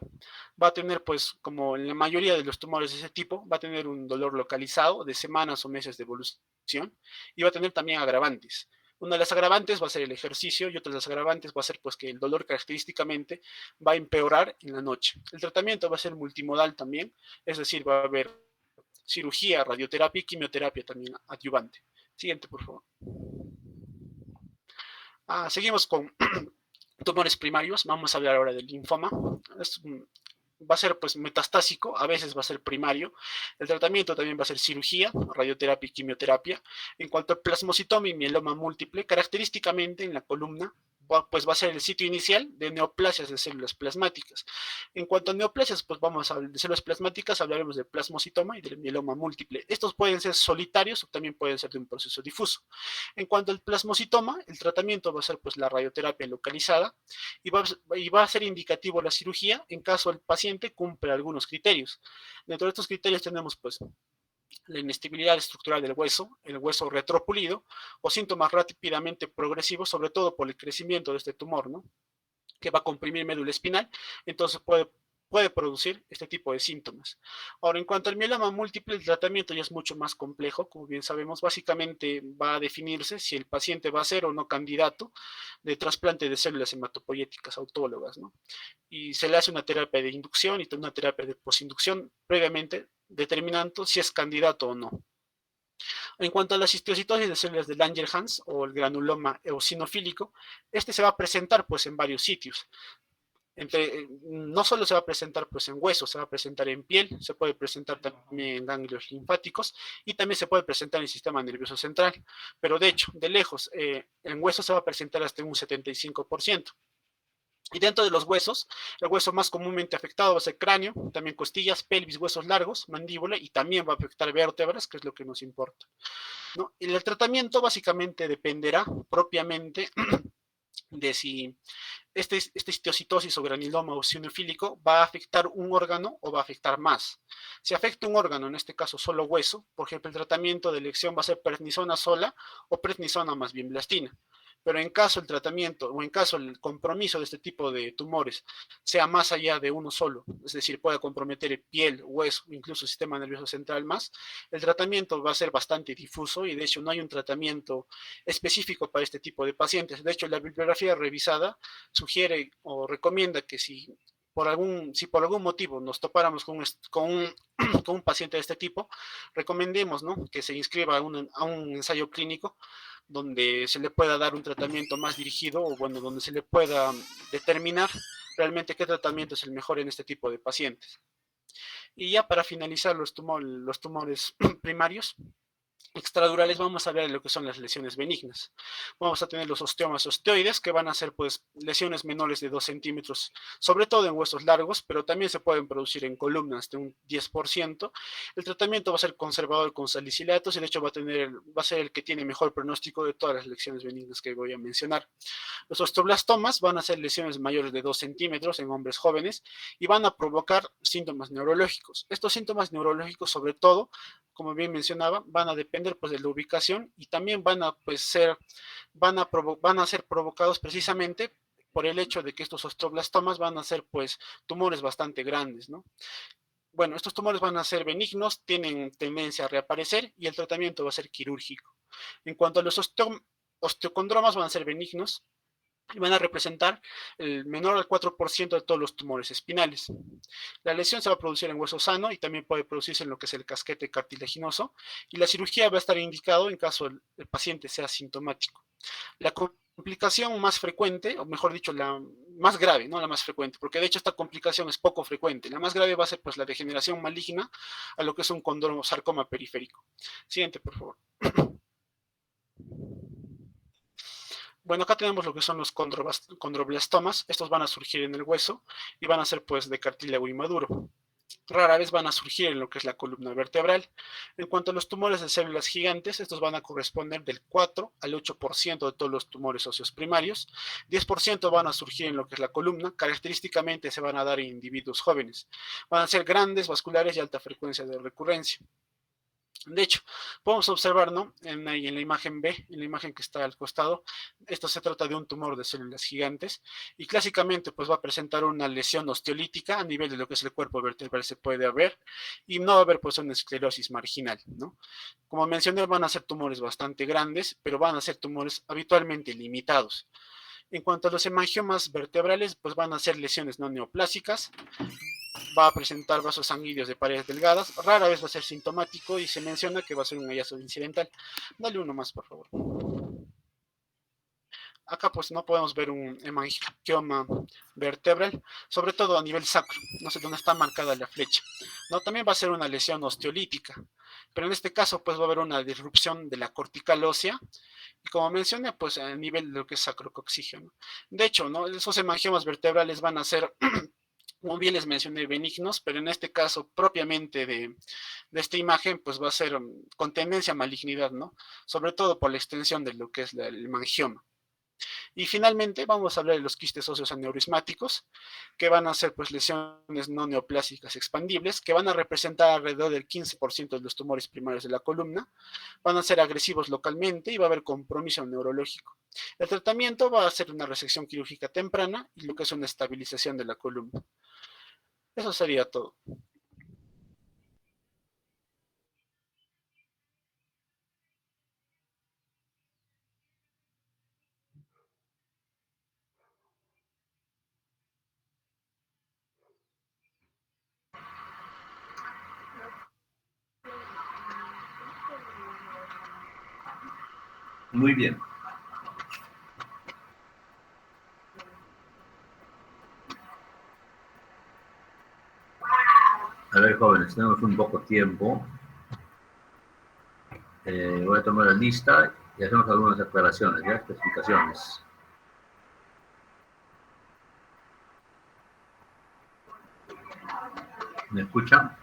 va a tener, pues, como en la mayoría de los tumores de ese tipo, va a tener un dolor localizado de semanas o meses de evolución y va a tener también agravantes. Una de las agravantes va a ser el ejercicio y otra de las agravantes va a ser pues que el dolor característicamente va a empeorar en la noche. El tratamiento va a ser multimodal también, es decir, va a haber cirugía, radioterapia y quimioterapia también adyuvante. Siguiente, por favor. Seguimos con tumores primarios. Vamos a hablar ahora del linfoma. Va a ser pues metastásico, a veces va a ser primario. El tratamiento también va a ser cirugía, radioterapia y quimioterapia. En cuanto al plasmocitoma y mieloma múltiple, característicamente en la columna pues va a ser el sitio inicial de neoplasias de células plasmáticas. En cuanto a neoplasias, pues vamos a hablar de células plasmáticas, hablaremos del plasmocitoma y del mieloma múltiple. Estos pueden ser solitarios o también pueden ser de un proceso difuso. En cuanto al plasmocitoma, el tratamiento va a ser pues la radioterapia localizada y va a ser indicativo la cirugía en caso el paciente cumpla algunos criterios. Dentro de estos criterios tenemos pues la inestabilidad estructural del hueso, el hueso retropulido o síntomas rápidamente progresivos, sobre todo por el crecimiento de este tumor, ¿no? Que va a comprimir médula espinal, entonces puede producir este tipo de síntomas. Ahora, en cuanto al mieloma múltiple, el tratamiento ya es mucho más complejo, como bien sabemos, básicamente va a definirse si el paciente va a ser o no candidato de trasplante de células hematopoyéticas autólogas, ¿no? Y se le hace una terapia de inducción y una terapia de posinducción previamente determinando si es candidato o no. En cuanto a la histiocytosis de células de Langerhans o el granuloma eosinofílico, este se va a presentar pues en varios sitios. No solo se va a presentar pues en huesos, se va a presentar en piel, se puede presentar también en ganglios linfáticos y también se puede presentar en el sistema nervioso central. Pero de hecho, de lejos, en huesos se va a presentar hasta un 75%. Y dentro de los huesos, el hueso más comúnmente afectado va a ser cráneo, también costillas, pelvis, huesos largos, mandíbula y también va a afectar vértebras, que es lo que nos importa, ¿no? Y el tratamiento básicamente dependerá propiamente de si esta histiocytosis o granuloma eosinofílico va a afectar un órgano o va a afectar más. Si afecta un órgano, en este caso solo hueso, por ejemplo, el tratamiento de elección va a ser prednisona sola o prednisona más bien blastina. Pero en caso el tratamiento o en caso el compromiso de este tipo de tumores sea más allá de uno solo, es decir, pueda comprometer piel, hueso, incluso sistema nervioso central más, el tratamiento va a ser bastante difuso y de hecho no hay un tratamiento específico para este tipo de pacientes. De hecho, la bibliografía revisada sugiere o recomienda que si por algún motivo nos topáramos con un paciente de este tipo, recomendemos, ¿no?, que se inscriba a un ensayo clínico donde se le pueda dar un tratamiento más dirigido o bueno, donde se le pueda determinar realmente qué tratamiento es el mejor en este tipo de pacientes. Y ya para finalizar los tumores primarios, extradurales, vamos a ver lo que son las lesiones benignas. Vamos a tener los osteomas osteoides, que van a ser pues lesiones menores de 2 centímetros, sobre todo en huesos largos, pero también se pueden producir en columnas de un 10%. El tratamiento va a ser conservador con salicilatos y de hecho va a ser el que tiene mejor pronóstico de todas las lesiones benignas que voy a mencionar. Los osteoblastomas van a ser lesiones mayores de 2 centímetros en hombres jóvenes y van a provocar síntomas neurológicos. Estos síntomas neurológicos, sobre todo, como bien mencionaba, van a depender pues de la ubicación y también van a ser provocados precisamente por el hecho de que estos osteoblastomas van a ser pues tumores bastante grandes, ¿no? Bueno, estos tumores van a ser benignos, tienen tendencia a reaparecer y el tratamiento va a ser quirúrgico. En cuanto a los osteocondromas, van a ser benignos y van a representar el menor al 4% de todos los tumores espinales. La lesión se va a producir en hueso sano y también puede producirse en lo que es el casquete cartilaginoso y la cirugía va a estar indicado en caso el paciente sea sintomático. La complicación más frecuente, o mejor dicho, la más grave, no la más frecuente, porque de hecho esta complicación es poco frecuente. La más grave va a ser pues la degeneración maligna a lo que es un condrosarcoma periférico. Siguiente, por favor. Bueno, acá tenemos lo que son los condroblastomas. Estos van a surgir en el hueso y van a ser pues de cartílago inmaduro. Rara vez van a surgir en lo que es la columna vertebral. En cuanto a los tumores de células gigantes, estos van a corresponder del 4 al 8% de todos los tumores óseos primarios. 10% van a surgir en lo que es la columna. Característicamente se van a dar en individuos jóvenes. Van a ser grandes, vasculares y alta frecuencia de recurrencia. De hecho, podemos observar, ¿no?, en la imagen B, en la imagen que está al costado, esto se trata de un tumor de células gigantes y clásicamente pues va a presentar una lesión osteolítica a nivel de lo que es el cuerpo vertebral, se puede ver, y no va a haber pues una esclerosis marginal, ¿no? Como mencioné, van a ser tumores bastante grandes, pero van a ser tumores habitualmente limitados. En cuanto a los hemangiomas vertebrales, pues van a ser lesiones no neoplásicas, va a presentar vasos sanguíneos de paredes delgadas, rara vez va a ser sintomático y se menciona que va a ser un hallazgo incidental. Dale uno más, por favor. acá pues no podemos ver un hemangioma vertebral, sobre todo a nivel sacro, no sé dónde está marcada la flecha, ¿no? También va a ser una lesión osteolítica, pero en este caso pues va a haber una disrupción de la cortical ósea, y como mencioné, pues a nivel de lo que es sacrococcigio, ¿no? De hecho, ¿no? Esos hemangiomas vertebrales van a ser, como bien les mencioné, benignos, pero en este caso propiamente de esta imagen, pues va a ser con tendencia a malignidad, ¿no? Sobre todo por la extensión de lo que es el hemangioma. Y finalmente vamos a hablar de los quistes óseos aneurismáticos, que van a ser pues lesiones no neoplásicas expandibles, que van a representar alrededor del 15% de los tumores primarios de la columna, van a ser agresivos localmente y va a haber compromiso neurológico. El tratamiento va a ser una resección quirúrgica temprana y lo que es una estabilización de la columna. Eso sería todo. Muy bien. A ver, jóvenes, tenemos un poco tiempo. Voy a tomar la lista y hacemos algunas aclaraciones, ¿ya? Especificaciones. ¿Me escuchan?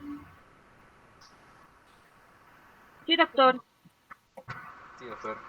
Sí, doctor. Sí, doctor.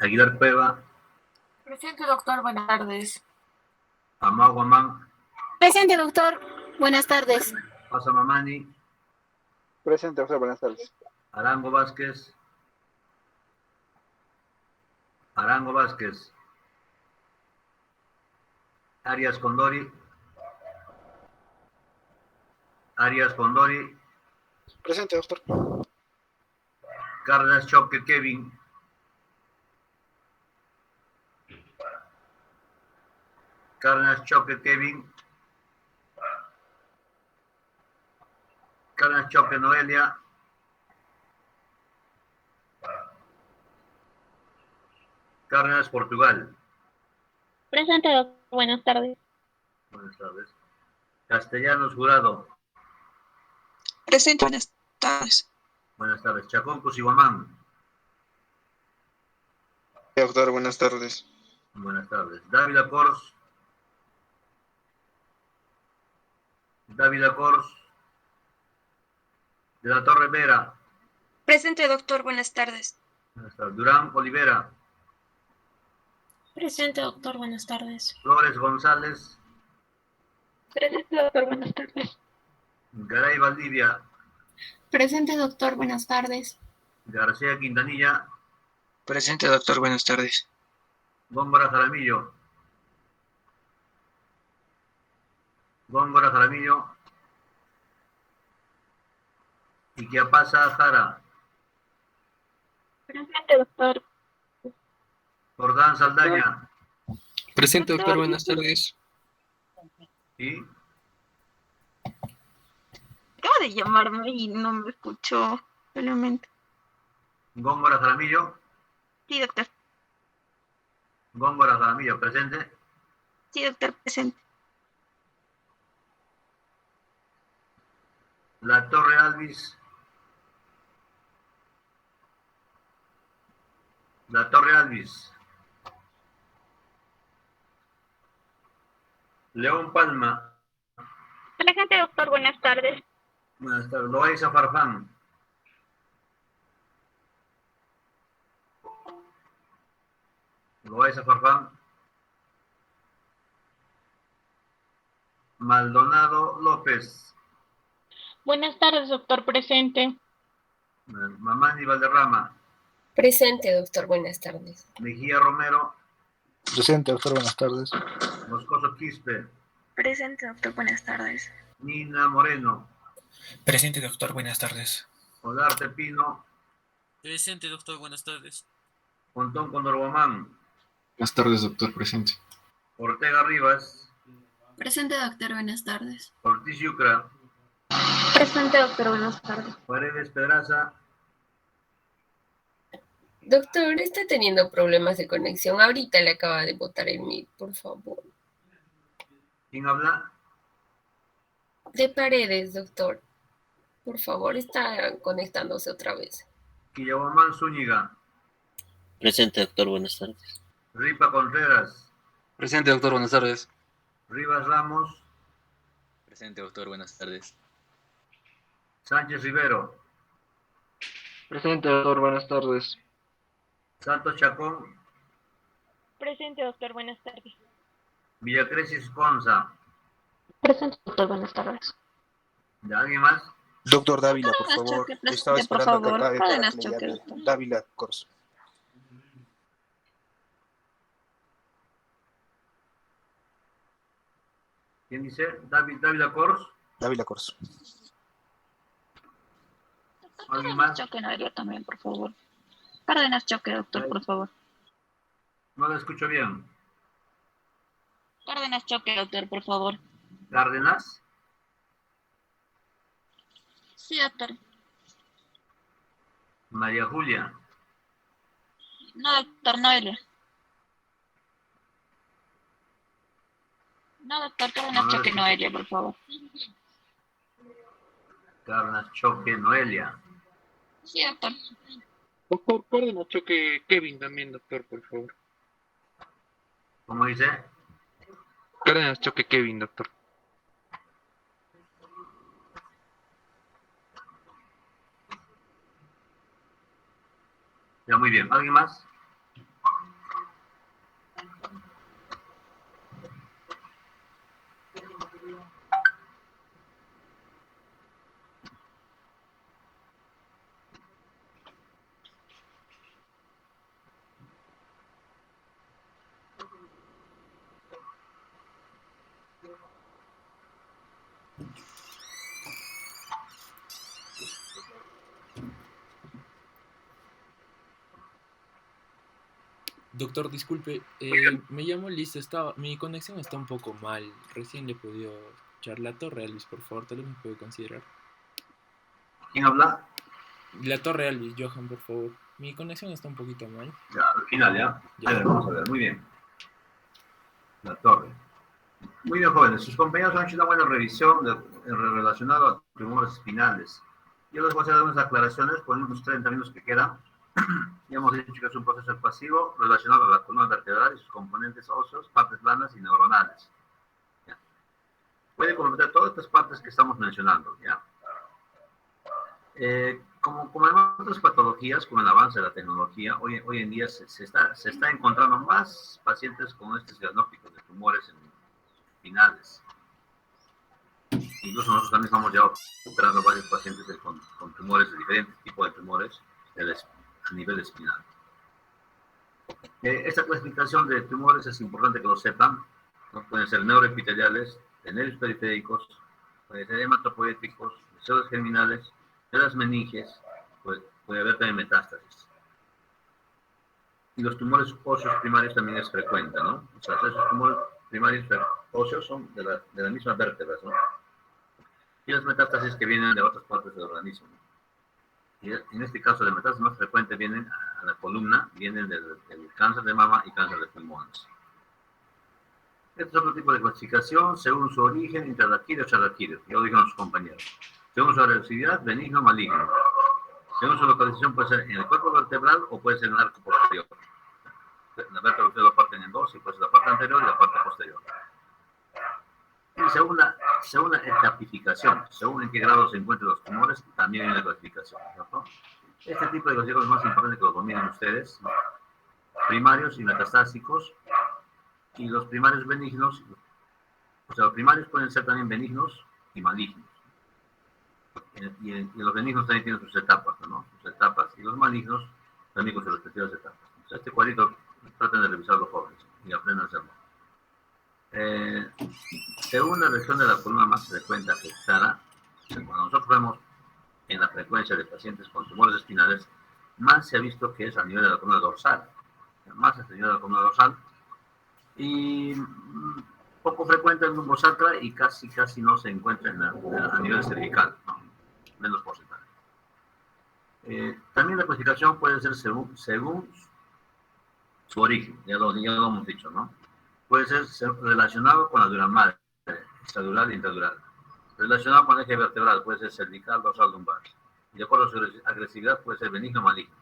Aguilar Cueva, Presente, doctor. Buenas tardes. Amaguamán, Presente, doctor. Buenas tardes. Pasamamani, Presente, doctor, buenas tardes. Arango Vázquez, Arango Vázquez, Arias Condori, Arias Condori, Presente, doctor. Carlas Choque Kevin, Carlas Choque Kevin, Carlas Choque Noelia, Carlas Portugal. Presente, doctor. Buenas tardes. Buenas tardes. Castellanos Jurado. Presente, buenas tardes. Buenas tardes. Chacón Cusiguamán. Doctor, buenas tardes. Buenas tardes. Dávila Cors. Dávila Cors. De la Torre Vera. Presente, doctor, buenas tardes. Buenas tardes. Durán Olivera. Presente, doctor. Buenas tardes. Flores González. Presente, doctor. Buenas tardes. Garay Valdivia. Presente, doctor. Buenas tardes. García Quintanilla. Presente, doctor, buenas tardes. Góngora Jaramillo. Góngora Jaramillo. Iquiapasa Jara. Presente, doctor. Jordán Saldaña. Presente, doctor, buenas tardes. ¿Y? Acaba de llamarme y no me escuchó, realmente. Góngora Jaramillo. Sí, doctor. Góngora Jaramillo, presente. Sí, doctor, presente. La Torre Alvis. La Torre Alvis. León Palma. Presente, doctor, buenas tardes. Buenas tardes. Loaiza Farfán. Loaiza Farfán. Maldonado López. Buenas tardes, doctor, presente. Mamani Valderrama. Presente, doctor, buenas tardes. Mejía Romero. Presente, doctor, buenas tardes. Moscoso Quispe. Presente, doctor, buenas tardes. Nina Moreno. Presente, doctor, buenas tardes. Olarte Pino. Presente, doctor, buenas tardes. Pontón Condorguamán. Buenas tardes, doctor, presente. Ortega Rivas. Presente, doctor, buenas tardes. Ortiz Yucra. Presente, doctor, buenas tardes. Paredes Pedraza. Doctor, está teniendo problemas de conexión. Ahorita le acaba de botar el Meet, por favor. ¿Quién habla? De Paredes, doctor. Por favor, está conectándose otra vez. Quillabomán Zúñiga. Presente, doctor, buenas tardes. Ripa Contreras. Presente, doctor, buenas tardes. Rivas Ramos. Presente, doctor, buenas tardes. Sánchez Rivero. Presente, doctor, buenas tardes. Santos Chacón. Presente, doctor, buenas tardes. Villacresis Conza. Presente, doctor, buenas tardes. ¿De alguien más? Doctor Dávila, por favor. Choque, presente, Estaba por esperando que favor. acabe para Cárdenas que le Choque, llame. doctor. Dávila Corso. ¿Quién dice? Dávila Cors. Dávila Corso. ¿Alguien más? Choque Noelia también, por favor. Cárdenas Choque, doctor, por favor. No lo escucho bien. Cárdenas Choque, doctor, por favor. Cárdenas. Sí, doctor. María Julia. No, doctor, Noelia. No, doctor, Cárdenas No, Choque sí. Noelia, por favor. Cárdenas Choque Noelia. Sí, doctor. Doctor, Cárdenas Choque Kevin también, doctor, por favor. ¿Cómo dice? Cárdenas Choque Kevin, doctor. Ya, muy bien. ¿Alguien más? Doctor, disculpe, me llamo Liz, mi conexión está un poco mal. Recién le he podido escuchar la torre Elvis, por favor, tal vez me puede considerar. ¿Quién habla? La torre Elvis, Johan, por favor. Mi conexión está un poquito mal. Ya, al final, ya. Ya. A ver, vamos a ver, muy bien. La torre. Muy bien, jóvenes. Sus compañeros han hecho una buena revisión relacionado a tumores espinales. Yo les voy a hacer unas aclaraciones por unos 30 minutos que quedan. Ya hemos dicho que es un proceso pasivo relacionado a la columna vertebral y sus componentes óseos, partes blandas y neuronales. ¿Ya? Puede comprometer todas estas partes que estamos mencionando. ¿Ya? Como en otras patologías, con el avance de la tecnología, hoy en día se está encontrando más pacientes con estos diagnósticos de tumores espinales. Incluso nosotros también estamos ya operando varios pacientes con tumores de diferentes tipos de tumores a nivel espinal. Esta clasificación de tumores es importante que lo sepan. ¿No? Pueden ser neuroepiteliales, de nervios periféricos, pueden ser hematopoéticos, células germinales, de las meninges, puede haber también metástasis. Y los tumores óseos primarios también es frecuente, ¿no? O sea, esos tumores primarios óseos son de la misma vértebra, ¿no? Y las metástasis que vienen de otras partes del organismo. Y en este caso, la metástasis más frecuente vienen a la columna, vienen del cáncer de mama y cáncer de pulmones. Este es otro tipo de clasificación según su origen, intraraquídeo o extrarraquídeo, ya lo dijeron sus compañeros. Según su agresividad, benigno o maligno. Según su localización, puede ser en el cuerpo vertebral o puede ser en el arco posterior. La vértebra ustedes lo parten en dos, y puede ser la parte anterior y la parte posterior. Y según la etapificación, según en qué grado se encuentran los tumores, también hay una clasificación, ¿no? Este tipo de clasificación es más importante que lo dominen ustedes, ¿no? Primarios y metastásicos, y los primarios benignos, o sea, los primarios pueden ser también benignos y malignos. Y los benignos también tienen sus etapas, ¿no? Sus etapas, y los malignos también con sus respectivas etapas. O sea, este cuadrito traten de revisarlo jóvenes y aprendan a hacerlo. Según la región de la columna más frecuente afectada, cuando nosotros vemos en la frecuencia de pacientes con tumores espinales, más se ha visto que es a nivel de la columna dorsal, más a nivel de la columna dorsal, y poco frecuente en el lumbo sacra y casi no se encuentra a nivel cervical, ¿no? Menos porcentaje. También la clasificación puede ser según su origen, ya lo hemos dicho, ¿no? Puede ser relacionado con la dura madre, extradural e intradural. Relacionado con el eje vertebral, puede ser cervical, dorsal, lumbar. Y de acuerdo a su agresividad, puede ser benigno o maligno.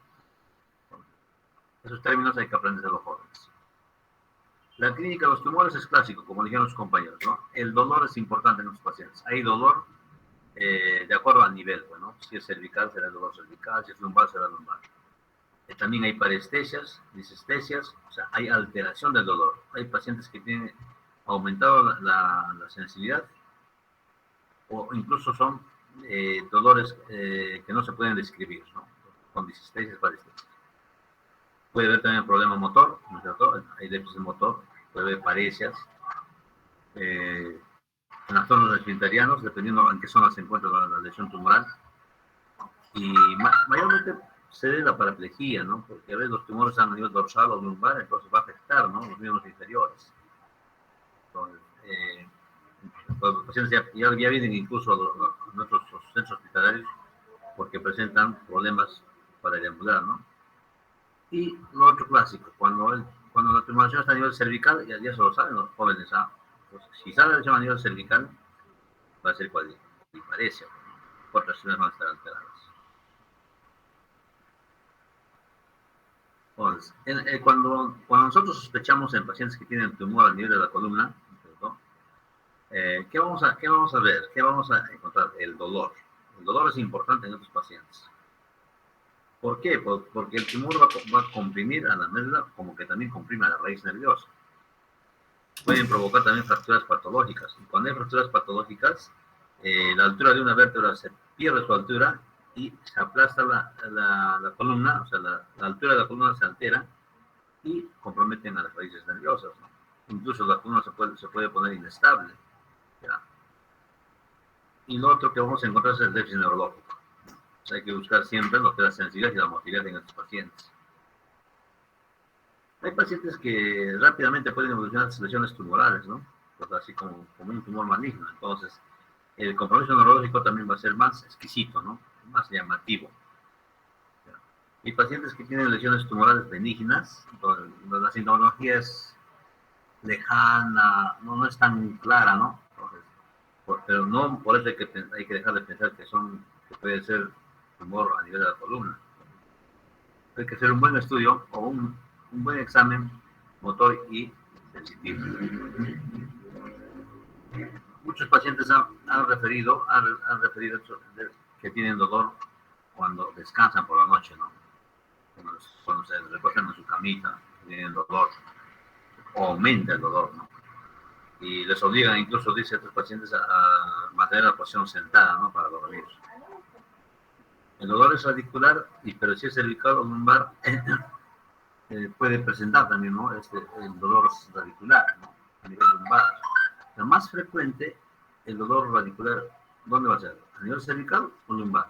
Esos términos hay que aprenderse los jóvenes. La clínica de los tumores es clásico, como dijeron los compañeros, ¿no? El dolor es importante en los pacientes. Hay dolor de acuerdo al nivel, ¿no? Si es cervical, será el dolor cervical, si es lumbar, será lumbar. También hay parestesias, disestesias, o sea, hay alteración del dolor. Hay pacientes que tienen aumentado la sensibilidad o incluso son dolores que no se pueden describir, ¿no? Con disestesias, parestesias. Puede haber también problema motor, ¿no es cierto? Hay déficit motor, puede haber paresias. En las zonas esfinterianos, dependiendo en qué zona se encuentra la lesión tumoral. Y mayormente se debe la paraplejía, ¿no? Porque a veces los tumores están a nivel dorsal o lumbar, entonces va a afectar, ¿no? Los miembros inferiores. Entonces, los pacientes ya vienen incluso a nuestros centros hospitalarios porque presentan problemas para deambular, ¿no? Y lo otro clásico, cuando la tumoración está a nivel cervical, ya se lo saben los jóvenes, ¿ah? Pues, si sale la lesión a nivel cervical, va a ser cuadriparesia, ¿no? Otras zonas van a estar alteradas. Entonces, cuando nosotros sospechamos en pacientes que tienen tumor a nivel de la columna, ¿no? ¿Qué vamos a ver? ¿Qué vamos a encontrar? El dolor. El dolor es importante en estos pacientes. ¿Por qué? Porque el tumor va a comprimir a la médula como que también comprime a la raíz nerviosa. Pueden provocar también fracturas patológicas. Y cuando hay fracturas patológicas, la altura de una vértebra se pierde su altura y se aplasta la columna, o sea, la altura de la columna se altera y comprometen a las raíces nerviosas, ¿no? Incluso la columna se puede poner inestable, ¿ya? Y lo otro que vamos a encontrar es el déficit neurológico. O sea, hay que buscar siempre lo que es la sensibilidad y la motilidad en estos pacientes. Hay pacientes que rápidamente pueden evolucionar lesiones tumorales, ¿no? Pues así como un tumor maligno. Entonces, el compromiso neurológico también va a ser más exquisito, ¿no? Más llamativo. Hay pacientes que tienen lesiones tumorales benignas, entonces la sintomatología es lejana, no es tan clara, ¿no? Entonces, pero no por eso hay que dejar de pensar que puede ser tumor a nivel de la columna. Hay que hacer un buen estudio o un buen examen motor y sensitivo. Muchos pacientes han referido que tienen dolor cuando descansan por la noche, ¿no? Cuando se recogen en su camita, tienen dolor, o aumenta el dolor, ¿no? Y les obligan, incluso, dice a estos pacientes, a mantener la posición sentada, ¿no? Para dormir. El dolor es radicular, pero si es cervical o lumbar, puede presentar también, ¿no? El dolor radicular, ¿no? A nivel lumbar. La más frecuente, el dolor radicular, ¿dónde va a ser? ¿A nivel cervical o lumbar?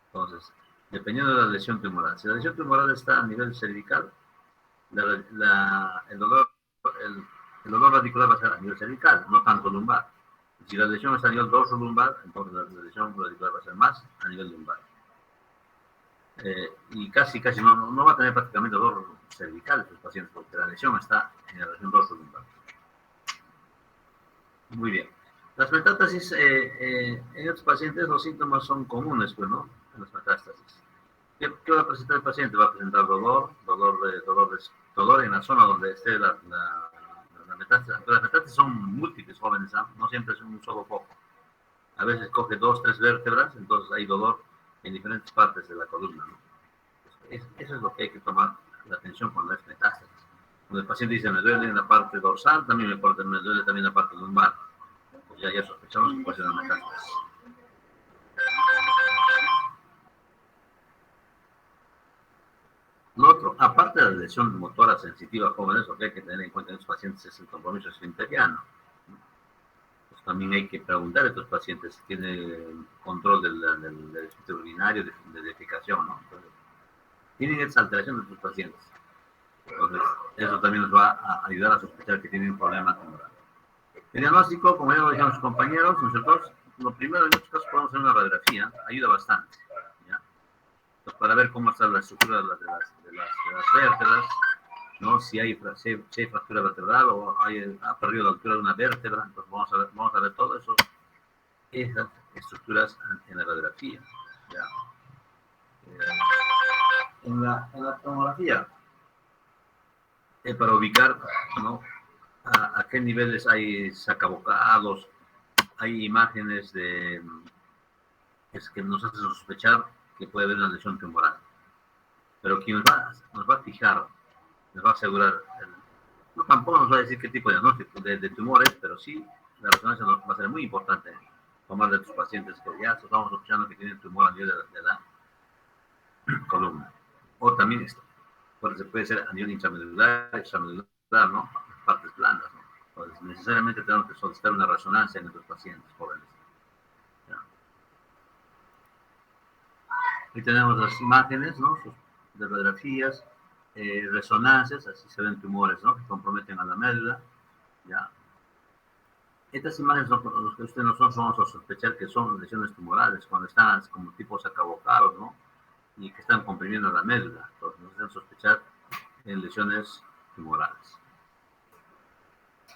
Entonces, dependiendo de la lesión tumoral. Si la lesión tumoral está a nivel cervical, el dolor radicular va a ser a nivel cervical, no tanto lumbar. Si la lesión está a nivel dorso-lumbar, entonces la lesión radicular va a ser más a nivel lumbar. Y casi no va a tener prácticamente dolor cervical estos pacientes, porque la lesión está en la región dorso-lumbar. Muy bien. Las metástasis, en estos pacientes los síntomas son comunes, pues, ¿no? En las metástasis. ¿Qué va a presentar el paciente? Va a presentar dolor en la zona donde esté la metástasis. Las metástasis son múltiples, jóvenes, ¿eh? No siempre es un solo foco. A veces coge 2, 3 vértebras, entonces hay dolor en diferentes partes de la columna, ¿no? Eso es lo que hay que tomar la atención cuando es metástasis. Cuando el paciente dice, me duele en la parte dorsal, también me duele también la parte lumbar. Pues ya sospechamos que puede ser una metástasis. Lo otro, aparte de la lesión motora sensitiva, jóvenes, lo que hay que tener en cuenta en los pacientes es el compromiso esfinteriano. Pues también hay que preguntar a estos pacientes si tienen control del esfínter urinario, de defecación, ¿no? Entonces, tienen esa alteración de estos pacientes. Entonces, eso también nos va a ayudar a sospechar que tienen un problema tumoral. El diagnóstico, como ya lo dijeron sus compañeros, nosotros, lo primero en estos casos podemos hacer una radiografía, ayuda bastante, ¿ya? Pues para ver cómo está la estructura de las vértebras, ¿no? Si hay fractura vertebral o ha perdido la altura de una vértebra, entonces vamos a ver todo eso, esas estructuras en la radiografía, ¿ya? En la tomografía, para ubicar, ¿no? A qué niveles hay sacabocados, hay imágenes que nos hacen sospechar que puede haber una lesión tumoral. Pero quien nos va a fijar, nos va a asegurar, no, tampoco nos va a decir qué tipo de diagnóstico de tumores, pero sí la resonancia va a ser muy importante tomar de tus pacientes que ya estamos sospechando que tienen tumor a nivel de la columna. O también puede ser a nivel intramedular, ¿no? Partes blandas, ¿no? Entonces, necesariamente tenemos que solicitar una resonancia en nuestros pacientes jóvenes. ¿Ya? Aquí tenemos las imágenes, ¿no? De radiografías, resonancias, así se ven tumores, ¿no? Que comprometen a la médula, ¿ya? Estas imágenes son los que ustedes nosotros vamos a sospechar que son lesiones tumorales, cuando están como tipos acabocados, ¿no? Y que están comprimiendo la médula. Entonces nos hacen sospechar en lesiones tumorales.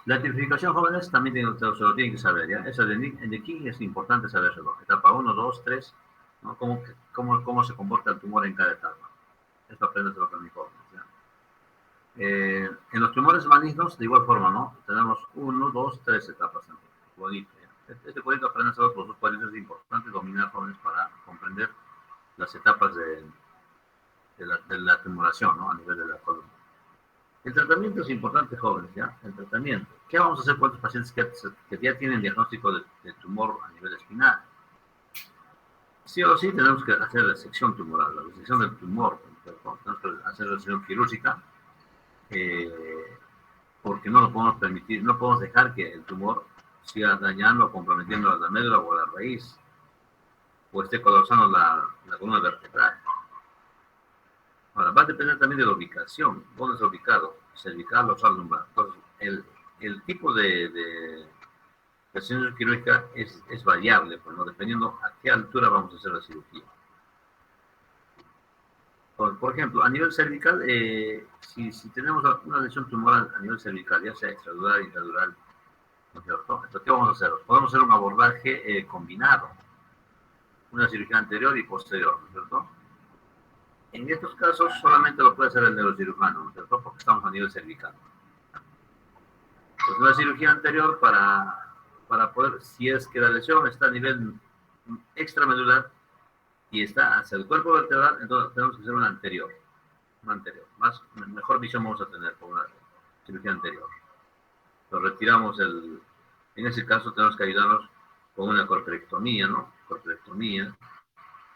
La tipificación, jóvenes, también se lo tienen que saber, ¿ya? Eso de aquí es importante sabérselo. Etapa 1, 2, 3, ¿no? Cómo se comporta el tumor en cada etapa. Esto apréndeselo con mi jóvenes, ¿ya? En los tumores malignos, de igual forma, ¿no? Tenemos 1, 2, 3 etapas. Cuadrito, ¿ya? Este cuadrito apréndeselo, los dos cuadritos es importante dominar, jóvenes, para comprender las etapas de la tumoración, ¿no? A nivel de la columna. El tratamiento es importante, jóvenes, ¿ya? El tratamiento. ¿Qué vamos a hacer con los pacientes que ya tienen diagnóstico de tumor a nivel espinal? Sí o sí tenemos que hacer la sección tumoral, la resección del tumor. Tenemos que hacer la resección quirúrgica porque no lo podemos permitir, no podemos dejar que el tumor siga dañando o comprometiendo a la médula o a la raíz o esté colapsando la columna vertebral. Ahora, va a depender también de la ubicación. ¿Dónde está ubicado? Cervical o lumbar. Entonces, el tipo de cirugía quirúrgica es variable, pues, ¿no? Dependiendo a qué altura vamos a hacer la cirugía. Por ejemplo, a nivel cervical, si tenemos una lesión tumoral a nivel cervical, ya sea extradural, intradural, ¿no es cierto? Entonces, ¿qué vamos a hacer? Podemos hacer un abordaje combinado. Una cirugía anterior y posterior, ¿no es cierto? En estos casos solamente lo puede hacer el neurocirujano, ¿no es cierto? Porque estamos a nivel cervical. Pues una cirugía anterior para poder, si es que la lesión está a nivel extramedular y está hacia el cuerpo vertebral, entonces tenemos que hacer una anterior. Mejor visión vamos a tener con una cirugía anterior. Lo retiramos en ese caso tenemos que ayudarnos con una corperectomía, ¿no? Corperectomía.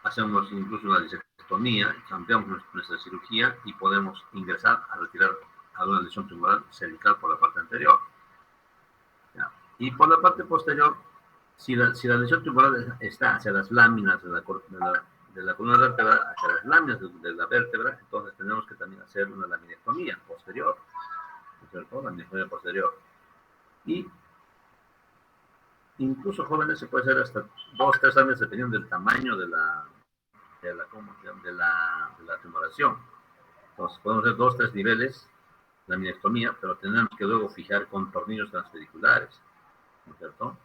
Hacemos incluso una disectomía, ampliamos nuestra cirugía y podemos ingresar a retirar alguna lesión tumoral cervical por la parte anterior. ¿Ya? Y por la parte posterior, si la lesión tumoral está hacia las láminas de de la columna vertebral hacia las láminas de la vértebra, entonces tenemos que también hacer una laminectomía posterior, ¿no es cierto? Laminectomía posterior. Y incluso jóvenes se puede hacer hasta 2, 3 láminas dependiendo del tamaño de la tumoración. Entonces podemos hacer 2, 3 niveles de laminectomía, pero tenemos que luego fijar con tornillos transpediculares, ¿no es cierto?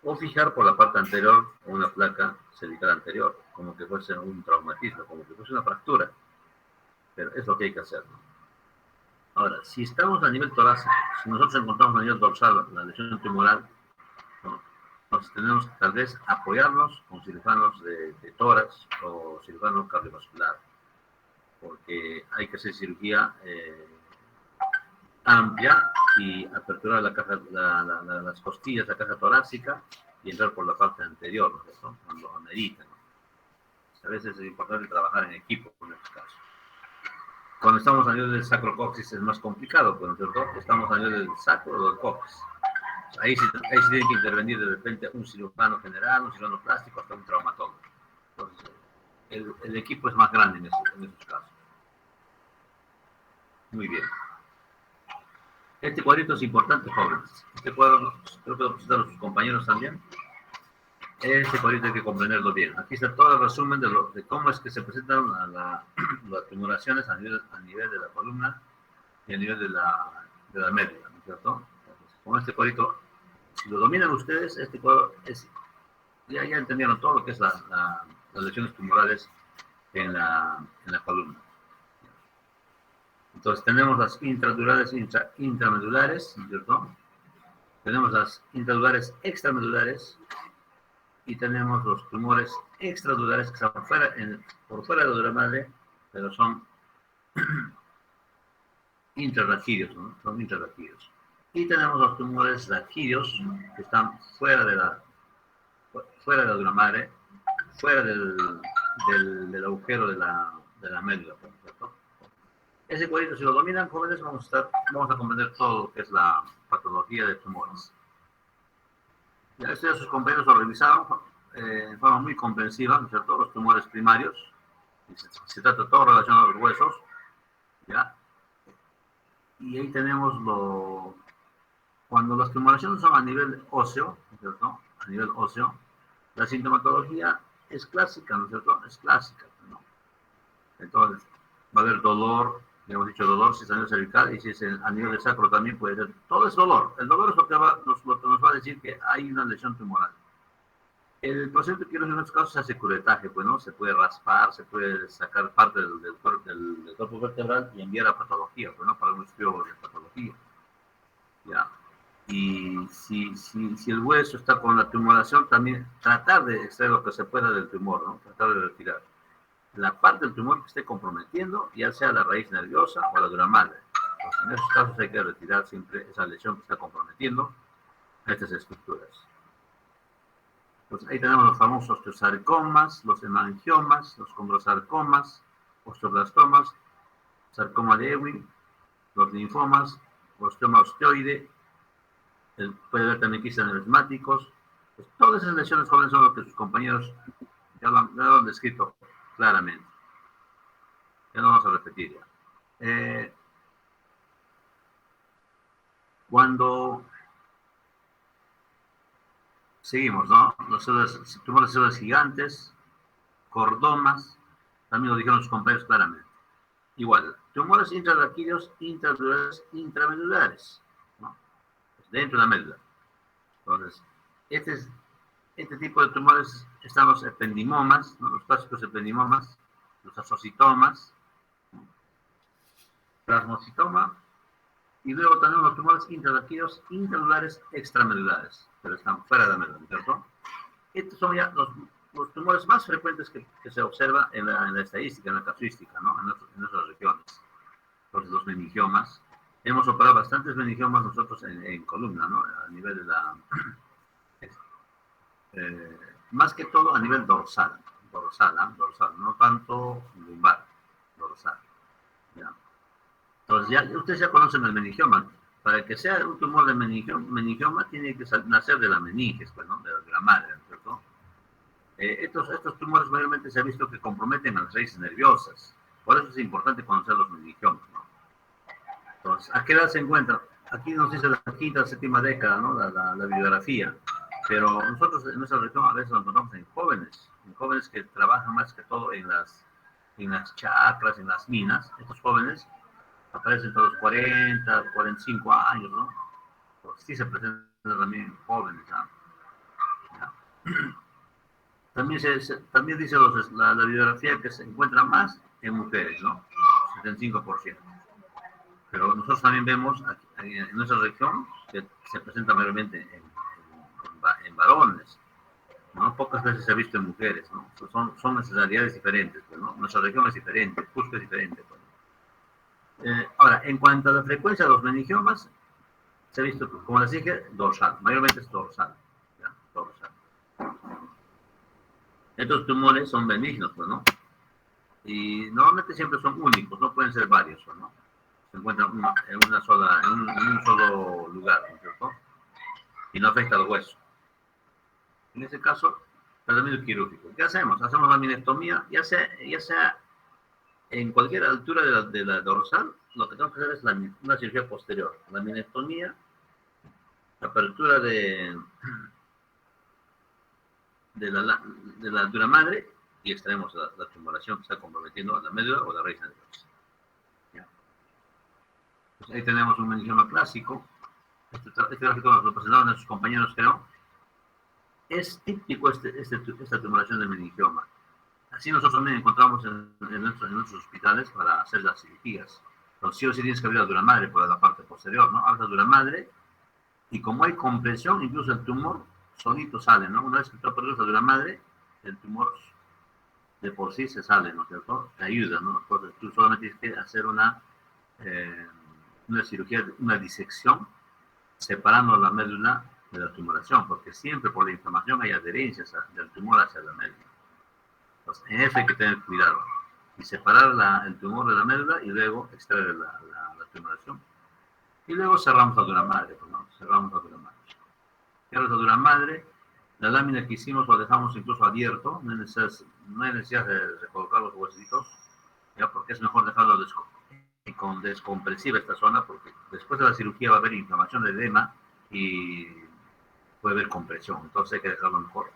O fijar por la parte anterior una placa cervical anterior, como que fuese un traumatismo, como que fuese una fractura. Pero es lo que hay que hacer, ¿no? Ahora, si estamos a nivel torácico, si nosotros encontramos a nivel dorsal la lesión tumoral, ¿no? Entonces tenemos que tal vez apoyarnos con cirujanos de tórax o cirujano cardiovascular, porque hay que hacer cirugía amplia y aperturar la caja, las costillas, la caja torácica y entrar por la parte anterior, ¿no es cierto? Cuando amerita, ¿no? A veces es importante trabajar en equipo en estos casos. Cuando estamos a nivel del sacrocoxis es más complicado, ¿no es cierto? Estamos a nivel del sacro o del coxis. Ahí sí tiene que intervenir de repente un cirujano general, un cirujano plástico, hasta un traumatólogo. Entonces, el equipo es más grande en esos casos. Muy bien. Este cuadrito es importante, jóvenes. Este cuadro, creo que lo presentaron sus compañeros también. Este cuadrito hay que comprenderlo bien. Aquí está todo el resumen de cómo es que se presentan las tumoraciones a nivel de la columna y a nivel de la médula, ¿no es cierto? Entonces, con este cuadrito, si lo dominan ustedes, este cuadro es, ya entendieron todo lo que es las lesiones tumorales en la columna. Entonces tenemos las intradurales intramedulares, ¿no es cierto? Tenemos las intradurales extramedulares y tenemos los tumores extradurales que están por fuera de la dura madre, pero son intrarraquídeos, ¿no? Son intrarraquídeos. Y tenemos los tumores raquídeos que están fuera de la dura madre, fuera del agujero de la médula, ¿no es cierto? Ese cuadrito, si lo dominan, jóvenes, vamos a comprender todo lo que es la patología de tumores. Ya esto ya sus compañeros lo revisaron en forma muy comprensiva, ¿no es cierto? Los tumores primarios. Se trata todo relacionado a los huesos, ¿ya? Y ahí tenemos cuando las tumoraciones son a nivel óseo, ¿no es cierto? A nivel óseo, la sintomatología es clásica, ¿no es cierto? Es clásica, ¿no? Entonces, va a haber dolor. Ya hemos dicho dolor si es a nivel cervical y si es a nivel de sacro también puede ser. Todo es dolor. El dolor es lo que nos va a decir que hay una lesión tumoral. El procedimiento quirúrgico en estos casos se hace curetaje, pues, ¿no? Se puede raspar, se puede sacar parte del cuerpo vertebral y enviar a patología, pues, ¿no? Para un estudio de patología. ¿Ya? Y si el hueso está con la tumoración, también tratar de extraer lo que se pueda del tumor, ¿no? Tratar de retirar la parte del tumor que esté comprometiendo, ya sea la raíz nerviosa o la dura madre. Pues en esos casos hay que retirar siempre esa lesión que está comprometiendo a estas estructuras. Pues ahí tenemos los famosos osteosarcomas, los hemangiomas, los condrosarcomas, osteoblastomas, sarcoma de Ewing, los linfomas, osteoma osteoide, puede haber también quistes aneurysmáticos. Pues todas esas lesiones jóvenes son lo que sus compañeros ya lo han descrito claramente. Ya no vamos a repetir ya. Cuando seguimos, ¿no? Los tumores de células gigantes, cordomas, también lo dijeron sus compañeros claramente. Igual, tumores intrarraquídeos, intradurales, intramedulares, ¿no? Dentro de la médula. Entonces, este tipo de tumores están los ependimomas, ¿no? Los clásicos ependimomas, los asocitomas, ¿no? Plasmocitoma, y luego tenemos los tumores intrarraquídeos, intradurales, extramedulares, pero están fuera de la médula, ¿cierto? Estos son ya los tumores más frecuentes que se observa en la estadística, en la casuística, ¿no? En nuestras regiones. Entonces, los meningiomas. Hemos operado bastantes meningiomas nosotros en columna, ¿no? A nivel de la... más que todo a nivel dorsal, no tanto lumbar, dorsal. ¿Ya? Entonces, ustedes ya conocen el meningioma. Para que sea un tumor de meningioma tiene que nacer de la meninges, pues, ¿no? De la madre, ¿cierto? Estos tumores mayormente se ha visto que comprometen a las raíces nerviosas. Por eso es importante conocer los meningiomas, ¿no? Entonces, ¿a qué edad se encuentra? Aquí nos dice la quinta o séptima década, ¿no? La bibliografía. Pero nosotros en nuestra región a veces nos encontramos en jóvenes que trabajan más que todo en las chacras, en las minas. Estos jóvenes aparecen entre los 40, 45 años, ¿no? Pues sí se presentan también jóvenes, ¿no? También dice la bibliografía que se encuentra más en mujeres, ¿no? 75%. Pero nosotros también vemos aquí, en nuestra región que se presenta mayormente en varones, ¿no? Pocas veces se ha visto en mujeres, ¿no? Son necesidades diferentes, pues, ¿no? Nuestra región es diferente, Cusco es diferente. Pues. Ahora, en cuanto a la frecuencia de los meningiomas, se ha visto, como les dije, dorsal, mayormente es dorsal. ¿Ya? Dorsal. Estos tumores son benignos, pues, ¿no? Y normalmente siempre son únicos, no pueden ser varios, ¿no? Se encuentran en un solo lugar, ¿no es cierto? Y no afecta al hueso. En ese caso, tratamiento quirúrgico. ¿Qué hacemos? Hacemos la minectomía, ya sea en cualquier altura de la dorsal, lo que tenemos que hacer es una cirugía posterior. La minectomía, la apertura de la dura madre y extraemos la tumoración que está comprometiendo a la médula o la raíz nerviosa. Pues ahí tenemos un meningioma clásico. Este gráfico lo presentaron nuestros compañeros, creo. Es típico esta tumoración del meningioma. Así nosotros también encontramos en nuestros hospitales para hacer las cirugías. Entonces, sí o sí tienes que abrir la dura madre por la parte posterior, ¿no? Abres la dura madre y como hay compresión, incluso el tumor solito sale, ¿no? Una vez que tú aperturas la dura madre, el tumor de por sí se sale, ¿no es cierto? Te ayuda, ¿no? Entonces, tú solamente tienes que hacer una cirugía, una disección, separando la médula de la tumoración, porque siempre por la inflamación hay adherencias del tumor hacia la médula. Entonces, en eso hay que tener cuidado. Y separar el tumor de la médula y luego extraer la tumoración. Y luego cerramos la dura madre, pues, ¿no? Cerramos la dura madre. Cierras la dura madre, la lámina que hicimos lo dejamos incluso abierto, no hay necesidad de recolocar los huesitos, ¿ya? Porque es mejor dejarlo con descompresiva esta zona, porque después de la cirugía va a haber inflamación de edema y puede haber compresión, entonces hay que dejarlo mejor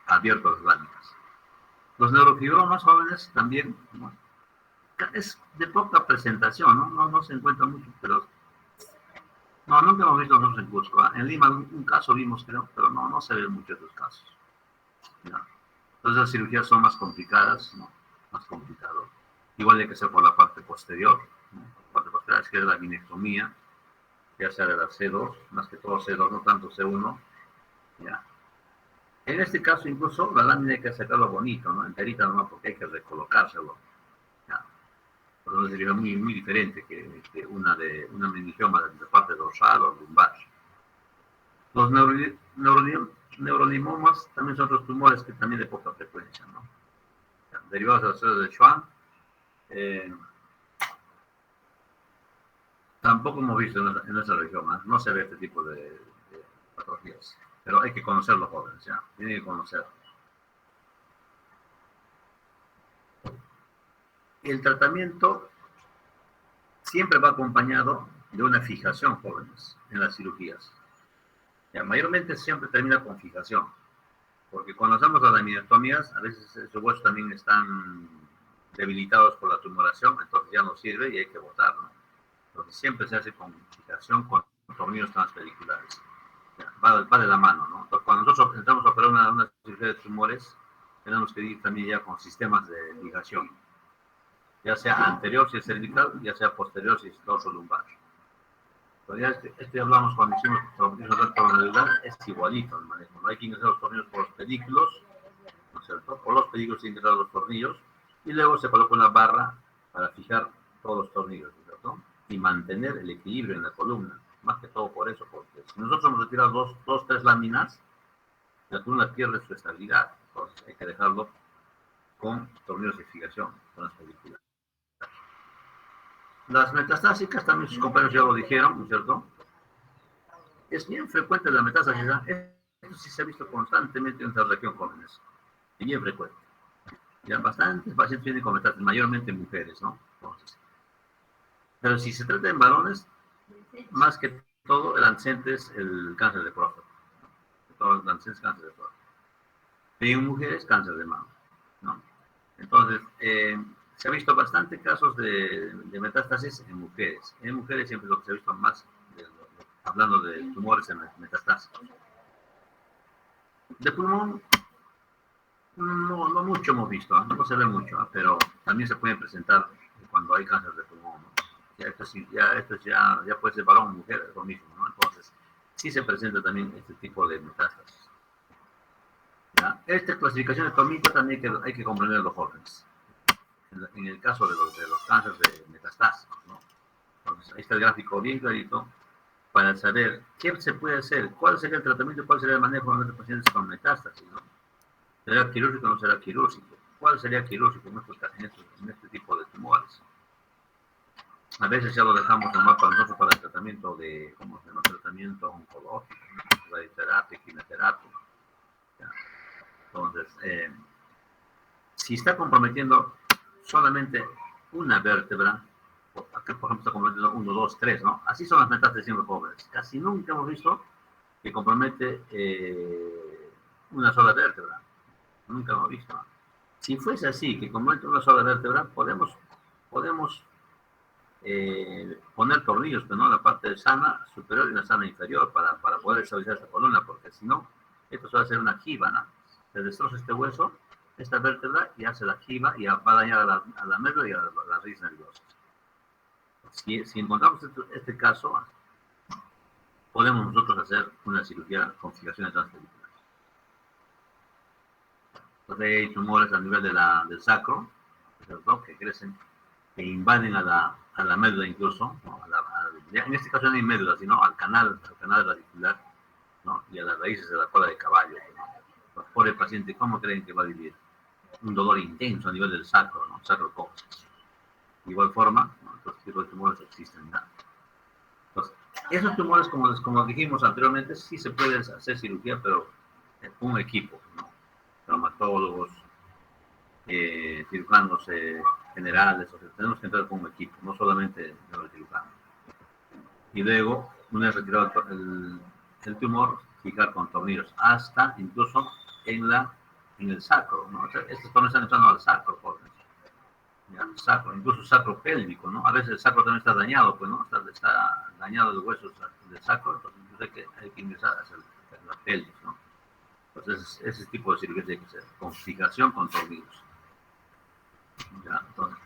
abierto las láminas. Los neurofibromas jóvenes también, bueno, es de poca presentación, ¿no? No se encuentra mucho, pero no, nunca hemos visto nosotros en Cusco. En Lima un caso vimos, creo, pero no se ven muchos de los casos. ¿Ya? Entonces las cirugías son más complicadas, ¿no? Más complicado. Igual hay que ser por la parte posterior, ¿no? La parte posterior es que es la minectomía, ya sea de la C2, más que todo C2, no tanto C1. ¿Ya? En este caso, incluso, la lámina hay que sacarlo bonito, ¿no? Enterita nomás, porque hay que recolocárselo. ¿Ya? Pero es una cirugía muy, muy diferente que una meningioma de parte dorsal o lumbar. Los neurolimomas también son otros tumores que también de poca frecuencia, ¿no? ¿Ya? Derivados de las células de Schwann. Tampoco hemos visto en nuestra región, no se ve este tipo de patologías, pero hay que conocer los jóvenes, ya, tienen que conocer. El tratamiento siempre va acompañado de una fijación, jóvenes, en las cirugías. Ya, mayormente siempre termina con fijación, porque cuando hacemos las laminectomías, a veces esos huesos también están debilitados por la tumoración, entonces ya no sirve y hay que botarlo. Entonces siempre se hace con fijación con tornillos transpediculares. Va de la mano, ¿no? Entonces, cuando nosotros entramos a operar una cirugía de tumores, tenemos que ir también ya con sistemas de fijación, ya sea anterior si es cervical, ya sea posterior si es dorso lumbar. Pero ya esto ya hablamos cuando hicimos tornillos rectomedular, es igualito el manejo. No hay que ingresar los tornillos por los pedículos, ¿no es cierto? Por los pedículos se ingresan los tornillos y luego se coloca una barra para fijar todos los tornillos, ¿no es cierto? Y mantener el equilibrio en la columna, más que todo por eso, porque si nosotros hemos retirado tres láminas, la columna pierde su estabilidad, entonces hay que dejarlo con tornillos de fijación, con las películas. Las metastásicas, también sus compañeros ya lo dijeron, ¿no es cierto? Es bien frecuente la metástasis, esto sí se ha visto constantemente en nuestra región, jóvenes, y bien frecuente. Ya bastantes pacientes vienen con metástasis, mayormente mujeres, ¿no? Entonces, pero si se trata en varones, más que todo el ancestro es el cáncer de próstata. Todo el ancestro es cáncer de próstata. Y en mujeres, cáncer de mama, ¿no? Entonces, se ha visto bastante casos de metástasis en mujeres. En mujeres siempre lo que se ha visto más, hablando de tumores en metástasis. De pulmón, no mucho hemos visto, ¿eh? No se ve mucho, ¿eh? Pero también se pueden presentar cuando hay cáncer de pulmón, ¿no? Ya puede ser varón o mujer, es lo mismo, ¿no? Entonces, sí se presenta también este tipo de metástasis. ¿Ya? Esta clasificación de Tomita también hay que comprender los jóvenes. En el caso de los cánceres de metástasis, ¿no? Entonces, ahí está el gráfico bien clarito para saber qué se puede hacer, cuál sería el tratamiento, cuál sería el manejo de los pacientes con metástasis, ¿no? ¿Será quirúrgico o no será quirúrgico? ¿Cuál sería quirúrgico en este tipo de tumores? A veces ya lo dejamos nomás para nosotros para el tratamiento de, ¿cómo se llama? Tratamiento oncológico, ¿no? Radioterapia, quimioterapia. ¿Ya? Entonces, si está comprometiendo solamente una vértebra, aquí por ejemplo está comprometiendo 1, 2, 3, ¿no? Así son las metástasis siempre pobres. Casi nunca hemos visto que compromete una sola vértebra. Nunca hemos visto. Si fuese así, que compromete una sola vértebra, podemos poner tornillos, pero no la parte sana superior y la sana inferior para poder estabilizar esta columna, porque si no, esto suele ser una jiba, ¿no? Se destroza este hueso, esta vértebra, y hace la jiba y va a dañar a la médula y a la raíz nerviosa. Si encontramos este caso, podemos nosotros hacer una cirugía con fijaciones transcelulares. Entonces hay tumores a nivel del sacro, ¿cierto? Que crecen, que invaden a la médula incluso, ¿no? En este caso no hay médula, sino al canal radicular, ¿no? Y a las raíces de la cola de caballo, ¿no? Por el paciente, ¿cómo creen que va a vivir? Un dolor intenso a nivel del sacro, ¿no? Sacrococcus. De igual forma, ¿no? Estos tipos de tumores existen, ¿no? Entonces, esos tumores, como dijimos anteriormente, sí se puede hacer cirugía, pero con un equipo, ¿no? Traumatólogos, cirujanos generales, o sea, tenemos que entrar con un equipo, no solamente neurocirujano. Y luego, una vez retirado el tumor, fijar con tornillos, hasta incluso en el sacro, ¿no? O sea, estos tornillos están entrando al sacro, jóvenes. Ya, sacro, incluso sacro pélvico, ¿no? A veces el sacro también está dañado, pues, ¿no? Está dañado el hueso del sacro, entonces hay que ingresar hacia la pelvis, ¿no? Entonces, ese tipo de cirugía tiene que ser con fijación con tornillos. Ya, entonces,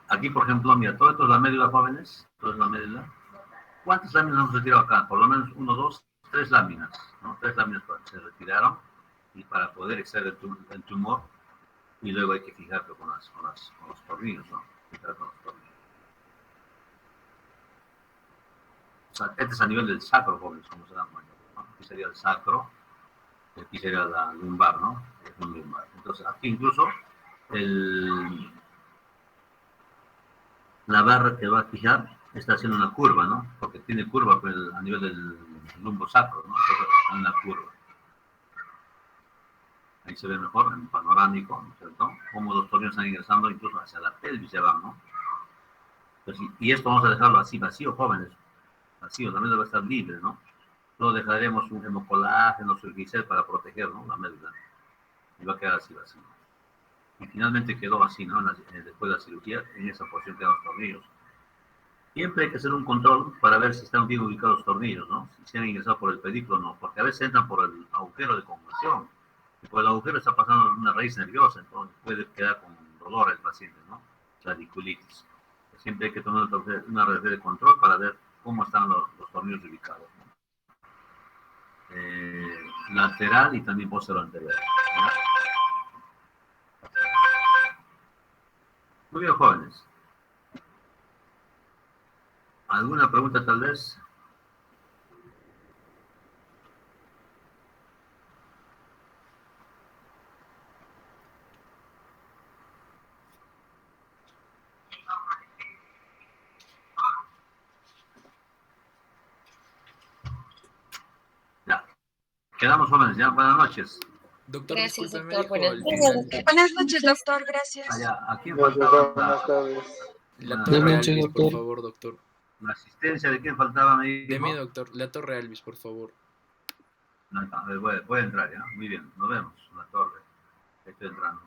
aquí, por ejemplo, mira, todo esto es la médula, jóvenes, todo es la médula. ¿Cuántas láminas hemos retirado acá? Por lo menos 1, 2, 3 láminas, ¿no? 3 láminas se retiraron y para poder extraer el tumor, y luego hay que fijarlo con los tornillos, ¿no? Fijar con los tornillos. O sea, este es a nivel del sacro, jóvenes, como se dan cuenta, ¿no? Aquí sería el sacro, y aquí sería la lumbar, ¿no? Es un lumbar. Entonces, aquí incluso la barra que va a fijar está haciendo una curva, ¿no? Porque tiene curva pues, a nivel del lumbo sacro, ¿no? Entonces, una curva. Ahí se ve mejor en panorámico, ¿no es cierto? Cómo los tornillos están ingresando incluso hacia la pelvis se van, ¿no? Entonces, y esto vamos a dejarlo así, vacío, jóvenes. Vacío, la médula va a estar libre, ¿no? Luego dejaremos un hemocolágeno, surgicel para proteger, ¿no? La médula. Y va a quedar así, vacío. Y finalmente quedó así, ¿no? Después de la cirugía, en esa posición quedan los tornillos. Siempre hay que hacer un control para ver si están bien ubicados los tornillos, ¿no? Si se han ingresado por el pedículo o no, porque a veces entran por el agujero de conversión. Y por el agujero está pasando una raíz nerviosa, entonces puede quedar con dolor el paciente, ¿no? Radiculitis. Siempre hay que tomar una red de control para ver cómo están los tornillos ubicados, ¿no? Lateral y también posterior anterior, ¿no? Muy bien, jóvenes. ¿Alguna pregunta tal vez? Ya. Quedamos jóvenes, ya, buenas noches. Doctor, Gracias, disculpe, me doctor. dijo Buenas al noches. final. Buenas noches, doctor, gracias. Allá, ¿a quién Buenas faltaba? tardes. La Buenas Torre noches, Alvis, por doctor. favor, doctor. La asistencia de quién faltaba, me dijo. De mí, doctor. La Torre Alvis, por favor. No, voy a entrar, ¿ya? Muy bien, nos vemos en la torre. Estoy entrando.